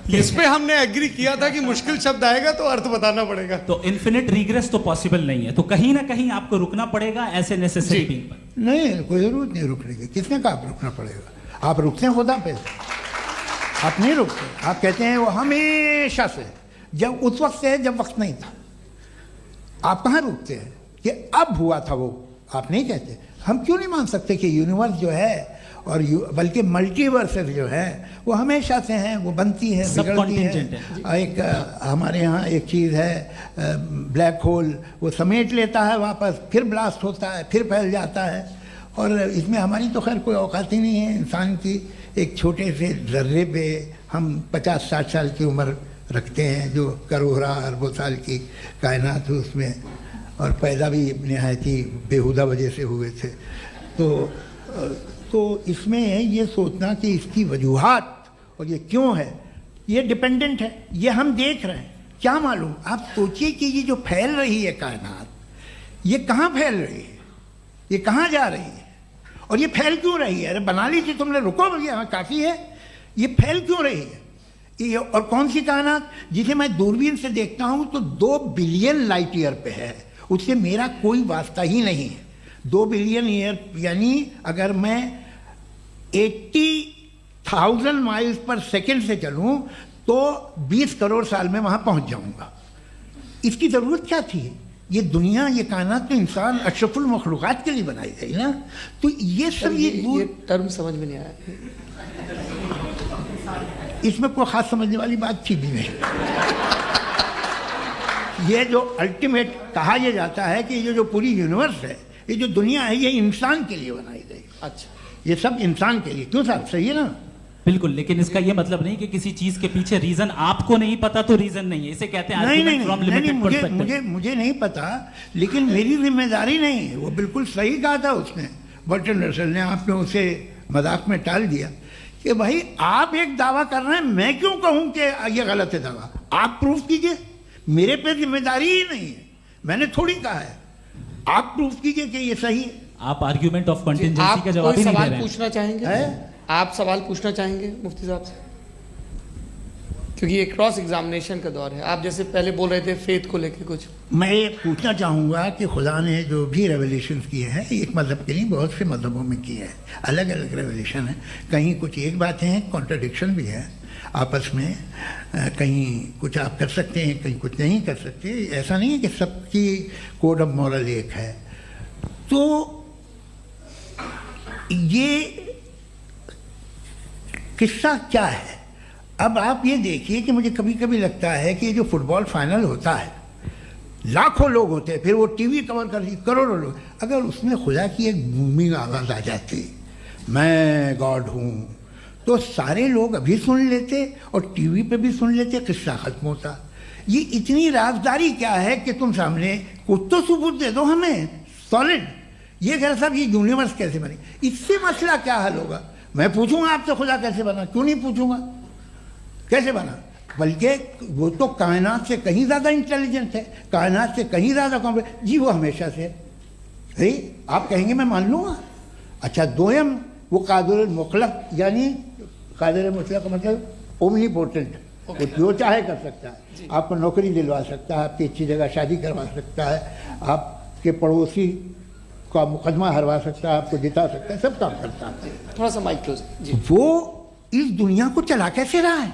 इस पे हमने एग्री किया था कि मुश्किल शब्द आएगा तो अर्थ बताना पड़ेगा। तो इन्फिनिट रिग्रेस तो पॉसिबल नहीं है, तो कहीं ना कहीं आपको रुकना पड़ेगा ऐसे नेसेसरी बीइंग पर। नहीं, कोई जरूरत नहीं रुकने की। किसने कहा आप रुकना पड़ेगा? आप रुकते हैं खुदा पे, आप नहीं रुकते। आप कहते हैं वो हमेशा से, जब उस वक्त से जब वक्त नहीं था। आप कहाँ रुकते हैं कि अब हुआ था वो? आप नहीं कहते। हम क्यों नहीं मान सकते कि यूनिवर्स जो है और बल्कि मल्टीवर्सेस जो है वो हमेशा से हैं, वो बनती है, बिगड़ती है। एक हमारे यहाँ एक चीज़ है ब्लैक होल, वो समेट लेता है वापस, फिर ब्लास्ट होता है, फिर फैल जाता है। और इसमें हमारी तो खैर कोई औकात ही नहीं है इंसान की। एक छोटे से ज़र्रे पे हम 50-60 साल की उम्र रखते हैं, जो करोड़ों अरबों साल की कायनात है उसमें, और पैदा भी नहायत ही बेहुदा वजह से हुए थे। तो इसमें ये सोचना कि इसकी वजूहात और ये क्यों है, ये डिपेंडेंट है, ये हम देख रहे हैं, क्या मालूम। आप सोचिए कि ये जो फैल रही है कायनात, ये कहाँ फैल रही है, ये कहाँ जा रही है, और ये फैल क्यों रही है? अरे बना ली थी तुमने, रुको भैया, काफ़ी है। ये फैल क्यों रही है? ये और कौन सी कायनात जिसे मैं दूरबीन से देखता हूँ तो 2 बिलियन लाइट ईयर पे है, उससे मेरा कोई वास्ता ही नहीं है। 2 बिलियन ईयर यानी अगर मैं 80,000 माइल्स पर सेकेंड से चलूँ तो 20 करोड़ साल में वहाँ पहुँच जाऊँगा। इसकी ज़रूरत क्या थी? ये दुनिया, ये कायनात तो इंसान अशरफुल मखलूक़ात के लिए बनाई गई ना। तो ये सब ये टर्म समझ में नहीं आया, इसमें कोई ख़ास समझने वाली बात थी भी नहीं। ये जो अल्टीमेट कहा यह जाता है कि ये जो पूरी यूनिवर्स है, ये जो दुनिया है, ये इंसान के लिए बनाई गई। अच्छा, ये सब इंसान के लिए। क्यों साहब, सही है ना? बिल्कुल, लेकिन इसका ये मतलब नहीं कि किसी चीज के पीछे रीजन आपको नहीं पता तो रीजन नहीं है, इसे कहते हैं नहीं, मुझे नहीं पता, लेकिन मेरी जिम्मेदारी नहीं है। वो बिल्कुल सही कहा था उसने, बर्टन रसल ने। आपने उसे मजाक में टाल दिया कि भाई आप एक दावा कर रहे हैं, मैं क्यों कहूं कि ये गलत है दावा? आप प्रूफ कीजिए, मेरे पे जिम्मेदारी ही नहीं है, मैंने थोड़ी कहा है। आप प्रूफ कीजिए कि ये सही है। आप आर्ग्यूमेंट ऑफ कंटिंजेंसी का जवाब ही नहीं दे रहे हैं। पूछना चाहेंगे? आप सवाल पूछना चाहेंगे मुफ्ती साहब से? क्योंकि ये क्रॉस एग्जामिनेशन का दौर है। आप जैसे पहले बोल रहे थे फेथ को लेके कुछ, मैं ये पूछना चाहूँगा कि खुदा ने जो भी रेवलेशन किए हैं, एक मज़हब के लिए बहुत से मज़हबों में किए हैं, अलग अलग रेवलेशन है। कहीं कुछ एक बातें हैं, कॉन्ट्रडिक्शन भी है आपस में, कहीं कुछ आप कर सकते हैं, कहीं कुछ नहीं कर सकते। ऐसा नहीं है कि सबकी कोड ऑफ मॉरल एक है। तो ये किस्सा क्या है? अब आप ये देखिए कि मुझे कभी कभी लगता है कि जो फुटबॉल फाइनल होता है, लाखों लोग होते हैं, फिर वो टीवी कवर कर करोड़ों लोग, अगर उसमें खुदा की एक बूमिंग आवाज़ आ जाती, मैं गॉड हूँ, तो सारे लोग अभी सुन लेते और टीवी पे भी सुन लेते, किस्सा ख़त्म होता। ये इतनी राजदारी क्या है कि तुम सामने कुछ तो सबूत दे दो हमें सॉलिड। ये कह साहब ये यूनिवर्स कैसे बनी, इससे मसला क्या हल होगा? मैं पूछूंगा आपसे खुदा कैसे बना? क्यों नहीं पूछूंगा कैसे बना? बल्कि वो तो कायनात से कहीं ज़्यादा इंटेलिजेंट है, कायनात से कहीं ज़्यादा कॉम्प्लेक्स। जी वो हमेशा से है, आप कहेंगे मैं मान लूँगा। अच्छा, दोयम वो कादिर मुतलक, यानी कादिर मुतलक का मतलब ओमनीपोटेंट, वो जो चाहे कर सकता है। आपको नौकरी दिलवा सकता है, आपकी अच्छी जगह शादी करवा सकता है, आपके पड़ोसी का मुकदमा हरवा सकता है, आपको जिता सकता है, सब काम करता है। थोड़ा सा माइक क्लोज जी। वो इस दुनिया को चला कैसे रहा है?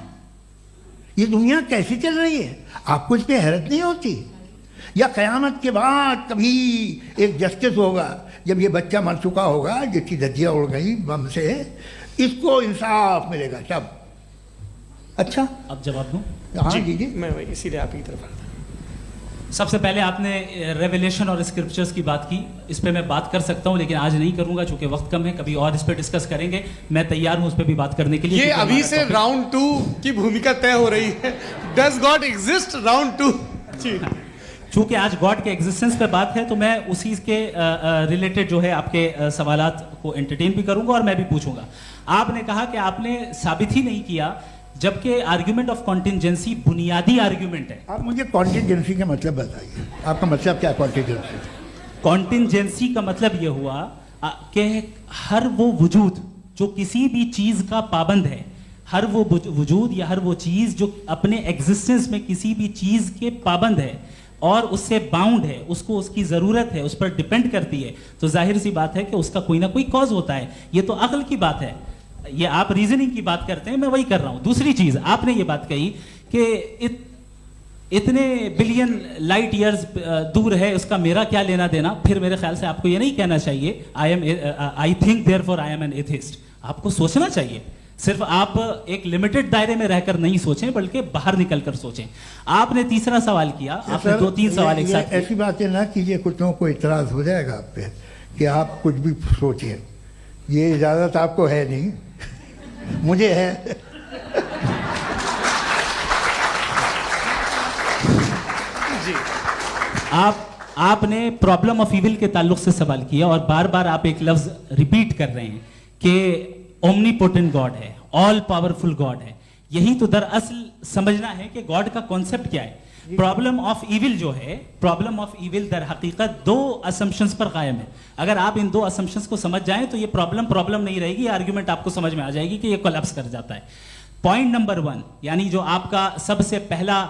ये दुनिया कैसे चल रही है? आपको इस पर हैरत नहीं होती? या क़यामत के बाद कभी एक जस्टिस होगा, जब ये बच्चा मर चुका होगा, जिसकी धज्जियाँ उड़ गई बम से, इसको इंसाफ मिलेगा तब? अच्छा, अब जवाब दूं? हाँ जी, मैं इसीलिए आप की तरफ। सबसे पहले आपने रेवलेशन और स्क्रिप्चर्स की बात की, इस पे मैं बात कर सकता हूं, लेकिन आज नहीं करूंगा चूंकि वक्त कम है, कभी और इस पे डिस्कस करेंगे। मैं तैयार हूं उस पे भी बात करने के लिए। ये अभी से राउंड 2 की भूमिका तय हो रही है। Does God exist round 2? चूंकि आज गॉड के एग्जिस्टेंस पे बात है, तो मैं उसी के रिलेटेड जो है आपके सवालात को एंटरटेन भी करूंगा और मैं भी पूछूंगा। आपने कहा कि आपने साबित ही नहीं किया, जबकि आर्ग्यूमेंट ऑफ कॉन्टिंजेंसी बुनियादी आर्ग्यूमेंट है। आप मुझे कॉन्टिंजेंसी का मतलब बताइए, आपका मतलब क्या? कॉन्टिंजेंसी कॉन्टिंजेंसी का मतलब यह हुआ कि हर वो वजूद जो किसी भी चीज का पाबंद है, हर वो वजूद या हर वो चीज जो अपने एग्जिस्टेंस में किसी भी चीज के पाबंद है और उससे बाउंड है, उसको उसकी जरूरत है, उस पर डिपेंड करती है, तो जाहिर सी बात है कि उसका कोई ना कोई कॉज होता है। ये तो अक्ल की बात है। ये आप रीजनिंग की बात करते हैं, मैं वही कर रहा हूं। दूसरी चीज, आपने ये बात कही कि इतने बिलियन लाइट ईयर्स दूर है, उसका मेरा क्या लेना देना। फिर मेरे ख्याल से आपको ये नहीं कहना चाहिए I think therefore I am an atheist. आपको सोचना चाहिए, सिर्फ आप एक लिमिटेड दायरे में रहकर नहीं सोचें, बल्कि बाहर निकलकर सोचें। आपने तीसरा सवाल किया, आपने 2-3 सवाल एक साथ। ऐसी बातें ना कीजिए, कुछ को इतराज हो जाएगा आप पे कि आप कुछ भी सोचिए। ये इजाज़त आपको है नहीं, मुझे है। आपने प्रॉब्लम ऑफ इविल के ताल्लुक से सवाल किया और बार बार आप एक लफ्ज रिपीट कर रहे हैं कि ओमनीपोटेंट गॉड है, ऑल पावरफुल गॉड है। यही तो दरअसल समझना है कि गॉड का कॉन्सेप्ट क्या है। प्रॉब्लम ऑफ इविल जो है, प्रॉब्लम ऑफ इविल दर हकीकत दो असम्पशंस पर कायम है। अगर आप इन दो असम्पशंस को समझ जाएं तो ये प्रॉब्लम नहीं रहेगी, आर्ग्यूमेंट आपको समझ में आ जाएगी कि ये कोलैप्स कर जाता है। पॉइंट नंबर 1, यानी जो आपका सबसे पहला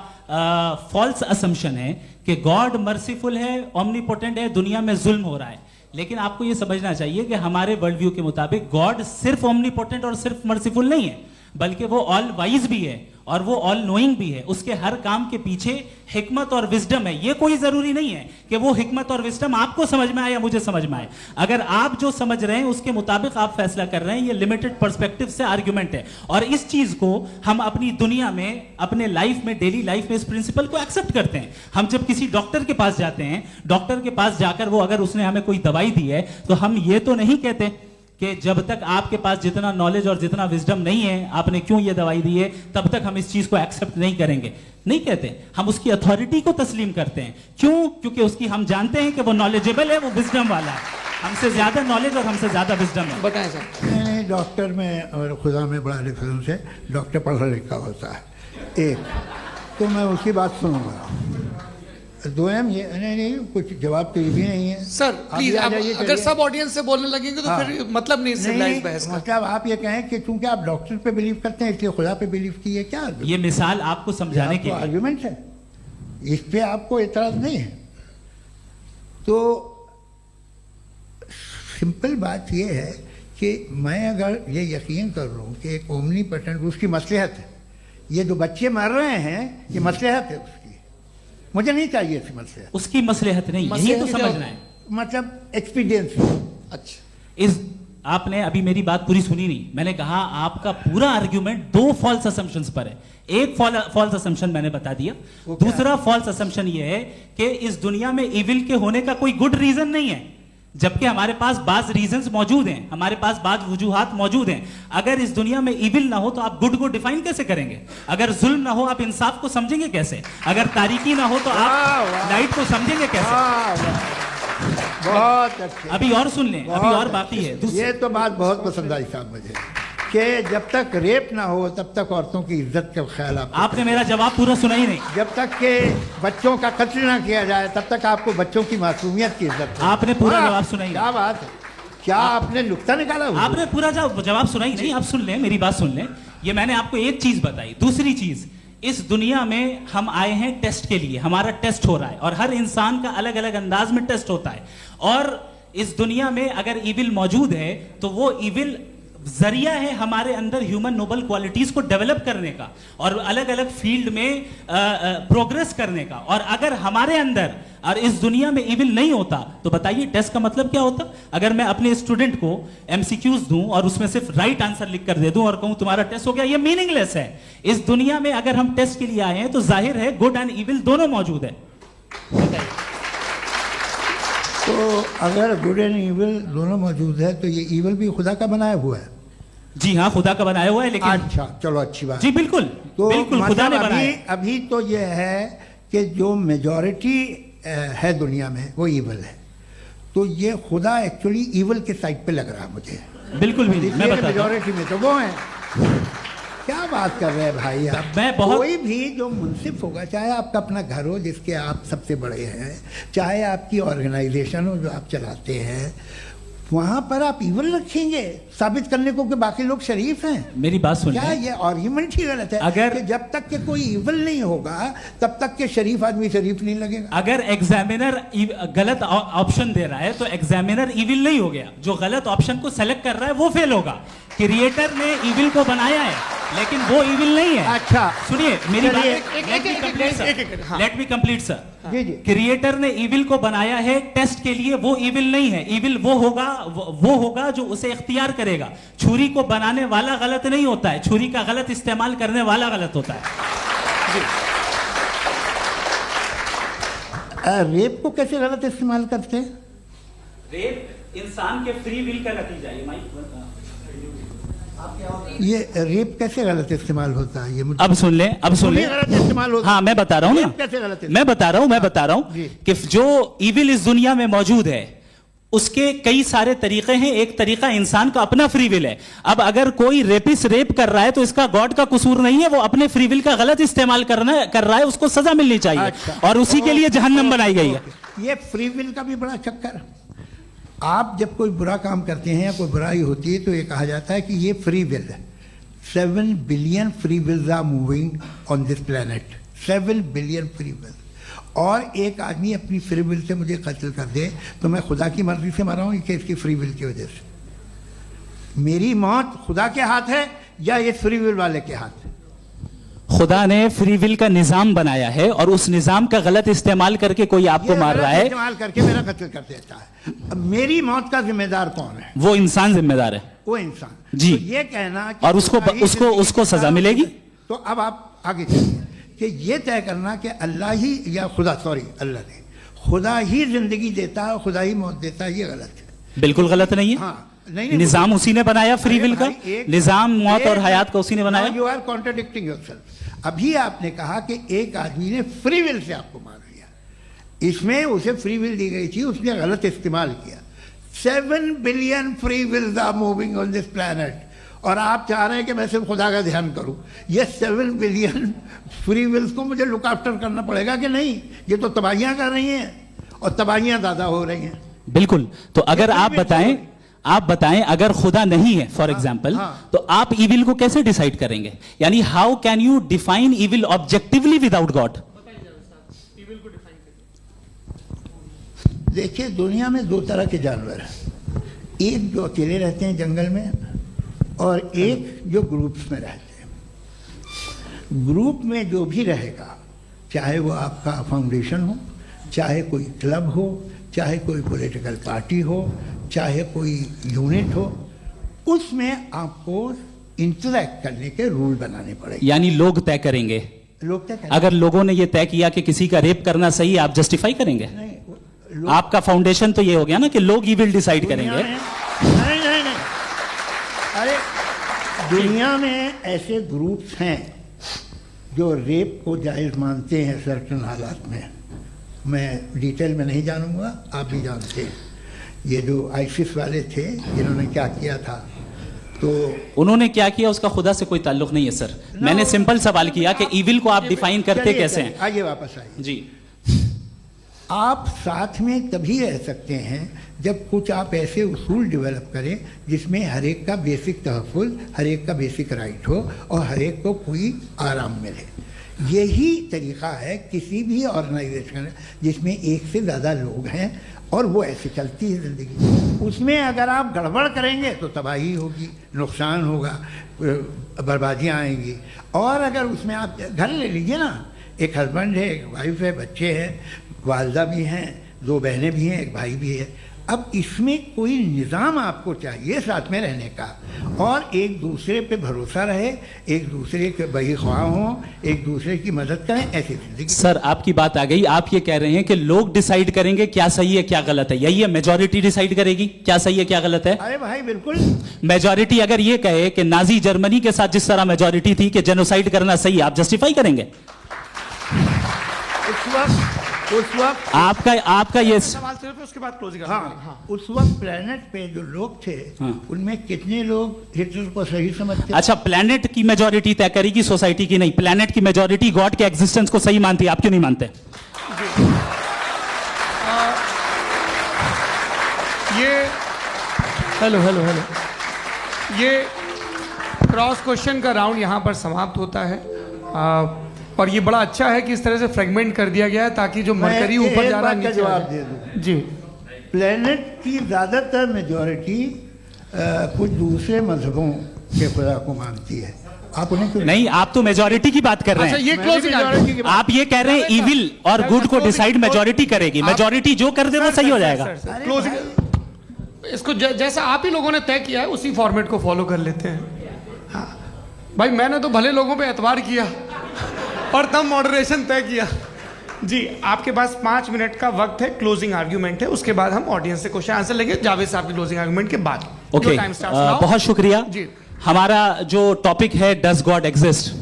फॉल्स असम्पशन है कि गॉड मर्सीफुल है, ओमनीपोटेंट है, दुनिया में जुल्म हो रहा है। लेकिन आपको यह समझना चाहिए कि हमारे वर्ल्ड व्यू के मुताबिक गॉड सिर्फ ओमनीपोटेंट और सिर्फ मर्सीफुल नहीं है, बल्कि वो ऑल वाइज भी है और वो ऑल नोइंग भी है। उसके हर काम के पीछे हिकमत और विजडम है। ये कोई जरूरी नहीं है कि वो हिकमत और विजडम आपको समझ में आए या मुझे समझ में आए। अगर आप जो समझ रहे हैं उसके मुताबिक आप फैसला कर रहे हैं, ये लिमिटेड पर्सपेक्टिव से आर्ग्यूमेंट है। और इस चीज को हम अपनी दुनिया में, अपने लाइफ में, डेली लाइफ में इस प्रिंसिपल को एक्सेप्ट करते हैं। हम जब किसी डॉक्टर के पास जाते हैं, डॉक्टर के पास जाकर वो अगर उसने हमें कोई दवाई दी है तो हम ये तो नहीं कहते कि जब तक आपके पास जितना नॉलेज और जितना विजडम नहीं है, आपने क्यों ये दवाई दी है, तब तक हम इस चीज को एक्सेप्ट नहीं करेंगे। नहीं कहते, हम उसकी अथॉरिटी को तस्लीम करते हैं। क्यों? क्योंकि उसकी हम जानते हैं कि वो नॉलेजेबल है, वो विजडम वाला है, हमसे ज्यादा नॉलेज और हमसे ज्यादा विजडम है। बताएं सर। नहीं, डॉक्टर में और खुदा में बड़ा डिफरेंस है। डॉक्टर पढ़ा लिखा होता है, एक तो मैं उसकी बात सुनूंगा। दोयम ये नहीं, कुछ जवाब तो ये भी नहीं है सर। प्लीज आप अगर सब ऑडियंस से बोलने लगेंगे तो फिर मतलब नहीं सिविलाइज्ड बहस का। मतलब आप ये कहें कि चूंकि आप डॉक्टर पे बिलीव करते हैं इसलिए खुदा पे बिलीव किए, क्या ये मिसाल आपको समझाने के लिए आर्गुमेंट है, इस पे आपको एतराज नहीं है। तो सिंपल बात ये है कि मैं अगर ये यकीन कर लूँ कि एक ओमनीपोटेंट, उसकी मसलहत है, ये जो बच्चे मर रहे हैं ये मसलहत है उसकी, मुझे नहीं चाहिए थी मसलहत। उसकी मसलहत नहीं, यही तो समझना है, मतलब एक्सपीरियंस। अच्छा, इस आपने अभी मेरी बात पूरी सुनी नहीं। मैंने कहा आपका पूरा आर्ग्यूमेंट दो फॉल्स असम्पशंस पर है। एक फॉल्स असम्पशन मैंने बता दिया, दूसरा फॉल्स असम्पशन ये है कि इस दुनिया में इविल के होने का कोई गुड रीजन नहीं है, जबकि हमारे पास बाज रीजंस मौजूद हैं, हमारे पास बाज वजूहात मौजूद हैं। अगर इस दुनिया में इविल ना हो तो आप गुड को डिफाइन कैसे करेंगे? अगर जुल्म ना हो आप इंसाफ को समझेंगे कैसे? अगर तारीकी ना हो तो आप लाइट को समझेंगे कैसे? बहुत अच्छे। अभी और सुन लें, अभी और बाकी है। ये तो बात बहुत पसंद आई साहब मुझे कि जब तक रेप ना हो तब तक औरतों की इज्जत का ख्याल आपने मेरा जवाब पूरा सुना ही नहीं। जब तक के बच्चों का कत्ल ना किया जाए तब तक आपको बच्चों की मासूमियत की इज्जत। आपने पूरा जवाब सुना ही नहीं। क्या बात है, क्या आपने नुक्ता निकाला? आपने पूरा जवाब सुना ही नहीं। आप सुन लें, मेरी बात सुन लें। ये मैंने आपको एक चीज बताई। दूसरी चीज, इस दुनिया में हम आए हैं टेस्ट के लिए, हमारा टेस्ट हो रहा है और हर इंसान का अलग अलग अंदाज में टेस्ट होता है। और इस दुनिया में अगर इविल मौजूद है तो वो इविल जरिया है हमारे अंदर ह्यूमन नोबल क्वालिटीज को डेवलप करने का और अलग अलग फील्ड में प्रोग्रेस करने का। और अगर हमारे अंदर और इस दुनिया में इविल नहीं होता तो बताइए टेस्ट का मतलब क्या होता? अगर मैं अपने स्टूडेंट को एमसीक्यूज दूं और उसमें सिर्फ राइट आंसर लिख कर दे दूं और कहूं तुम्हारा टेस्ट हो गया, ये मीनिंगलेस है। इस दुनिया में अगर हम टेस्ट के लिए आए हैं तो जाहिर है गुड एंड इविल दोनों मौजूद है। तो अगर गुड एंड इविल दोनों मौजूद है तो ये इविल भी खुदा का बनाया हुआ है? जी हाँ, खुदा का बनाया हुआ है। लेकिन अच्छा, चलो अच्छी बात। जी बिल्कुल, तो बिल्कुल खुदा ने बनाया। अभी तो ये है कि जो मेजॉरिटी है दुनिया में वो इविल है, तो ये खुदा एक्चुअली इविल के साइड पे लग रहा है मुझे। बिल्कुल भी नहीं, मैं बताता हूं। मेजॉरिटी में तो वो है। क्या बात कर रहे हैं भाई आप? कोई भी जो मुंसिफ होगा, चाहे आपका अपना घर हो जिसके आप सबसे बड़े हैं, चाहे आपकी ऑर्गेनाइजेशन हो जो आप चलाते हैं, वहां पर आप इविल रखेंगे साबित करने को कि बाकी लोग शरीफ हैं? मेरी बात सुनिए। क्या ये आर्ग्यूमेंट ही गलत है? अगर कि जब तक के कोई इविल नहीं होगा तब तक के शरीफ आदमी शरीफ नहीं लगेगा। अगर एग्जामिनर गलत ऑप्शन दे रहा है तो एग्जामिनर इविल नहीं हो गया, जो गलत ऑप्शन को सेलेक्ट कर रहा है वो फेल होगा। क्रिएटर ने इविल को बनाया है लेकिन वो इविल नहीं है। अच्छा सुनिए मेरी बात, लेट मी कंप्लीट सर। जी जी। क्रिएटर ने इविल को बनाया है टेस्ट के लिए, वो इविल नहीं है। इविल वो होगा जो उसे इख्तियार करेगा। छुरी को बनाने वाला गलत नहीं होता है, छुरी का गलत इस्तेमाल करने वाला गलत होता है। रेप को कैसे गलत इस्तेमाल करते हैं? रेप इंसान के फ्री विल का नतीजा है। ये रेप कैसे गलत इस्तेमाल होता है, ये मुझे अब सुन लें, अब सुन लें। गलत इस्तेमाल होता है। हाँ, मैं बता रहा हूँ ना, कैसे गलत इस्तेमाल? मैं बता रहा हूँ जी। कि जो इविल इस दुनिया में मौजूद है उसके कई सारे तरीके हैं। एक तरीका इंसान का अपना फ्री विल है। अब अगर कोई रेपिस्ट रेप कर रहा है तो इसका गॉड का कसूर नहीं है, वो अपने फ्री विल का गलत इस्तेमाल कर रहा है, उसको सजा मिलनी चाहिए। अच्छा। और उसी के लिए जहन्नम बनाई गई है। ये फ्री विल का भी बड़ा चक्कर। आप जब कोई बुरा काम करते हैं या कोई बुराई होती है तो ये कहा जाता है कि ये फ्री विल है। 7 billion free wills are moving on this planet. 7 billion free will. और एक आदमी अपनी फ्री विल से मुझे कत्ल कर दे तो मैं खुदा की मर्जी से मर रहा हूँ कि इसकी फ्री विल की वजह से? मेरी मौत खुदा के हाथ है या ये फ्री विल वाले के हाथ है? खुदा ने फ्री विल का निजाम बनाया है और उस निजाम का गलत इस्तेमाल करके कोई आपको मार रहा है, इस्तेमाल करके मेरा कत्ल कर देता है। अब मेरी मौत का जिम्मेदार कौन है? वो इंसान जिम्मेदार है। वो इंसान। जी। तो ये कहना कि और उसको सजा मिलेगी। तो अब आप आगे चलिए कि ये तय करना कि अल्लाह ही या खुदा, सॉरी अल्लाह ने, खुदा ही जिंदगी देता है, खुदा ही मौत देता है, ये गलत है। बिल्कुल गलत नहीं है। हाँ, नहीं, निजाम उसी ने बनाया फ्री विल का। निजाम मौत और हयात का उसी ने बनाया। You are contradicting yourself. अभी आपने कहा कि एक आदमी ने फ्री विल से आपको मार दिया, इसमें उसे फ्री विल दी गई थी, उसने गलत इस्तेमाल किया। 7 billion free wills are moving on this planet और आप चाह रहे हैं कि मैं सिर्फ खुदा का ध्यान करूं। ये 7 बिलियन फ्री विल्स को मुझे लुक आफ्टर करना पड़ेगा कि नहीं? ये तो तबाहियां कर रही हैं और तबाहियां ज़्यादा हो रही हैं। बिल्कुल। तो अगर आप बताएं अगर खुदा नहीं है फॉर एग्जाम्पल, तो आप इविल को कैसे डिसाइड करेंगे? यानी how can you define evil objectively without God? देखिए, दुनिया में 2 तरह के जानवर हैं। एक जो अकेले रहते हैं जंगल में और एक जो ग्रुप्स में रहते हैं। ग्रुप में जो भी रहेगा, चाहे वो आपका फाउंडेशन हो, चाहे कोई क्लब हो, चाहे कोई पॉलिटिकल पार्टी हो, चाहे कोई यूनिट हो, उसमें आपको इंटरैक्ट करने के रूल बनाने पड़ेंगे। यानी लोग तय करेंगे। लोग तय करेंगे। अगर लोगों ने यह तय किया कि किसी का रेप करना सही, आप जस्टिफाई करेंगे? नहीं, आपका फाउंडेशन तो ये हो गया ना कि लोग ही विल डिसाइड करेंगे। नहीं, अरे दुनिया में ऐसे ग्रुप्स हैं जो रेप को जायज़ मानते हैं सर्टन हालात में। मैं डिटेल में नहीं जानूंगा, आप भी जानते हैं। ये जो आईसिस वाले थे जिन्होंने क्या किया था, तो उन्होंने क्या किया उसका खुदा से कोई ताल्लुक नहीं है सर। मैंने सिंपल सवाल किया कि इविल को आप डिफाइन करते कैसे हैं? आइए वापस आइए जी। आप साथ में तभी रह सकते हैं जब कुछ आप ऐसे उसूल डेवलप करें जिसमें हर एक का बेसिक तहफ़्फ़ुज़, हर एक का बेसिक राइट हो और हर एक को कोई आराम मिले। यही तरीक़ा है किसी भी ऑर्गेनाइजेशन जिसमें एक से ज़्यादा लोग हैं और वो ऐसे चलती है ज़िंदगी। उसमें अगर आप गड़बड़ करेंगे तो तबाही होगी, नुकसान होगा, बर्बादियाँ आएंगी। और अगर उसमें आप घर ले लीजिए ना, एक हस्बैंड है, एक वाइफ है, बच्चे हैं, वालदा भी हैं, 2 बहनें भी हैं, एक भाई भी है। अब इसमें कोई निज़ाम आपको चाहिए साथ में रहने का, और एक दूसरे पे भरोसा रहे, एक दूसरे के बहीख्वाह हों, एक दूसरे की मदद करें, ऐसी जिंदगी। सर आपकी बात आ गई। आप ये कह रहे हैं कि लोग डिसाइड करेंगे क्या सही है क्या गलत है, यही है? मेजॉरिटी डिसाइड करेगी क्या सही है क्या गलत है? अरे भाई बिल्कुल। मेजॉरिटी अगर ये कहे कि नाजी जर्मनी के साथ जिस तरह मेजॉरिटी थी कि जेनोसाइड करना सही, आप जस्टिफाई करेंगे? उस वक्त आपका ये सवाल सिर्फ उसके बाद क्लोजिंग। हाँ, उस वक्त प्लेनेट पे जो लोग थे, उनमें कितने लोग हिटलर को सही समझते? अच्छा, प्लेनेट की मेजॉरिटी तय करेगी, सोसाइटी की नहीं। प्लेनेट की मेजॉरिटी गॉड के एग्जिस्टेंस को सही मानती है, आप क्यों नहीं मानते? हेलो ये क्रॉस क्वेश्चन का राउंड यहाँ पर समाप्त होता है। और ये बड़ा अच्छा है कि इस तरह से फ्रेगमेंट कर दिया गया है ताकि जो मरकरी ऊपर जा रहा है नीचे जवाब दे दूं। जी। प्लेनेट की ज़्यादातर मेजॉरिटी कुछ दूसरे मजहबों के खुदा को मानती है। आप उन्हें क्यों नहीं? आप तो मेजॉरिटी की बात कर रहे हैं। अच्छा, ये क्लोजिंग आप ये कह रहे हैं इविल और गुड को डिसाइड मेजॉरिटी करेगी। मेजॉरिटी जो कर दे वो सही हो जाएगा। क्लोजिंग इसको जैसा आप ही लोगों ने तय किया है उसी फॉर्मेट को फॉलो कर लेते हैं। हाँ भाई, मैंने तो भले लोगों पे एतबार किया और तब मॉडरेशन तय किया। जी, आपके पास 5 मिनट का वक्त है, क्लोजिंग आर्ग्यूमेंट है, उसके बाद हम ऑडियंस से क्वेश्चन आंसर लेंगे जावेद साहब के क्लोजिंग आर्ग्यूमेंट के बाद। ओके, बहुत शुक्रिया। जी, हमारा जो टॉपिक है डज गॉड एग्जिस्ट,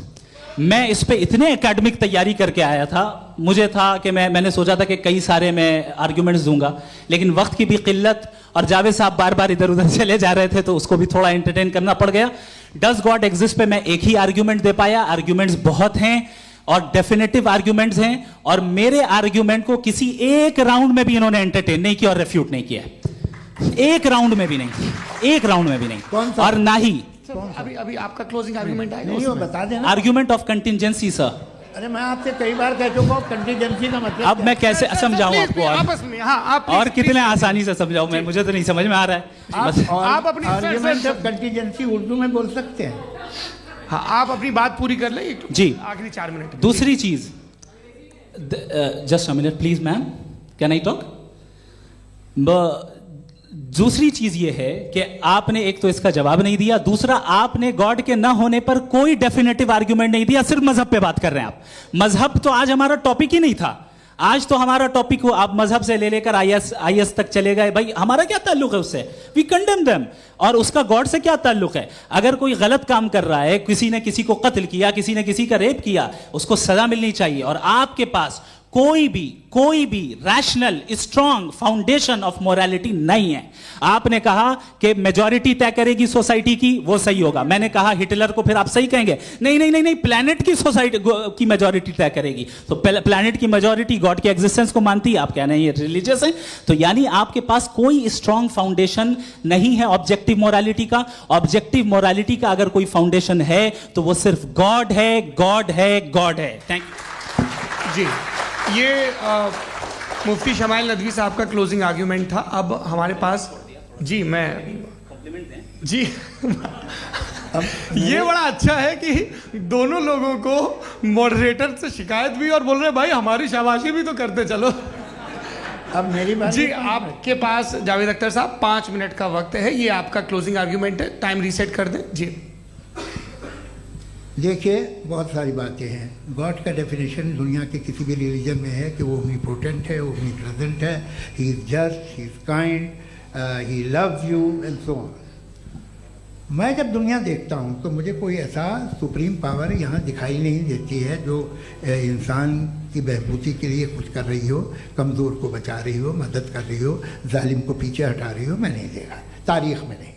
मैं इस पे इतने एकेडमिक तैयारी करके आया था, मुझे था कि मैंने सोचा था कि कई सारे मैं आर्ग्यूमेंट्स दूंगा, लेकिन वक्त की भी किल्लत और जावेद साहब बार बार इधर उधर चले जा रहे थे तो उसको भी थोड़ा एंटरटेन करना पड़ गया। डज गॉड एग्जिस्ट पे मैं एक ही आर्ग्यूमेंट दे पाया। आर्ग्यूमेंट्स बहुत हैं और डेफिनेटिव आर्ग्यूमेंट्स हैं, और मेरे आर्ग्यूमेंट को किसी एक राउंड में भी इन्होंने एंटरटेन नहीं किया और रेफ्यूट नहीं किया, एक राउंड में भी नहीं, एक राउंड में भी नहीं। और ना ही अभी आपका क्लोजिंग आर्गुमेंट आएगा, नहीं वो बता देना। Argument of contingency sir. अरे मैं आपसे कई बार कह चुका हूँ कंटीजेंसी का मतलब अब मैं कैसे समझाऊं आपको आपस में? हाँ, आप और कितने आसानी से समझाऊं मैं, मुझे तो नहीं समझ में आ रहा है। आप अपनी आर्ग्यूमेंट ऑफ कंटीजेंसी उर्दू में बोल सकते हैं। हाँ, आप अपनी बात पूरी कर लें जी, आखिरी 4 मिनट। दूसरी चीज, just a minute please ma'am, can I talk? दूसरी चीज ये है कि आपने एक तो इसका जवाब नहीं दिया, दूसरा आपने गॉड के ना होने पर कोई डेफिनेटिव आर्ग्यूमेंट नहीं दिया, सिर्फ मजहब पे बात कर रहे हैं आप। मजहब तो आज हमारा टॉपिक ही नहीं था, आज तो हमारा टॉपिक हो, आप मजहब से ले लेकर आईएस तक चले गए। भाई हमारा क्या ताल्लुक है उससे? We condemn them. और उसका गॉड से क्या ताल्लुक है? अगर कोई गलत काम कर रहा है, किसी ने किसी को कत्ल किया, किसी ने किसी का रेप किया, उसको सजा मिलनी चाहिए। और आपके पास कोई भी rational strong foundation of morality नहीं है। आपने कहा कि मेजॉरिटी तय करेगी सोसाइटी की, वो सही होगा। मैंने कहा हिटलर को फिर आप सही कहेंगे, नहीं नहीं नहीं नहीं, प्लैनेट की सोसाइटी की मेजॉरिटी तय करेगी। तो प्लैनेट की मेजॉरिटी गॉड के एग्जिस्टेंस को मानती है, आप कह रहे हैं ये रिलीजियस है। तो यानी आपके पास कोई स्ट्रॉन्ग फाउंडेशन नहीं है ऑब्जेक्टिव मोरालिटी का। ऑब्जेक्टिव मोरालिटी का अगर कोई फाउंडेशन है तो वो सिर्फ गॉड है, गॉड है, गॉड है। थैंक यू जी। ये मुफ्ती शमाइल नदवी साहब का क्लोजिंग आर्ग्यूमेंट था। अब हमारे पास जी, मैं जी ये बड़ा अच्छा है कि दोनों लोगों को मॉडरेटर से शिकायत भी और बोल रहे भाई हमारी शाबाशी भी तो करते चलो। अब मेरी बात जी, आपके पास जावेद अख्तर साहब 5 मिनट का वक्त है, ये आपका क्लोजिंग आर्ग्यूमेंट है, टाइम रीसेट कर दें जी। देखिए, बहुत सारी बातें हैं। गॉड का डेफिनेशन दुनिया के किसी भी रिलीजन में है कि वो ओमनीपोटेंट है, ओमनीप्रेजेंट है, he is just, he is kind, he loves you and so on. मैं जब दुनिया देखता हूँ तो मुझे कोई ऐसा सुप्रीम पावर यहाँ दिखाई नहीं देती है जो इंसान की बहबूदी के लिए कुछ कर रही हो, कमज़ोर को बचा रही हो, मदद कर रही हो, जालिम को पीछे हटा रही हो। मैं नहीं देखा, तारीख़ में नहीं।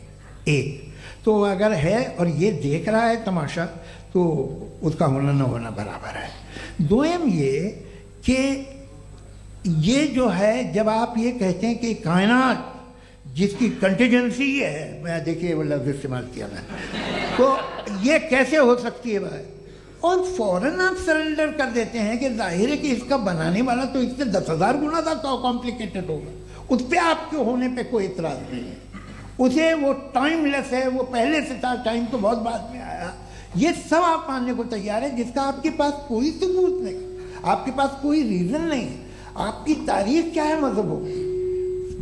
एक तो अगर है और ये देख रहा है तमाशा, तो उसका होना न होना बराबर है। दोयम ये कि ये जो है, जब आप ये कहते हैं कि कायनात जिसकी कंटीजेंसी है, मैं देखिए वो लफ्ज़ इस्तेमाल किया मैं, तो ये कैसे हो सकती है भाई? और फ़ौरन आप सरेंडर कर देते हैं कि जाहिर है कि इसका बनाने वाला तो इससे 10,000 गुना ज़्यादा कॉम्प्लिकेटेड होगा। उस पर आपके होने पे कोई इतराज़ नहीं है। उसे वो टाइमलेस है, वो पहले से था, टाइम तो बहुत बाद में आया। ये सब आप मानने को तैयार है जिसका आपके पास कोई सबूत नहीं, आपके पास कोई रीज़न नहीं है। आपकी तारीख क्या है मज़हबों की?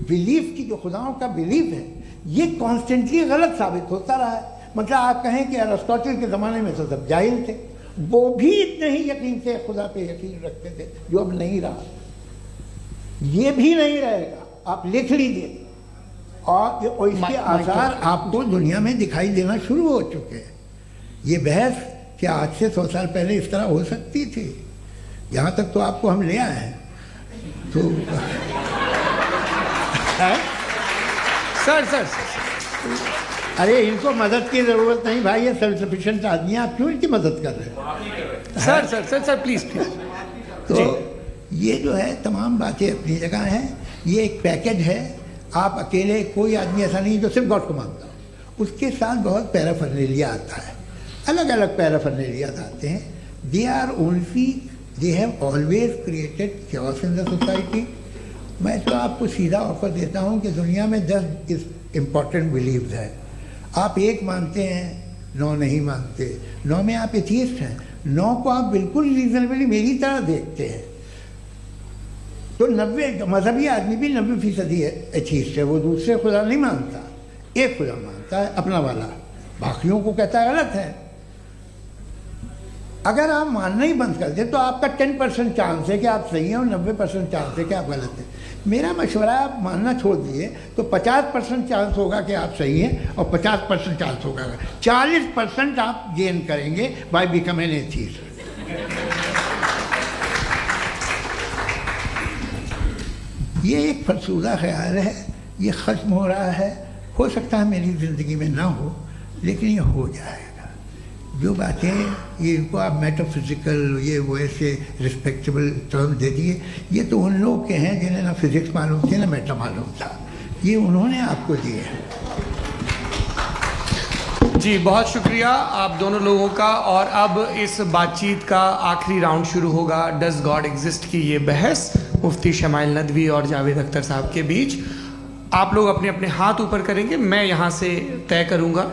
बिलीफ की, जो खुदाओं का बिलीफ है, ये कॉन्स्टेंटली गलत साबित होता रहा है। मतलब आप कहें कि अरिस्टोटल के ज़माने में तो सब जाहिल थे, वो भी इतने ही यकीन से खुदा पे यकीन रखते थे, जो अब नहीं रहा। ये भी नहीं रहेगा, आप लिख लीजिए। और इसके आसार आपको दुनिया में दिखाई देना शुरू हो चुके हैं। ये बहस क्या आज से 100 साल पहले इस तरह हो सकती थी? यहाँ तक तो आपको हम ले आए हैं। तो सर अरे इनको मदद की ज़रूरत नहीं भाई, ये सेल्फ सफिशिएंट आदमी है, आप क्यों इनकी मदद कर रहे हैं? Sir please. तो ये जो है तमाम बातें अपनी जगह हैं। ये एक पैकेज है। आप अकेले, कोई आदमी ऐसा नहीं जो सिर्फ गॉड को मानता हो, उसके साथ बहुत पैराफर्नेलिया आता है, अलग अलग पैराफर्नेलिया आते हैं। They have always created chaos in the society. मैं तो आपको सीधा ऑफर देता हूँ कि दुनिया में 10 इम्पॉर्टेंट बिलीव्स हैं। आप एक मानते हैं, 9 नहीं मानते, 9 में आप एथियस्ट हैं, 9 को आप बिल्कुल रीजनेबली मेरी तरह देखते हैं। तो 90 मजहबी आदमी भी 90% एथियस्ट है। वो दूसरे खुदा नहीं मानता, एक खुदा मानता है, अपना वाला, बाकियों को कहता है गलत है। अगर आप मानना ही बंद कर दें तो आपका 10% चांस है कि आप सही हैं और 90% चांस है कि आप गलत हैं। मेरा मशवरा आप मानना छोड़ दिए तो 50% चांस होगा कि आप सही हैं और 50% चांस होगा, 40% आप गेन करेंगे बाय बिकमिंग एन एथीस्ट। ये एक फरसूदा ख्याल है, ये ख़त्म हो रहा है। हो सकता है मेरी ज़िंदगी में ना हो, लेकिन ये हो जाएगा। जो बातें ये इनको आप मेटाफिज़िकल ये वो ऐसे रिस्पेक्टेबल टर्म दे दिए, ये तो उन लोग के हैं जिन्हें ना फिज़िक्स मालूम थी ना मेटा मालूम था, ये उन्होंने आपको दिए हैं। जी बहुत शुक्रिया आप दोनों लोगों का। और अब इस बातचीत का आखिरी राउंड शुरू होगा, डज गॉड एग्जिस्ट की ये बहस मुफ्ती शमाइल नदवी और जावेद अख्तर साहब के बीच। आप लोग अपने अपने हाथ ऊपर करेंगे, मैं यहाँ से तय करूँगा।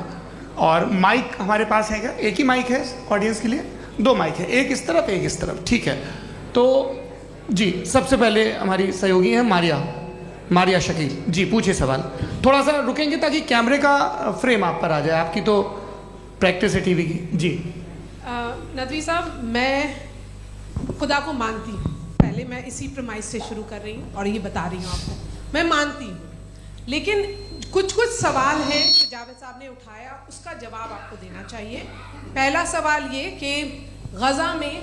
और माइक हमारे पास है क्या? एक ही माइक है ऑडियंस के लिए? 2 माइक है, एक इस तरफ एक इस तरफ, ठीक है। तो जी सबसे पहले हमारी सहयोगी हैं मारिया शकील जी, पूछिए सवाल। थोड़ा सा रुकेंगे ताकि कैमरे का फ्रेम आप पर आ जाए, आपकी तो प्रैक्टिस है टीवी की। जी नदवी साहब, मैं खुदा को मानती हूँ, पहले मैं इसी प्रमाइस से शुरू कर रही हूँ और ये बता रही हूँ आपको, मैं मानती हूँ। लेकिन कुछ सवाल हैं जो जावेद साहब ने उठाया, उसका जवाब आपको देना चाहिए। पहला सवाल ये कि गज़ा में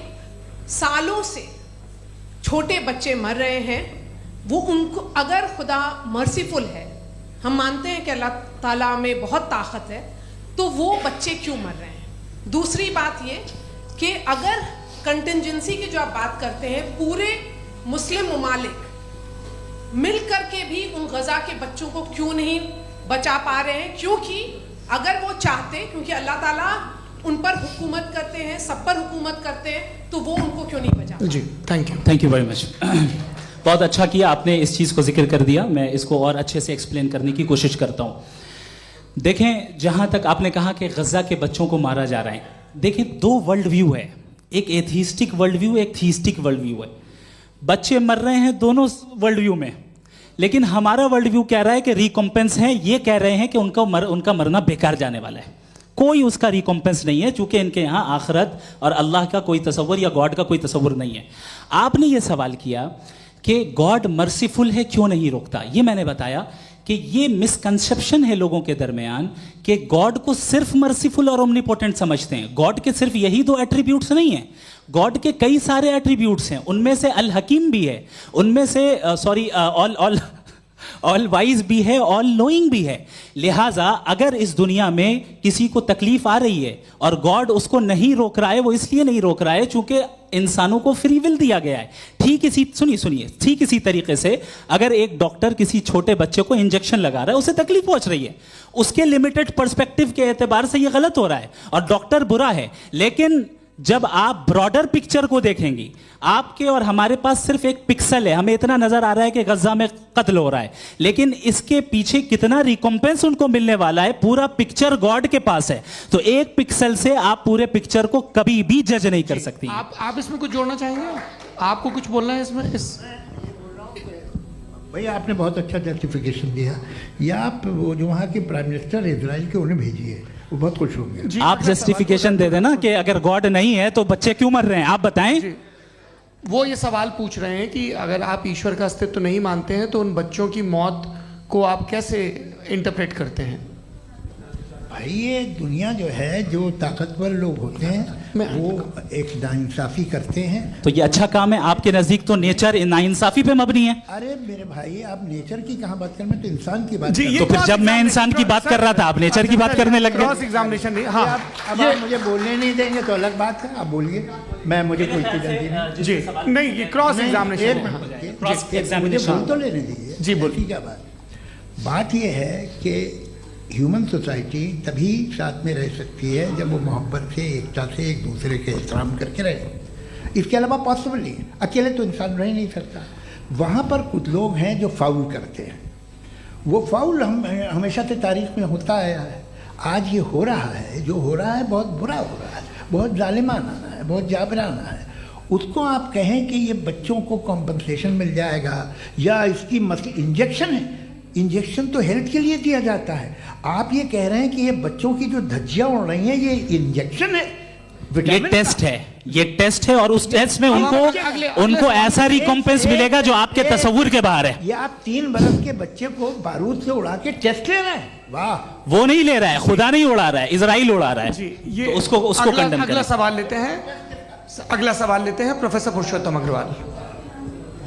सालों से छोटे बच्चे मर रहे हैं, वो उनको अगर खुदा मर्सीफुल है, हम मानते हैं कि अल्लाह ताला में बहुत ताकत है, तो वो बच्चे क्यों मर रहे हैं? दूसरी बात ये कि अगर कंटिजेंसी की जो आप बात करते हैं, पूरे मुस्लिम ममालिक मिल करके भी उन गज़ा के बच्चों को क्यों नहीं बचा पा रहे हैं? क्योंकि अगर वो चाहते, क्योंकि अल्लाह ताला उन पर हुकूमत करते हैं, सब पर हुकूमत करते हैं, तो वो उनको क्यों नहीं बचा? जी थैंक यू वेरी मच। बहुत अच्छा किया आपने इस चीज़ को जिक्र कर दिया, मैं इसको और अच्छे से एक्सप्लेन करने की कोशिश करता हूँ। देखें, जहाँ तक आपने कहा कि गज़ा के बच्चों को मारा जा रहा है, देखें 2 वर्ल्ड व्यू है, एक एथीस्टिक वर्ल्ड व्यू, एक थीस्टिक वर्ल्ड व्यू है। बच्चे मर रहे हैं दोनों वर्ल्ड व्यू में, लेकिन हमारा वर्ल्ड व्यू कह रहा है कि रिकॉम्पेंस है, ये कह रहे हैं कि उनका मरना बेकार जाने वाला है, कोई उसका रिकॉम्पेंस नहीं है, चूंकि इनके यहाँ आखिरत और अल्लाह का कोई तसव्वुर या गॉड का कोई तसव्वुर नहीं है। आपने ये सवाल किया कि गॉड मर्सीफुल है, क्यों नहीं रोकता? ये मैंने बताया कि ये मिसकंसेप्शन है लोगों के दरमियान कि गॉड को सिर्फ मर्सीफुल और ओमनीपोटेंट समझते हैं। गॉड के सिर्फ यही 2 एट्रीब्यूट्स नहीं हैं, गॉड के कई सारे एट्रीब्यूट्स हैं, उनमें से अल हकीम भी है, उनमें से ऑल वाइज भी है, ऑल नोइंग भी है। लिहाजा अगर इस दुनिया में किसी को तकलीफ आ रही है और गॉड उसको नहीं रोक रहा है, वो इसलिए नहीं रोक रहा है चूंकि इंसानों को फ्री विल दिया गया है। ठीक इसी तरीके से अगर एक डॉक्टर किसी छोटे बच्चे को इंजेक्शन लगा रहा है, उसे तकलीफ पहुंच रही है, उसके लिमिटेड पर्सपेक्टिव के एतबार से यह गलत हो रहा है और डॉक्टर बुरा है। लेकिन जब आप ब्रॉडर पिक्चर को देखेंगी, आपके और हमारे पास सिर्फ एक पिक्सल है, हमें इतना नजर आ रहा है कि गजा में कत्ल हो रहा है, लेकिन इसके पीछे कितना रिकॉम्पेंस उनको मिलने वाला है, पूरा पिक्चर गॉड के पास है। तो एक पिक्सल से आप पूरे पिक्चर को कभी भी जज नहीं कर सकती। आप इसमें कुछ जोड़ना चाहेंगे? आपको कुछ बोलना है इसमें? भैया आपने बहुत अच्छा जस्टिफिकेशन दिया, या आप वो जो वहाँ के प्राइम मिनिस्टर इजराइल के उन्हें भेजिए, वो बहुत खुश होंगे। आप जस्टिफिकेशन दे देना कि अगर गॉड नहीं है तो बच्चे क्यों मर रहे हैं, आप बताएं। वो ये सवाल पूछ रहे हैं कि अगर आप ईश्वर का अस्तित्व नहीं मानते हैं तो उन बच्चों की मौत को आप कैसे इंटरप्रेट करते हैं? भाई ये दुनिया जो है, जो ताकतवर लोग होते हैं वो एक नाइंसाफ़ी करते हैं। तो ये अच्छा काम है, आपके नज़दीक तो नेचर नाइंसाफ़ी पे मबनी है। अरे मेरे भाई, आप नेचर की कहाँ बात कर रहे हैं, तो इंसान की बात। तो फिर जब मैं इंसान की बात कर रहा था, आप नेचर की बात करने लग गए। क्रॉस एग्जामिनेशन नहीं। हाँ, अब आप मुझे बोलने नहीं देंगे तो अलग बात है, आप बोलिए, मुझे कोई जल्दी नहीं। जी नहीं, ये क्रॉस एग्जामिनेशन, मुझे बोल तो लेने दीजिए। जी बोलिए। क्या बात ये है कि ह्यूमन सोसाइटी तभी साथ में रह सकती है जब वो मोहब्बत से, एकता से, एक दूसरे के एहतराम करके रहे। इसके अलावा पॉसिबल नहीं, अकेले तो इंसान रह नहीं सकता। वहाँ पर कुछ लोग हैं जो फाउल करते हैं, वो फाउल हमेशा से तारीख में होता आया है। आज ये हो रहा है, जो हो रहा है बहुत बुरा हो रहा है, बहुत जालिमाना है, बहुत जाबराना है। उसको आप कहें कि ये बच्चों को कॉम्पनसेशन मिल जाएगा या इसकी इंजेक्शन है, इंजेक्शन तो हेल्थ के लिए दिया जाता है। आप ये कह रहे हैं कि ये बच्चों की जो धज्जियाँ उड़ रही हैं ये इंजेक्शन है, ये टेस्ट है, ये टेस्ट है और उस टेस्ट में उनको ऐसा रिकॉम्पेंस मिलेगा जो आपके तस्वुर के बाहर है। ये आप 3 बरस के बच्चे को बारूद से उड़ा के टेस्ट ले रहे हैं, वाह। वो नहीं ले रहा है, खुदा नहीं उड़ा रहा है, इजराइल उड़ा रहा है जी। ये तो उसको कंडेम अगला सवाल लेते हैं प्रोफेसर पुरुषोत्तम अग्रवाल।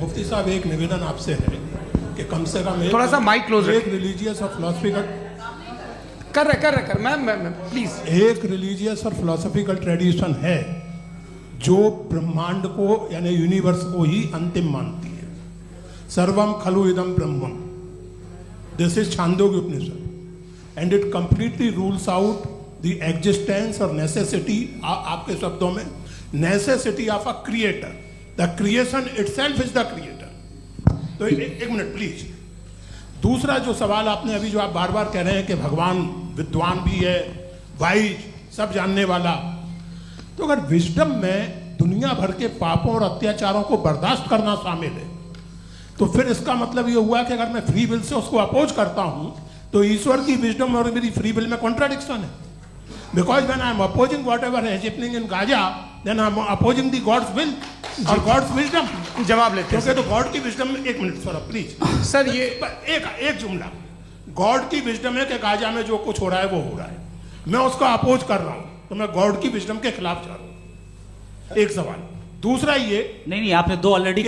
मुफ्ती साहब, एक निवेदन आपसे है कि कम से कम थोड़ा सा माइक क्लोज एक रिलीजियस और फिलोसफिकल कर मैं प्लीज। एक रिलीजियस और फिलोसफिकल ट्रेडिशन है जो ब्रह्मांड को यानी यूनिवर्स को ही अंतिम मानती है। सर्वम खलु इदम ब्रह्मम, this is Chandogya Upanishad, and it completely rules out the existence और नेसेसिटी, आपके शब्दों में necessity of a creator. The creation itself is the creator. तो एक मिनट प्लीज। दूसरा जो सवाल आपने अभी, जो आप बार बार कह रहे हैं कि भगवान विद्वान भी है, वाइज, सब जानने वाला, तो अगर विजडम में दुनिया भर के पापों और अत्याचारों को बर्दाश्त करना शामिल है, तो फिर इसका मतलब ये हुआ कि अगर मैं फ्री विल से उसको अपोज करता हूं तो ईश्वर की विजडम और मेरी फ्री विल में कॉन्ट्राडिक्शन है। Because when I am opposing whatever is happening in Gaza, then I am opposing the God's will और गॉड्स विजडम। जवाब लेते हैं क्योंकि तो गॉड की विजडम में, एक मिनट सर प्लीज सर, ये एक जुमला, गॉड की विजडम है कि गाजा में जो कुछ हो रहा है वो हो रहा है, मैं उसका अपोज कर रहा हूं, तो मैं गॉड की विजडम के खिलाफ जा रहा हूं। एक सवाल। दूसरा ये नहीं, आपने 2 ऑलरेडी।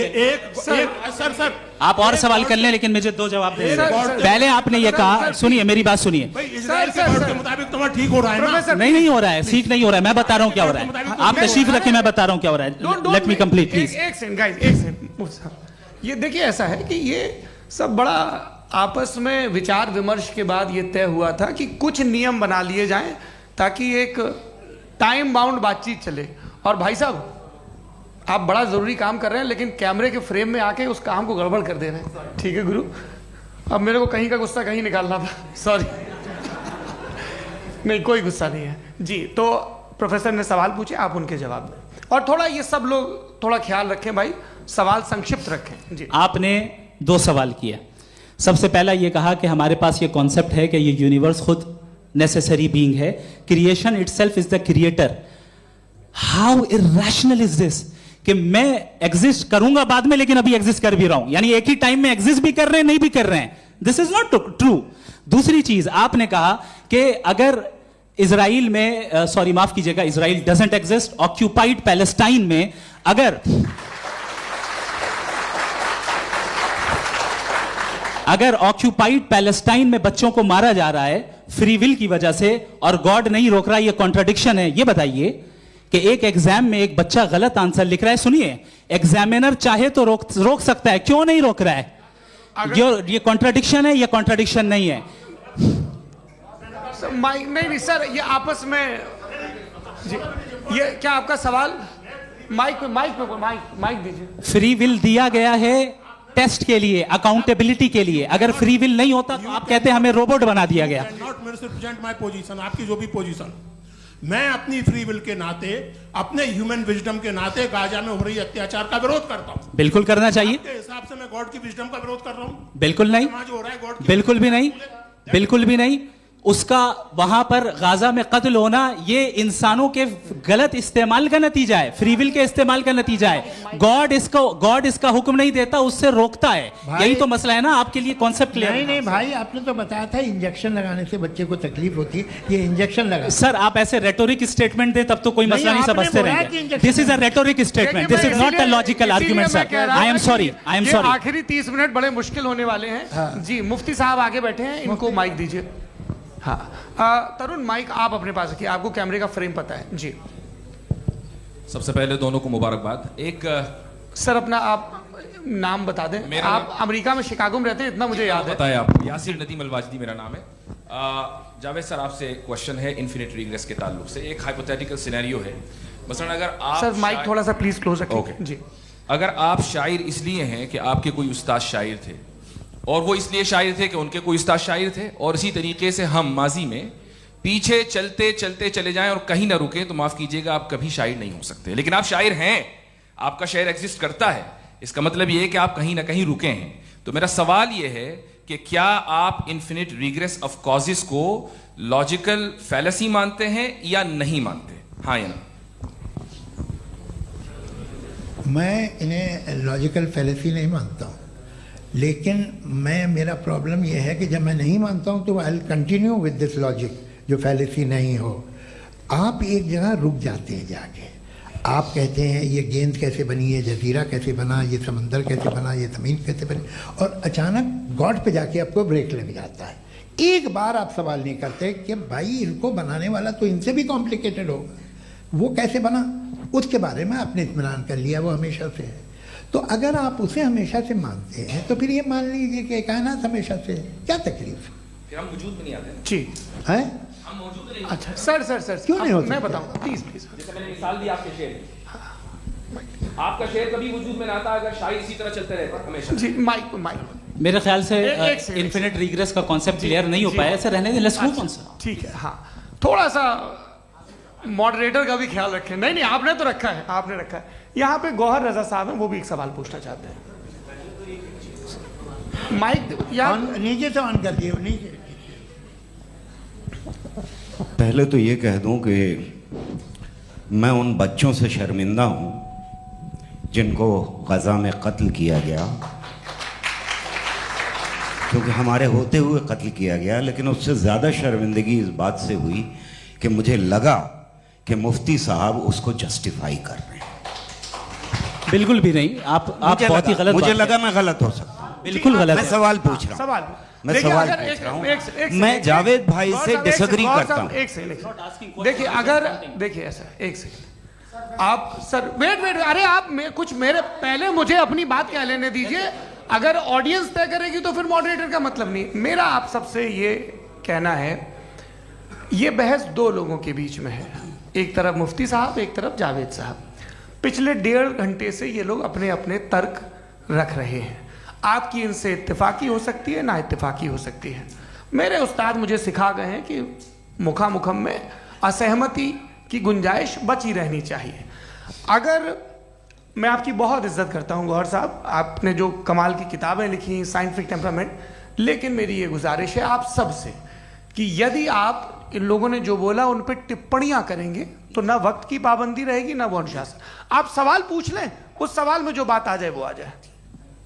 सर आप और सवाल कर लें, लेकिन मुझे 2 जवाब दे। पहले आपने ये कहा, सुनिए मेरी बात सुनिए। इजराइल के गॉड के मुताबिक तुम्हारा ठीक हो रहा है ना? नहीं हो रहा है, ठीक नहीं हो रहा है। मैं बता रहा हूँ क्या हो रहा है, आप तशरीफ रखें, मैं बता रहा हूँ क्या हो रहा है। Let me complete please. एक सेकंड गाइस, एक सेकंड। ये देखिए, ऐसा है कि ये सब बड़ा आपस में विचार विमर्श के बाद ये तय हुआ था कि कुछ नियम बना लिए जाएं ताकि एक टाइम बाउंड बातचीत चले। और भाई साहब, आप बड़ा जरूरी काम कर रहे हैं, लेकिन कैमरे के फ्रेम में आके उस काम को गड़बड़ कर दे रहे हैं। ठीक है गुरु, अब मेरे को कहीं का गुस्सा कहीं निकालना था, सॉरी। नहीं, कोई गुस्सा नहीं है जी। तो प्रोफेसर ने सवाल पूछे, आप उनके जवाब दें, और थोड़ा ये सब लोग थोड़ा ख्याल रखें भाई, सवाल संक्षिप्त रखें जी। आपने 2 सवाल किया। सबसे पहला ये कहा कि हमारे पास ये कॉन्सेप्ट है कि ये यूनिवर्स खुद नेसेसरी बीइंग है, creation itself is the creator. How irrational is this कि मैं एग्जिस्ट करूंगा बाद में, लेकिन अभी एग्जिस्ट कर भी रहा हूं, यानी एक ही टाइम में एग्जिस्ट भी कर रहे हैं, नहीं भी कर रहे हैं। This is not true. दूसरी चीज आपने कहा कि अगर इजराइल में, सॉरी माफ कीजिएगा, Israel doesn't exist, occupied Palestine में अगर ऑक्यूपाइड पैलेस्टाइन में बच्चों को मारा जा रहा है फ्री विल की वजह से और गॉड नहीं रोक रहा, ये कॉन्ट्रडिक्शन है। ये बताइए कि एक एग्जाम में एक बच्चा गलत आंसर लिख रहा है, सुनिए, एग्जामिनर चाहे तो रोक सकता है, क्यों नहीं रोक रहा है? ये कॉन्ट्रडिक्शन है, ये कॉन्ट्रडिक्शन नहीं है। माइक नहीं सर, ये आपस में जी, ये क्या आपका सवाल? माइक दीजिए। फ्री विल दिया गया है टेस्ट के लिए, अकाउंटेबिलिटी के लिए। अगर फ्री विल नहीं होता तो आप कहते हैं हमें रोबोट बना दिया गया। नॉट मिसरिप्रेजेंट माय पोजीशन, आपकी जो भी पोजीशन, मैं अपनी फ्री विल के नाते, अपने ह्यूमन विजडम के नाते गाजा में हो रही अत्याचार का विरोध करता हूं। बिल्कुल करना चाहिए। आपके हिसाब से मैं गॉड की विजडम का विरोध कर रहा हूं? बिल्कुल नहीं, जो हो रहा है गॉड, बिल्कुल भी नहीं, बिल्कुल भी नहीं। उसका वहां पर गाजा में कत्ल होना ये इंसानों के गलत इस्तेमाल का नतीजा है, फ्री विल के इस्तेमाल का नतीजा है। गॉड इसका हुक्म नहीं देता, उससे रोकता है। यही तो मसला है ना, आपके लिए कॉन्सेप्ट क्लियर नहीं भाई, आपने तो बताया था इंजेक्शन लगाने से बच्चे को तकलीफ होती है, ये इंजेक्शन लगा। सर आप ऐसे रेटोरिक स्टेटमेंट दे तब तो कोई मसला नहीं समझते रहेंगे। This is a rhetoric statement, this is not a logical argument sir. I am sorry. आखिरी 30 मिनट बड़े मुश्किल होने वाले हैं जी। मुफ्ती साहब आगे बैठे हैं, इनको माइक दीजिए। हाँ तरुण, माइक आप अपने पास रखिए, आपको कैमरे का फ्रेम पता है जी। सबसे पहले दोनों को मुबारकबाद। एक सर अपना आप नाम बता दें। आप अमेरिका में शिकागो में रहते हैं, इतना मुझे याद है। बताया आपको, यासिर नदीम अलवाजदी मेरा नाम है। जावेद सर आपसे एक क्वेश्चन है इन्फिनिट रिग्रेस के ताल्लुक से। एक हाइपोथेटिकल सिनेरियो है, मसलन अगर आप सर माइक थोड़ा सा प्लीज क्लोज रखिए जी। अगर आप शायर इसलिए हैं कि आपके कोई उस्ताद शायर थे, और वो इसलिए शायर थे कि उनके कोई उस्ताद शायर थे, और इसी तरीके से हम माजी में पीछे चलते चलते चले जाएं और कहीं ना रुके, तो माफ कीजिएगा आप कभी शायर नहीं हो सकते। लेकिन आप शायर हैं, आपका शायर एग्जिस्ट करता है, इसका मतलब ये है कि आप कहीं ना कहीं रुके हैं। तो मेरा सवाल ये है कि क्या आप इन्फिनिट रिग्रेस ऑफ कॉजेस को लॉजिकल फैलेसी मानते हैं या नहीं मानते? हाँ या ना? मैं इन्हें लॉजिकल फैलेसी नहीं मानता हूँ, लेकिन मेरा प्रॉब्लम यह है कि जब मैं नहीं मानता हूँ तो I will continue with this logic जो फैलेसी नहीं हो। आप एक जगह रुक जाते हैं जाके, आप कहते हैं ये गेंद कैसे बनी, ये जजीरा कैसे बना, ये समंदर कैसे बना, ये ज़मीन कैसे बनी, और अचानक गॉड पे जाके आपको ब्रेक लग जाता है। एक बार आप सवाल नहीं करते कि भाई इनको बनाने वाला तो इनसे भी कॉम्प्लिकेटेड होगा, वो कैसे बना, उसके बारे में आपने इत्मीनान कर लिया, वो हमेशा से है। तो अगर आप उसे हमेशा से मानते हैं तो फिर ये मान लीजिए कि कायनात हमेशा से है, क्या तकलीफ है? फिर हम वजूद में नहीं आते जी है? हम मौजूद नहीं। अच्छा सर क्यों नहीं हो मैं सकता? बताऊं प्लीज प्लीज। जैसे मैंने मिसाल दी आपके शेर, आपका शेर कभी वजूद में ना आता अगर शायर इसी तरह चलते रहते हमेशा। जी माइक मेरे ख्याल से एक सेकंड। इन्फिनिट रिग्रेस का कॉन्सेप्ट क्लियर नहीं हो पाया, ऐसे रहने दें, लेट्स मूव ऑन सर। ठीक है, हाँ थोड़ा सा मॉडरेटर का भी ख्याल रखें। नहीं नहीं आपने तो रखा है, आपने रखा है। यहाँ पे गौहर रजा साहब हैं, वो भी एक सवाल पूछना चाहते हैं। माइक या नीचे से ऑन कर दिए, नीचे। पहले तो ये कह दूं कि मैं उन बच्चों से शर्मिंदा हूं जिनको गजा में कत्ल किया गया, क्योंकि हमारे होते हुए कत्ल किया गया। लेकिन उससे ज़्यादा शर्मिंदगी इस बात से हुई कि मुझे लगा कि मुफ्ती साहब उसको जस्टिफाई कर रहे हैं। बिल्कुल भी नहीं, आप बहुत ही गलत। मुझे लगा मैं गलत हो सकता हूं, बिल्कुल गलत। मैं सवाल पूछ रहा हूं, सवाल मैं देखिए, सवाल अगर पूछ रहा हूं। एक मैं सेकंड, जावेद भाई गौर से साहब, डिसएग्री गौर करता साहब, हूं। एक सेकंड देखिए, अगर देखिए ऐसा एक सेकंड आप सर वेट अरे आप कुछ मेरे पहले मुझे अपनी बात क्या लेने दीजिए। अगर ऑडियंस तय करेगी तो फिर मॉडरेटर का मतलब नहीं। मेरा आप सबसे ये कहना है, ये बहस दो लोगों के बीच में है, एक तरफ मुफ्ती साहब, एक तरफ जावेद साहब। पिछले 1.5 घंटे से ये लोग अपने अपने तर्क रख रहे हैं। आपकी इनसे इत्तेफाकी हो सकती है, ना इत्तेफाकी हो सकती है। मेरे उस्ताद मुझे सिखा गए हैं कि मुखामुखम में असहमति की गुंजाइश बची रहनी चाहिए। अगर मैं आपकी बहुत इज्जत करता हूं गौहर साहब, आपने जो कमाल की किताबें लिखी, साइंटिफिक टेम्परामेंट, लेकिन मेरी ये गुजारिश है आप सबसे कि यदि आप इन लोगों ने जो बोला उन पर टिप्पणियां करेंगे तो ना वक्त की पाबंदी रहेगी ना वो अनुशासन। आप सवाल पूछ लें, उस सवाल में जो बात आ जाए वो आ जाए।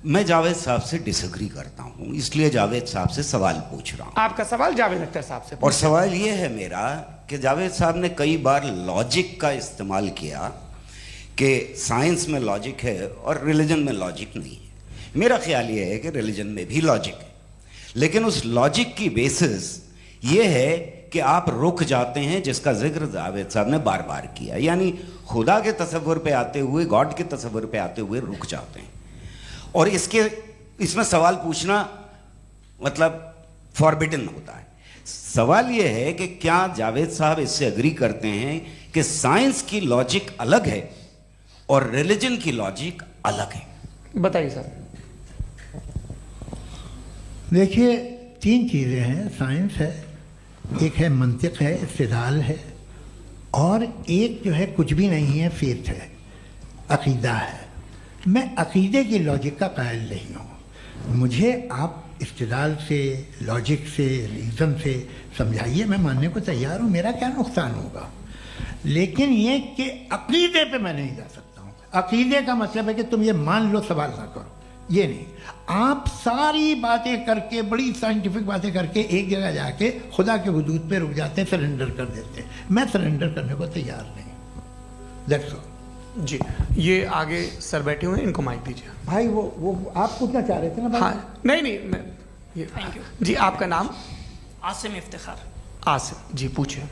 मैं जावेद साहब से डिसएग्री करता हूं, इसलिए जावेद साहब से सवाल पूछ रहा हूं। आपका सवाल जावेद अख्तर साहब से। और सवाल ये है मेरा कि जावेद साहब ने कई बार लॉजिक का इस्तेमाल किया कि साइंस में लॉजिक है और रिलीजन में लॉजिक नहीं है। मेरा ख्याल ये है कि रिलीजन में भी लॉजिक है, लेकिन उस लॉजिक की बेसिस ये है कि आप रुक जाते हैं, जिसका जिक्र जावेद साहब ने बार बार किया, यानी खुदा के तसव्वुर पे आते हुए, गॉड के तसव्वुर पे आते हुए रुक जाते हैं। और इसमें सवाल पूछना मतलब फॉरबिडन होता है। सवाल यह है कि क्या जावेद साहब इससे एग्री करते हैं कि साइंस की लॉजिक अलग है और रिलीजन की लॉजिक अलग है? बताइए सर। देखिए, 3 चीज़ें हैं, साइंस है, एक है मंतिक है, इस्तिदलाल है, और एक जो है कुछ भी नहीं है, फेथ है, अकीदा है। मैं अकीदे की लॉजिक का कायल नहीं हूँ। मुझे आप इस्तिदलाल से, लॉजिक से, रीज़न से समझाइए, मैं मानने को तैयार हूँ, मेरा क्या नुकसान होगा। लेकिन ये कि अकीदे पे मैं नहीं जा सकता हूँ। अकीदे का मतलब है कि तुम ये मान लो, सवाल ना करो, ये नहीं। आप सारी बातें करके, बड़ी साइंटिफिक बातें करके एक जगह जाके खुदा के हुदूद पे रुक जाते हैं, सरेंडर कर देते हैं। मैं सरेंडर करने को तैयार नहीं। That's all. जी, ये आगे सर बैठे हुए हैं, इनको माइक दीजिए। भाई वो आप पूछना चाह रहे थे ना भाई? हाँ नहीं मैं ये थैंक यू जी। आपका नाम? आसिम इफ्तिखार। आसिफ जी, पूछिए।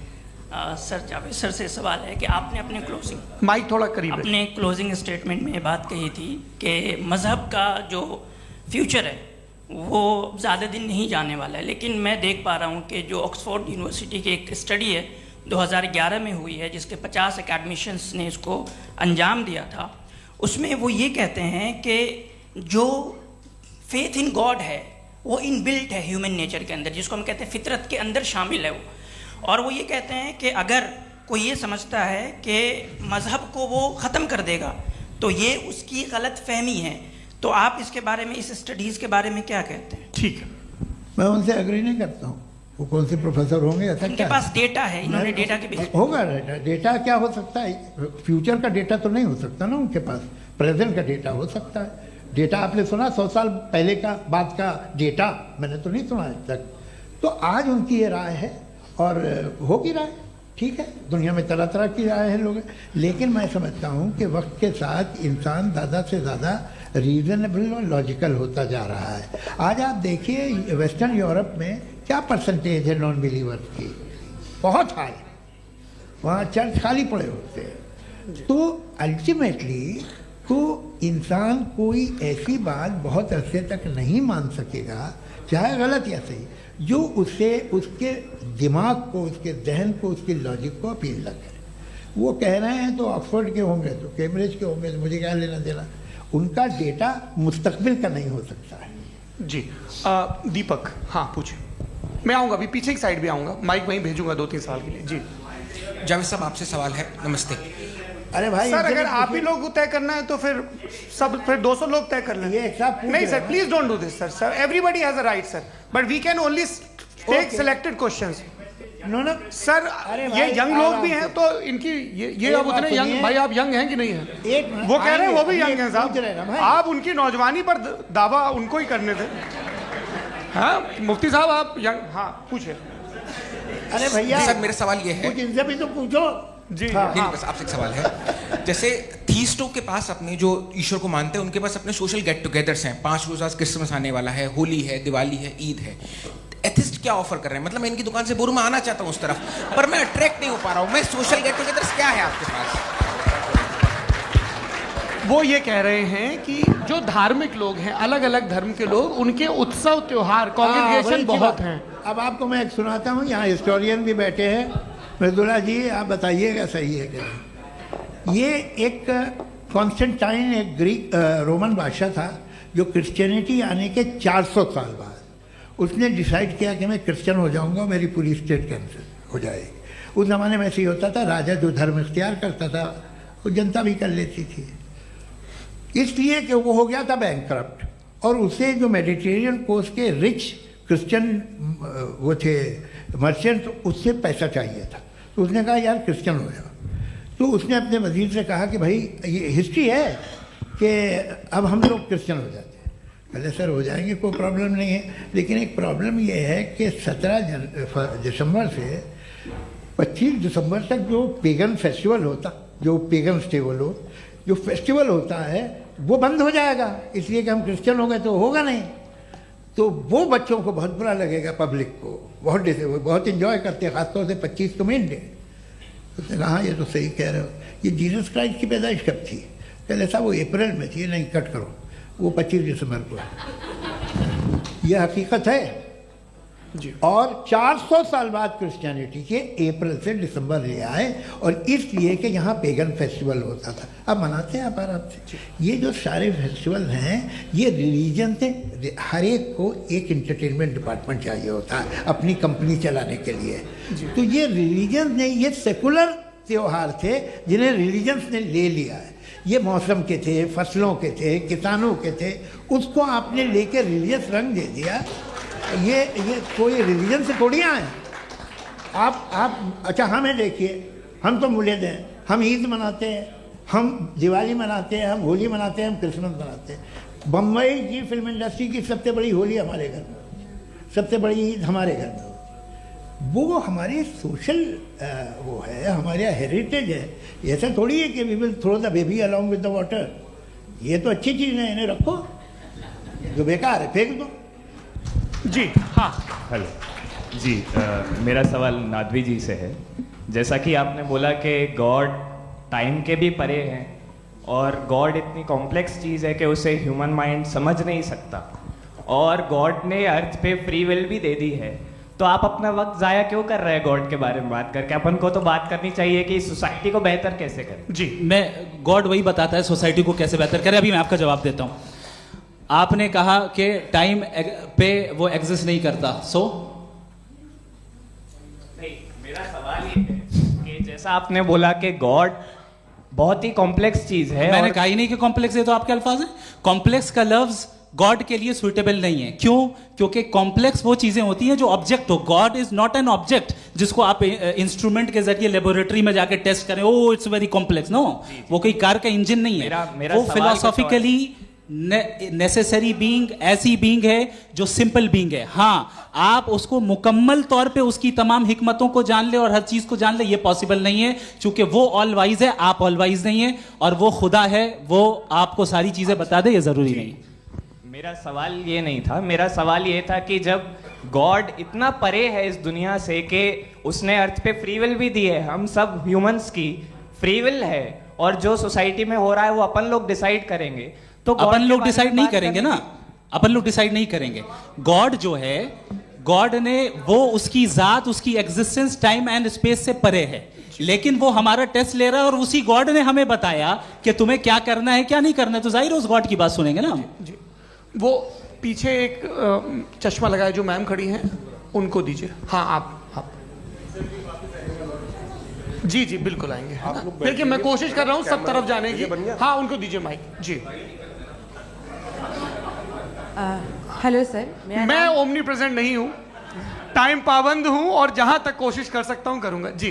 सर, जावेद सर से सवाल है कि आपने अपने माइक थोड़ा करीब रखिए। अपने क्लोजिंग स्टेटमेंट में ये बात कही थी कि मज़हब का जो फ्यूचर है वो ज़्यादा दिन नहीं जाने वाला है, लेकिन मैं देख पा रहा हूँ कि जो ऑक्सफोर्ड यूनिवर्सिटी की एक स्टडी है 2011 में हुई है, जिसके 50 एकेडमिशियंस ने इसको अंजाम दिया था, उसमें वो ये कहते हैं कि जो फेथ इन गॉड है वो इनबिल्ट है ह्यूमन नेचर के अंदर, जिसको हम कहते हैं फितरत के अंदर शामिल है वो। और वो ये कहते हैं कि अगर कोई ये समझता है कि मज़हब को वो ख़त्म कर देगा तो ये उसकी गलत फहमी है। तो आप इसके बारे में, इस स्टडीज़ के बारे में क्या कहते हैं? ठीक है। मैं उनसे एग्री नहीं करता हूँ। वो कौन से प्रोफेसर होंगे, ऐसा उनके क्या पास डेटा है, इन्होंने डेटा के बेस होगा? डेटा क्या हो सकता है? फ्यूचर का डेटा तो नहीं हो सकता ना उनके पास, प्रेजेंट का डेटा हो सकता है। डेटा आपने सुना 100 साल पहले का बाद का डेटा? मैंने तो नहीं सुना आज तक। तो आज उनकी ये राय है और होगी राय, ठीक है। दुनिया में तरह तरह की राय है लोग, लेकिन मैं समझता हूँ कि वक्त के साथ इंसान ज़्यादा से ज़्यादा रीजनेबल और लॉजिकल होता जा रहा है। आज आप देखिए वेस्टर्न यूरोप में क्या परसेंटेज है नॉन बिलीवर्स की, बहुत हाई। वहाँ चर्च खाली पड़े होते हैं। तो अल्टीमेटली तो इंसान कोई ऐसी बात बहुत अरसे तक नहीं मान सकेगा, चाहे गलत या सही, जो उससे उसके दिमाग को, उसके जहन को, उसके लॉजिक को अपील न करे। वो कह रहे हैं तो ऑक्सफोर्ड के होंगे तो कैम्ब्रिज के होंगे, तो मुझे क्या लेना देना। उनका डेटा मुस्तकबिल का नहीं हो सकता है। जी दीपक, हाँ पूछिए। मैं आऊँगा, अभी पीछे की साइड भी आऊँगा, माइक वहीं भेजूंगा 2-3 साल के लिए। जी जावेद साहब, आपसे सवाल है। नमस्ते। अरे भाई सर, अगर आप ही लोग तय करना है तो फिर 200 लोग तय कर लें। नहीं sir, please don't do this sir. Everybody has a right sir, but we can only take selected questions. No sir, ये यंग लोग भी हैं तो इनकी ये अब उतने यंग, भाई आप यंग हैं कि नहीं हैं? वो कह रहे हैं वो भी यंग हैं साहब, आप उनकी नौजवानी पर दावा उनको ही करने थे। हाँ मुफ्ती साहब आप यंग, हाँ पूछे। अरे भैया सर मेरा सवाल ये है, कुछ इनसे भी तो पूछो। जी नहीं, बस आपसे एक सवाल है। जैसे थीस्टों के पास अपने जो ईश्वर को मानते हैं उनके पास अपने सोशल गेट टुगेदर्स हैं। 5 रोज आज क्रिसमस आने वाला है, होली है, दिवाली है, ईद है। एथिस्ट क्या ऑफर कर रहे हैं? मतलब मैं इनकी दुकान से बोलूं, मैं आना चाहता हूं उस तरफ, पर मैं अट्रैक्ट नहीं हो पा रहा हूं। मैं सोशल गेट टुगेदर्स क्या है आपके पास? वो ये कह रहे हैं कि जो धार्मिक लोग हैं, अलग अलग धर्म के लोग, उनके उत्सव त्योहार कॉन्ग्रेगेशन बहुत हैं। अब आपको मैं एक सुनाता हूँ, यहाँ हिस्टोरियन भी बैठे हैं। मृदुला जी आप बताइएगा सही है कि नहीं। ये एक कॉन्स्टेंटाइन, एक ग्रीक रोमन बादशाह था जो क्रिश्चियनिटी आने के 400 साल बाद उसने डिसाइड किया कि मैं क्रिश्चियन हो जाऊंगा, मेरी पूरी स्टेट कैंसिल हो जाएगी। उस ज़माने में ऐसे ही होता था, राजा जो धर्म इख्तियार करता था वो जनता भी कर लेती थी। इसलिए कि वो हो गया था बैंकक्रप्ट, और उसे जो मेडिटेरियन कोस्ट के रिच क्रिश्चियन वो थे मर्चेंट, उससे पैसा चाहिए था। तो उसने कहा यार क्रिश्चियन हो जाओ। तो उसने अपने वजीर से कहा कि भाई ये हिस्ट्री है कि अब हम लोग क्रिश्चियन हो जाते हैं। पहले सर हो जाएंगे, कोई प्रॉब्लम नहीं है, लेकिन एक प्रॉब्लम ये है कि 17 दिसंबर से 25 दिसंबर तक जो पेगन फेस्टिवल होता, जो पेगन्स थे वो लोग, जो फेस्टिवल होता है वो बंद हो जाएगा, इसलिए कि हम क्रिश्चियन हो गए तो होगा नहीं। तो वो बच्चों को बहुत बुरा लगेगा, पब्लिक को बहुत इन्जॉय करते हैं, खासतौर से 25 को मेन डे। उसने कहा ये तो सही कह रहे हो, ये जीसस क्राइस्ट की पैदाइश कब थी? पहले साहब वो अप्रैल में थी। नहीं, कट करो, वो 25 दिसंबर को है। यह हकीकत है जी। और 400 साल बाद क्रिश्चियनिटी के अप्रैल से दिसंबर ले आए, और इसलिए कि यहाँ पेगन फेस्टिवल होता था। अब मनाते हैं आप आराम से। ये जो सारे फेस्टिवल हैं ये रिलीजन से, हर एक को एक इंटरटेनमेंट डिपार्टमेंट चाहिए होता है अपनी कंपनी चलाने के लिए। तो ये रिलीजन ने, ये सेकुलर त्यौहार थे जिन्हें रिलीजन्स ने ले लिया है। ये मौसम के थे, फसलों के थे, किसानों के थे, उसको आपने लेके रिलीजियस रंग दे दिया। ये कोई रिलीजन से थोड़ी आए आप। अच्छा हमें देखिए, हम तो मुल्द हैं, हम ईद मनाते हैं, हम दिवाली मनाते हैं, हम होली मनाते हैं, हम क्रिसमस मनाते हैं। बम्बई की फिल्म इंडस्ट्री की सबसे बड़ी होली हमारे घर में, सबसे बड़ी ईद हमारे घर में। वो हमारे सोशल वो है, हमारे हेरिटेज है। ऐसा थोड़ी है कि we will throw the baby along with the water. ये तो अच्छी चीज़ है, इन्हें रखो, जो बेकार है फेंक दो। जी हाँ, हेलो जी, मेरा सवाल नादवी जी से है। जैसा कि आपने बोला कि गॉड टाइम के भी परे हैं, और गॉड इतनी कॉम्प्लेक्स चीज़ है कि उसे ह्यूमन माइंड समझ नहीं सकता, और गॉड ने अर्थ पे फ्री विल भी दे दी है। तो आप अपना वक्त ज़ाया क्यों कर रहे हैं गॉड के बारे में बात करके? अपन को तो बात करनी चाहिए कि सोसाइटी को बेहतर कैसे करें। जी, मैं गॉड वही बताता है सोसाइटी को कैसे बेहतर करें। अभी मैं आपका जवाब देता हूँ। आपने कहा कि टाइम पे वो एग्जिस्ट नहीं करता, नहीं, मेरा सवाल ये है कि जैसा आपने बोला कि गॉड बहुत ही कॉम्प्लेक्स चीज है। मैंने कहा ही नहीं कि कॉम्प्लेक्स है, तो आपके अल्फाज हैं। कॉम्प्लेक्स का लफ्ज गॉड के लिए सुइटेबल नहीं है। क्यों? क्योंकि कॉम्प्लेक्स वो चीजें होती हैं जो ऑब्जेक्ट हो। God is not an object जिसको आप इंस्ट्रूमेंट के जरिए लेबोरेटरी में जाके टेस्ट करें, oh it's very complex. No, वो कोई कार का इंजन नहीं है। वो फिलोसॉफिकली नेसेसरी बीइंग ऐसी बीइंग है जो सिंपल बीइंग है। हाँ, आप उसको मुकम्मल तौर पे उसकी तमाम हिकमतों को जान ले और हर चीज को जान ले, ये पॉसिबल नहीं है, क्योंकि वो ऑल वाइज है, आप ऑल वाइज नहीं है, और वो खुदा है, वो आपको सारी चीजें बता दे, ये जरूरी नहीं। मेरा सवाल ये नहीं था, मेरा सवाल ये था कि जब गॉड इतना परे है इस दुनिया से कि उसने अर्थ पे फ्री विल भी दी है, हम सब ह्यूमंस की फ्री विल है, और जो सोसाइटी में हो रहा है वो अपन लोग डिसाइड करेंगे, तो अपन लोग डिसाइड नहीं करेंगे ना, अपन लोग डिसाइड नहीं करेंगे। गॉड जो है, गॉड ने वो उसकी जात, उसकी एग्जिस्टेंस टाइम एंड स्पेस से परे है, लेकिन वो हमारा टेस्ट ले रहा है और उसी गॉड ने हमें बताया कि तुम्हें क्या करना है क्या नहीं करना है, तो जाहिर है उस गॉड की बात सुनेंगे ना हम। जी, वो पीछे एक चश्मा लगाए जो मैम खड़ी हैं, उनको दीजिए। हाँ, आप जी जी बिल्कुल आएंगे। देखिए मैं कोशिश कर रहा हूँ सब तरफ जाने की। हाँ, उनको दीजिए माइक। जी, हेलो सर, मैं ओमनी प्रेजेंट नहीं हूँ, टाइम पाबंद हूँ और जहां तक कोशिश कर सकता हूँ करूंगा। जी,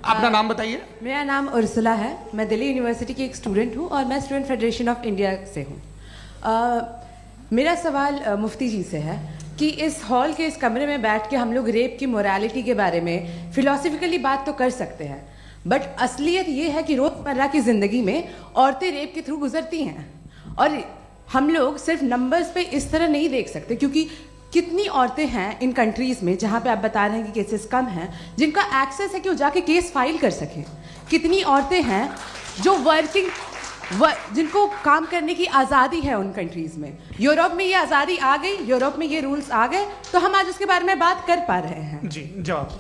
अपना नाम बताइए। मेरा नाम उर्सुला है, मैं दिल्ली यूनिवर्सिटी की एक स्टूडेंट हूँ और मैं स्टूडेंट फेडरेशन ऑफ इंडिया से हूँ। मेरा सवाल मुफ्ती जी से है कि इस हॉल के इस कमरे में बैठ के हम लोग रेप की मोरालिटी के बारे में फिलोसफिकली बात तो कर सकते हैं, बट असलियत ये है कि रोज़मर्रा की ज़िंदगी में औरतें रेप के थ्रू गुजरती हैं, और हम लोग सिर्फ नंबर्स पे इस तरह नहीं देख सकते, क्योंकि कितनी औरतें हैं इन कंट्रीज़ में जहाँ पे आप बता रहे हैं कि केसेस कम हैं, जिनका एक्सेस है कि वो जाके केस फाइल कर सकें। कितनी औरतें हैं जो जिनको काम करने की आज़ादी है उन कंट्रीज़ में। यूरोप में ये आज़ादी आ गई, यूरोप में ये रूल्स आ गए, तो हम आज उसके बारे में बात कर पा रहे हैं। जी, जवाब।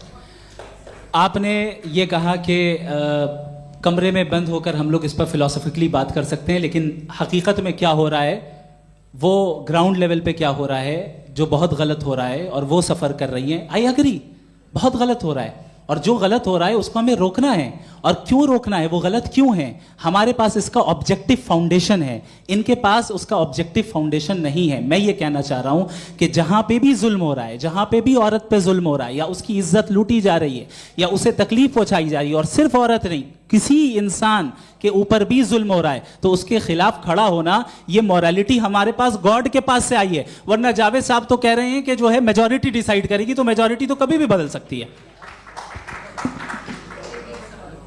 आपने ये कहा कि कमरे में बंद होकर हम लोग इस पर फिलोसफिकली बात कर सकते हैं, लेकिन हकीकत में क्या हो रहा है, वो ग्राउंड लेवल पे क्या हो रहा है जो बहुत गलत हो रहा है, और वो सफ़र कर रही हैं। आई एग्री, बहुत गलत हो रहा है, और जो गलत हो रहा है उसको हमें रोकना है। और क्यों रोकना है, वो गलत क्यों है, हमारे पास इसका ऑब्जेक्टिव फाउंडेशन है, इनके पास उसका ऑब्जेक्टिव फाउंडेशन नहीं है। मैं ये कहना चाह रहा हूं कि जहां पे भी जुल्म हो रहा है, जहां पे भी औरत पे जुल्म हो रहा है, या उसकी इज्जत लूटी जा रही है, या उसे तकलीफ पहुंचाई जा रही है, और सिर्फ औरत नहीं, किसी इंसान के ऊपर भी जुल्म हो रहा है, तो उसके खिलाफ खड़ा होना, ये मॉरलिटी हमारे पास गॉड के पास से आई है। वरना जावेद साहब तो कह रहे हैं कि जो है मेजॉरिटी डिसाइड करेगी, तो मेजॉरिटी तो कभी भी बदल सकती है।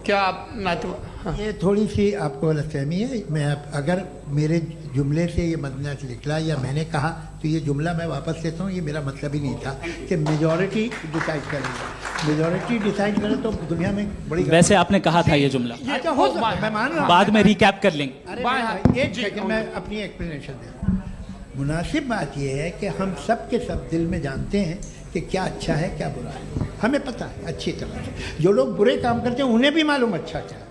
क्या आप ये थोड़ी सी आपको गलतफहमी है। मैं अगर मेरे जुमले से ये मदनत निकला या मैंने कहा, तो ये जुमला मैं वापस लेता हूँ। ये मेरा मतलब ही नहीं था कि मेजॉरिटी डिसाइड करेंगे। मेजॉरिटी डिसाइड करे तो दुनिया में बड़ी, वैसे आपने कहा था ये जुमला, अच्छा हो सकता है, मैं मान रहा हूँ, बाद में रिकैप कर लेंगे। अरे एक सेकंड, मैं अपनी एक्सप्लेनेशन देता हूँ। मुनासिब बात यह है कि हम सब के सब दिल में जानते हैं कि क्या अच्छा है क्या बुरा है, हमें पता है अच्छी तरह से। जो लोग बुरे काम करते हैं उन्हें भी मालूम अच्छा क्या है।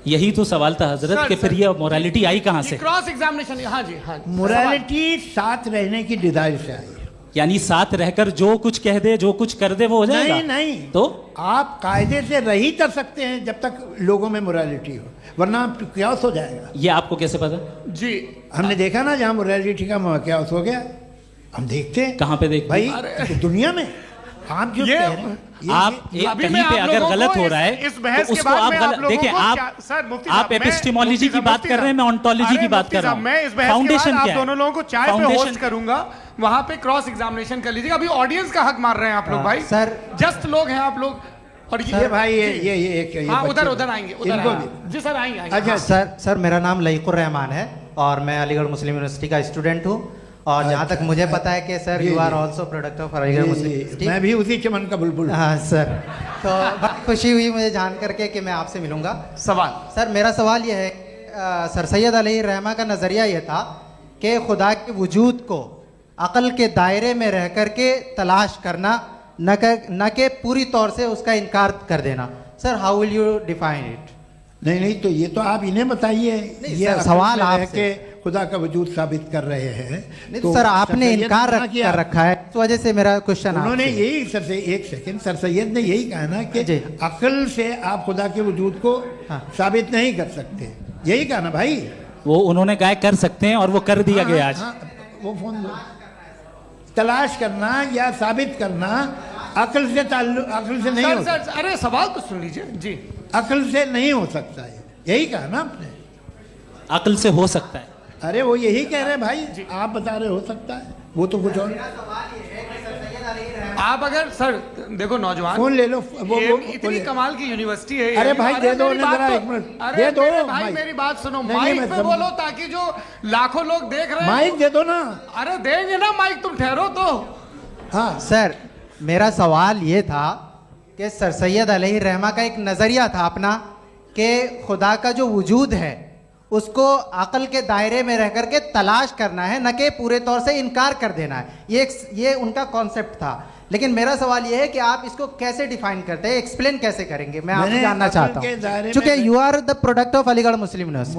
यही तो सवाल था हजरत कि फिर ये मोरालिटी आई कहाँ से? Cross examination. हाँ जी, हाँ। मोरालिटी साथ रहने की डिजायर से आई है, यानी साथ रहकर जो कुछ कह दे, जो कुछ कर दे, वो हो जाएगा? नहीं नहीं, तो आप कायदे से रही कर सकते हैं जब तक लोगों में मोरालिटी हो, वरना क्यास हो जाएगा। ये आपको कैसे पता? जी, हमने देखा ना, जहाँ मोरालिटी का क्यास हो गया, हम देखते हैं। कहाँ पे देखते भाई? दुनिया में। आप जो कह रहे हैं, आप कहीं पे अगर गलत हो रहा है तो उसको आप गलत देखिए। आप एपिस्टेमोलॉजी की बात कर रहे हैं, मैं ऑन्टोलॉजी की बात कर रहा हूं। मैं इस बहस फाउंडेशन क्या है? दोनों लोगों को चाय पे होस्ट करूंगा, वहां पे क्रॉस एग्जामिनेशन कर लीजिएगा। अभी ऑडियंस का हक मार रहे हैं आप लोग भाई, सर जस्ट लोग हैं आप लोग। और ये भाई ये हाँ, उधर आएंगे, उधर जी सर आएंगे। अच्छा सर, मेरा नाम लईकुर रहमान है और मैं अलीगढ़ मुस्लिम यूनिवर्सिटी का स्टूडेंट हूँ, और जहाँ तक मुझे पता है कि sir you are also product of Aligarh Muslim University. मैं भी उसी चमन का बुलबुल। हाँ सर, तो बहुत खुशी हुई मुझे जान करके कि मैं आपसे मिलूंगा। सवाल सर, मेरा सवाल यह है, सर सैयद अली रहमा का नज़रिया यह था कि खुदा के वजूद को अक़ल के दायरे में रह कर के तलाश करना, न कि पूरी तौर से उसका इनकार कर देना। Sir, how will you define it? नहीं, तो ये तो आप इन्हें बताइए। ये सवाल आपसे खुदा का वजूद साबित कर रहे हैं। नहीं तो सर, आपने इनकार कर रखा है, इस वजह से मेरा क्वेश्चन। उन्होंने यही सर से एक सेकंड, सर सैयद ने यही कहा ना कि अक्ल से आप खुदा के वजूद को साबित नहीं कर सकते, यही कहा ना भाई। वो उन्होंने कहा कर सकते हैं और वो कर दिया गया आज। वो फोन दो। तलाश करना या साबित करना अक्ल से अक्ल से नहीं हो सकता। सर, अरे सवाल तो सुन लीजिए जी। अक्ल से नहीं हो सकता है, यही कहा ना आपने। अक्ल से हो सकता है। अरे वो यही कह रहे हैं भाई, आप बता रहे हो सकता है, वो तो कुछ और। आप अगर सर देखो नौजवान फोन ले लो, वो इतनी कमाल की यूनिवर्सिटी है। अरे भाई दे दो उन्हें जरा, एक मिनट दे दो भाई, मेरी बात सुनो, माइक पे बोलो ताकि जो लाखों लोग देख रहे हैं। माइक दे दो ना। अरे देंगे ना माइक, तुम ठहरो तो। हाँ सर, मेरा सवाल ये था कि सर सैयद अलैहि रहमा का एक नज़रिया था अपना कि खुदा का जो वजूद है उसको अक़ल के दायरे में रह करके तलाश करना है, न कि पूरे तौर से इनकार कर देना है। ये उनका कॉन्सेप्ट था। लेकिन मेरा सवाल ये है कि आप इसको कैसे डिफाइन करते हैं, एक्सप्लेन कैसे करेंगे, मैं आपसे जानना चाहता हूँ, क्योंकि you are the product of Aligarh Muslim University.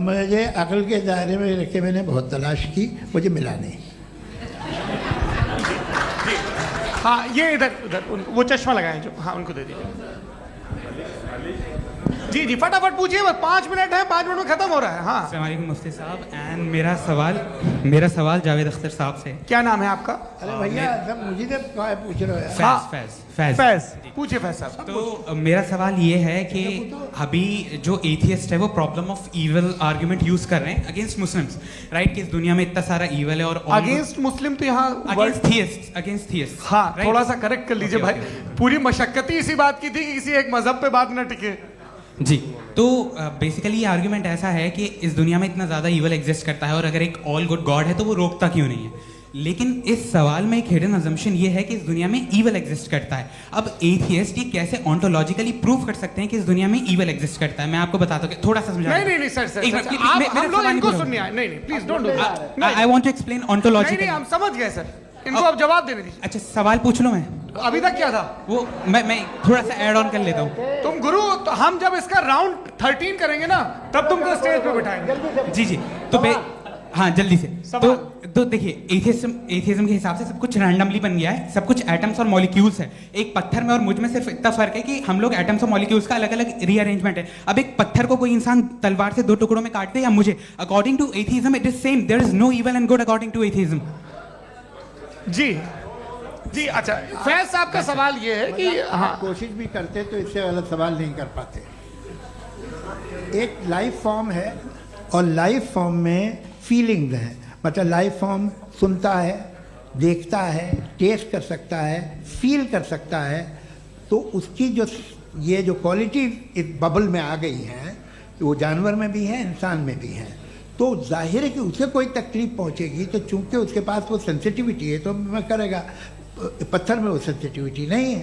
मुझे अक़ल के दायरे में रख के मैंने बहुत तलाश की, मुझे मिला नहीं। हाँ ये इधर वो चश्मा लगाए जो, हाँ उनको दे दीजिए। जी जी फटाफट पूछिए, बस 5 मिनट है, 5 मिनट में खत्म हो रहा है। हाँ अस्सलाम वालेकुम मुफ्ती साहब। एंड मेरा सवाल जावेद अख्तर साहब से। क्या नाम है आपका? अरे भैया सब मुझे पूछ रहे हो। फैज पूछिए फैज साहब। तो मेरा सवाल ये है कि अभी जो एथियस्ट है वो problem of evil argument use कर रहे हैं अगेंस्ट मुस्लिम्स, राइट? कि इस दुनिया में इतना सारा ईविल है और अगेंस्ट मुस्लिम तो यहाँ अगेंस्ट थियस्ट। हाँ थोड़ा सा करेक्ट कर लीजिए भाई, पूरी मशक्कत ही इसी बात की थी कि किसी एक मजहब पे बात ना टिके। जी, तो बेसिकली ये आर्गुमेंट ऐसा है कि इस दुनिया में इतना ज़्यादा ईवल एग्जिस्ट करता है और अगर एक ऑल गुड गॉड है तो वो रोकता क्यों नहीं है? लेकिन इस सवाल में एक हिडन अजम्पशन ये है कि इस दुनिया में ईवल एग्जिस्ट करता है। अब एथियस्ट ये कैसे ऑन्टोलॉजिकली प्रूव कर सकते हैं कि इस दुनिया में ईवल एग्जिस्ट करता है? मैं आपको बताता हूँ, थोड़ा सा समझा। नहीं सर, हम लोग इनको सुनिए। नहीं please don't do that. I want to explain ontologically. नहीं हम समझ गए सर, इनको अब जवाब देने दीजिए। अच्छा सवाल पूछ लो। मैं अभी तक क्या था वो मैं थोड़ा सा ऐड ऑन कर लेता हूँ। तुम गुरु, तो हम जब इसका राउंड 13 करेंगे ना तब तुमको स्टेज पे बिठाएंगे। जी तो हाँ जल्दी से। तो देखिए एथियज्म के हिसाब से सब कुछ रैंडमली बन गया है, सब कुछ एटम्स और मॉलिक्यूल्स है। एक पत्थर में और मुझ में सिर्फ इतना फर्क है कि हम लोग एटम्स और मॉलिक्यूल्स का अलग अलग रीअरेंजमेंट है। अब एक पत्थर को कोई इंसान तलवार से 2 टुकड़ों में काटते या मुझे, according to atheism it is same. There is no evil and good according to atheism. जी अच्छा, फैज साहब का सवाल ये है कि हाँ कोशिश भी करते तो इससे गलत सवाल नहीं कर पाते। एक लाइफ फॉर्म है और लाइफ फॉर्म में फीलिंग्स हैं, मतलब लाइफ फॉर्म सुनता है, देखता है, टेस्ट कर सकता है, फील कर सकता है। तो उसकी जो ये जो क्वालिटी इस बबल में आ गई हैं तो वो जानवर में भी है, इंसान में भी है। तो जाहिर है कि उसे कोई तकलीफ पहुंचेगी, तो चूंकि उसके पास वो सेंसिटिविटी है तो मैं करेगा। पत्थर में वो सेंसिटिविटी नहीं है।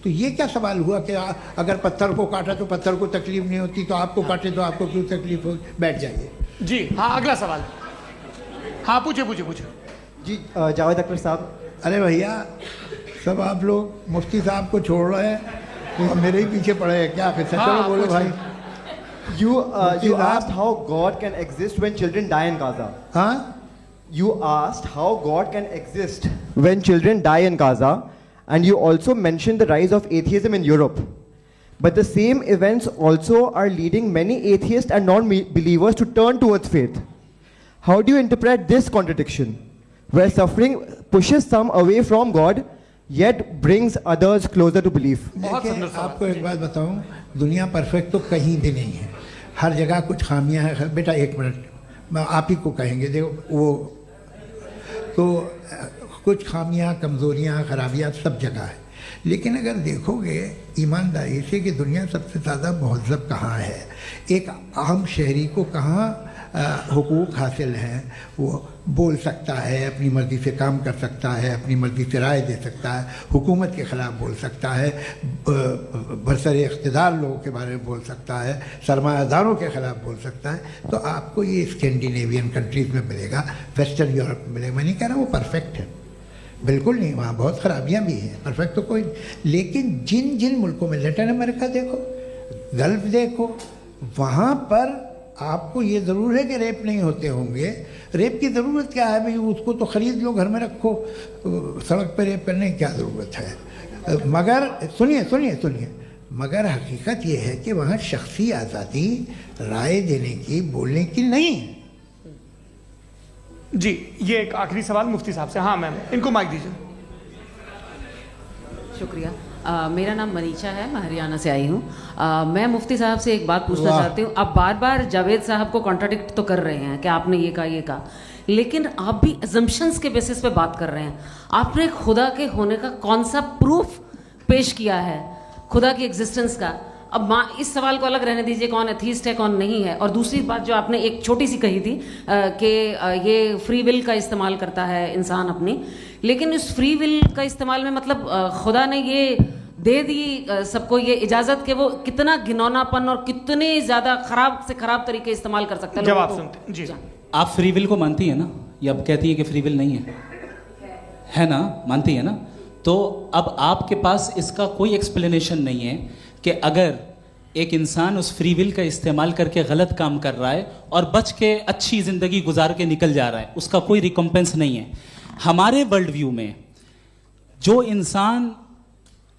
तो ये क्या सवाल हुआ कि अगर पत्थर को काटा तो पत्थर को तकलीफ नहीं होती, तो आपको काटे तो आपको क्यों तकलीफ हो? बैठ जाइए। जी हाँ अगला सवाल। हाँ पूछे जी जावेद अख्तर साहब। अरे भैया सब आप लोग मुफ्ती साहब को छोड़ रहे हैं, तो मेरे ही पीछे पड़े हैं क्या? फिर चलो बोलो भाई। You asked how God can exist when children die in Gaza. Huh? You asked how God can exist when children die in Gaza, and you also mentioned the rise of atheism in Europe. But the same events also are leading many atheists and non-believers to turn towards faith. How do you interpret this contradiction, where suffering pushes some away from God, yet brings others closer to belief? आपको एक बात बताऊं, दुनिया परफेक्ट तो कहीं भी नहीं है, हर जगह कुछ खामियां हैं। बेटा एक मिनट, मैं आप ही को कहेंगे, देखो वो तो कुछ खामियां, कमज़ोरियां, खराबियां सब जगह है। लेकिन अगर देखोगे ईमानदारी से कि दुनिया सबसे ज़्यादा महज़ब कहाँ है, एक आम शहरी को कहाँ हुकूक हासिल हैं, वो बोल सकता है, अपनी मर्ज़ी से काम कर सकता है, अपनी मर्ज़ी से राय दे सकता है, हुकूमत के ख़िलाफ़ बोल सकता है, बरसरे इक़्तिदार लोगों के बारे में बोल सकता है, सरमायादारों के ख़िलाफ़ बोल सकता है। तो आपको ये स्कैंडिनेवियन कंट्रीज़ में मिलेगा, वेस्टर्न यूरोप में मिलेगा। मैं नहीं कह रहा वो परफेक्ट है, बिल्कुल नहीं, वहाँ बहुत ख़राबियाँ भी हैं, परफेक्ट तो कोई। लेकिन जिन जिन मुल्कों में, लैटिन अमेरिका देखो, गल्फ़ देखो, वहाँ पर आपको ये ज़रूर है कि रेप नहीं होते होंगे। रेप की ज़रूरत क्या है भाई? उसको तो ख़रीद लो, घर में रखो, सड़क पर रेप करने की क्या ज़रूरत है? मगर सुनिए, मगर हकीकत ये है कि वहाँ शख्सी आज़ादी राय देने की, बोलने की नहीं है। जी, ये एक आखिरी सवाल मुफ्ती साहब से। हाँ मैम, इनको माइक दीजिए। शुक्रिया। मेरा नाम मनीषा है, मैं हरियाणा से आई हूँ। मैं मुफ्ती साहब से एक बात पूछना चाहती हूँ। आप बार बार जावेद साहब को कॉन्ट्राडिक्ट तो कर रहे हैं कि आपने ये कहा, लेकिन आप भी अजम्पशंस के बेसिस पे बात कर रहे हैं। आपने खुदा के होने का कौन सा प्रूफ पेश किया है, खुदा की एग्जिस्टेंस का? अब इस सवाल को अलग रहने दीजिए, कौन एथीस्ट है कौन नहीं है। और दूसरी बात जो आपने एक छोटी सी कही थी कि ये फ्री विल का इस्तेमाल करता है इंसान अपनी, लेकिन इस फ्री विल का इस्तेमाल में मतलब खुदा ने ये दे दी सबको ये इजाज़त कि वो कितना घिनौनापन और कितने ज़्यादा ख़राब से ख़राब तरीके इस्तेमाल कर सकता है। जवाब सुनते जी। आप फ्री विल को मानती है ना, या अब कहती है कि फ्री विल नहीं है ना? मानती है ना? तो अब आपके पास इसका कोई एक्सप्लेनेशन नहीं है कि अगर एक इंसान उस फ्री विल का इस्तेमाल करके गलत काम कर रहा है और बच के अच्छी ज़िंदगी गुजार के निकल जा रहा है, उसका कोई रिकम्पेंस नहीं है। हमारे वर्ल्ड व्यू में जो इंसान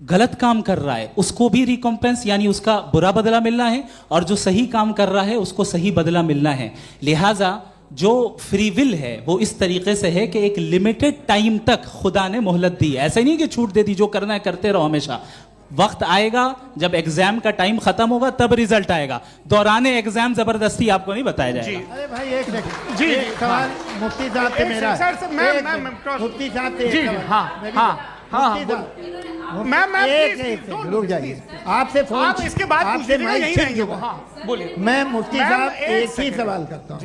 गलत काम कर रहा है उसको भी रिकम्पेंस यानी उसका बुरा बदला मिलना है, और जो सही काम कर रहा है उसको सही बदला मिलना है। लिहाजा जो फ्री विल है वो इस तरीके से है कि एक लिमिटेड टाइम तक खुदा ने मोहलत दी है। ऐसा नहीं कि छूट दे दी, जो करना है करते रहो हमेशा। वक्त आएगा जब एग्जाम का टाइम खत्म होगा तब रिजल्ट आएगा। दौराने एग्जाम जबरदस्ती आपको नहीं बताया जाएगा। अरे भाई एक सेकंड, जी एक सवाल मुफ्ती साहब से मेरा। मुफ्ती साहब से जी, हाँ मैम रुक जाइए, आपसे फोन, आप इसके बाद आपसे यही रहेंगे वो। हाँ बोलिए। मैं मुफ्ती साहब एक ही सवाल करता हूँ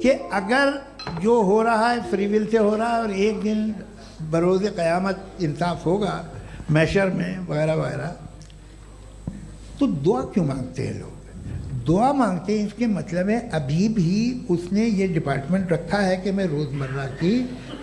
कि अगर जो हो रहा है फ्री विल से हो रहा है और एक दिन बरोज़ क़यामत इंसाफ होगा मैशर में वगैरह वगैरह, तो दुआ क्यों मांगते हैं लोग? दुआ मांगते हैं इसके मतलब है अभी भी उसने ये डिपार्टमेंट रखा है कि मैं रोज़मर्रा की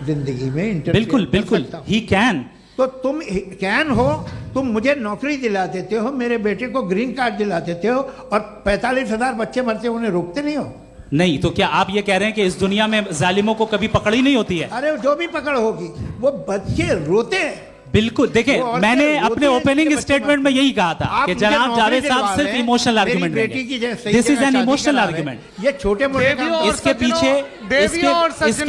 ज़िंदगी में बिल्कुल बिल्कुल ही कैन। तो तुम कैन हो, तुम मुझे नौकरी दिला देते हो, मेरे बेटे को ग्रीन कार्ड दिला देते हो, और 45,000 बच्चे मरते हो उन्हें रोकते नहीं हो। नहीं तो क्या आप ये कह रहे हैं कि इस दुनिया में जालिमों को कभी पकड़ ही नहीं होती है? अरे जो भी पकड़ होगी, वो बच्चे रोते हैं। बिल्कुल, देखिए मैंने अपने ओपनिंग स्टेटमेंट में यही कहा था कि जनाब जावेद साहब सिर्फ इमोशनल आर्गुमेंट देंगे। This is an emotional argument. ये छोटे मोटे इसके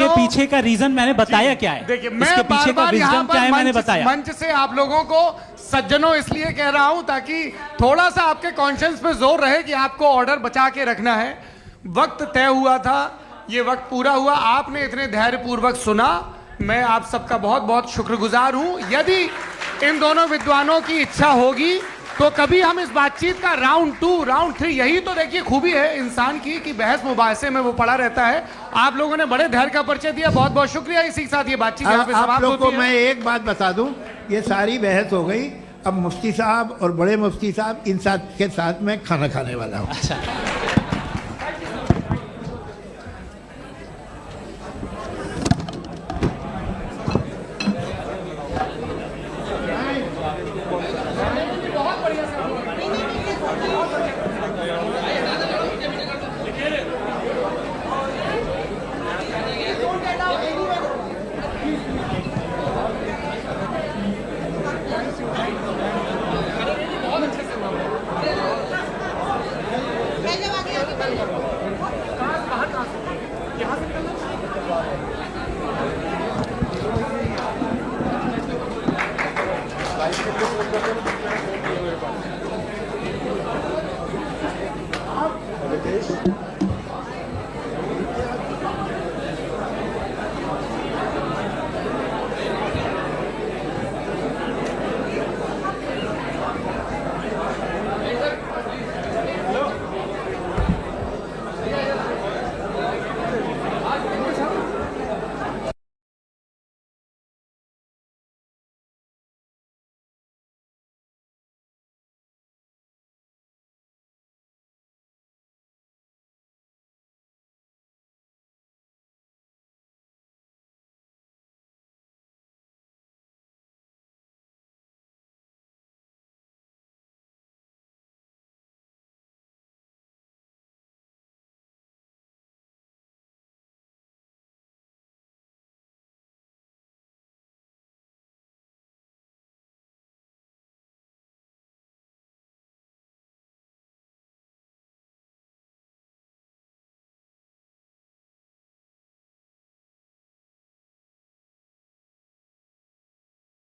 पीछे का रीजन मैंने बताया क्या है, इसके पीछे का विजडम क्या है मैंने बताया। मंच से आप लोगों को सज्जनों इसलिए कह रहा हूं ताकि थोड़ा सा आपके कॉन्शियंस पे जोर रहे कि आपको ऑर्डर बचा के रखना है। वक्त तय हुआ था, ये वक्त पूरा हुआ, आपने इतने धैर्यपूर्वक सुना, मैं आप सबका बहुत बहुत शुक्रगुजार हूं। यदि इन दोनों विद्वानों की इच्छा होगी तो कभी हम इस बातचीत का राउंड 2, राउंड 3, यही तो देखिए खूबी है इंसान की कि बहस मुबाहसे में वो पड़ा रहता है। आप लोगों ने बड़े धैर्य का परिचय दिया, बहुत बहुत शुक्रिया। इसी के साथ ये बातचीत यहाँ पे समाप्त होती है। आप लोग को मैं एक बात बता दूं, ये सारी बहस हो गई, अब मुफ्ती साहब और बड़े मुफ्ती साहब इन साथ के साथ मैं खाना खाने वाला हूँ। अच्छा। अब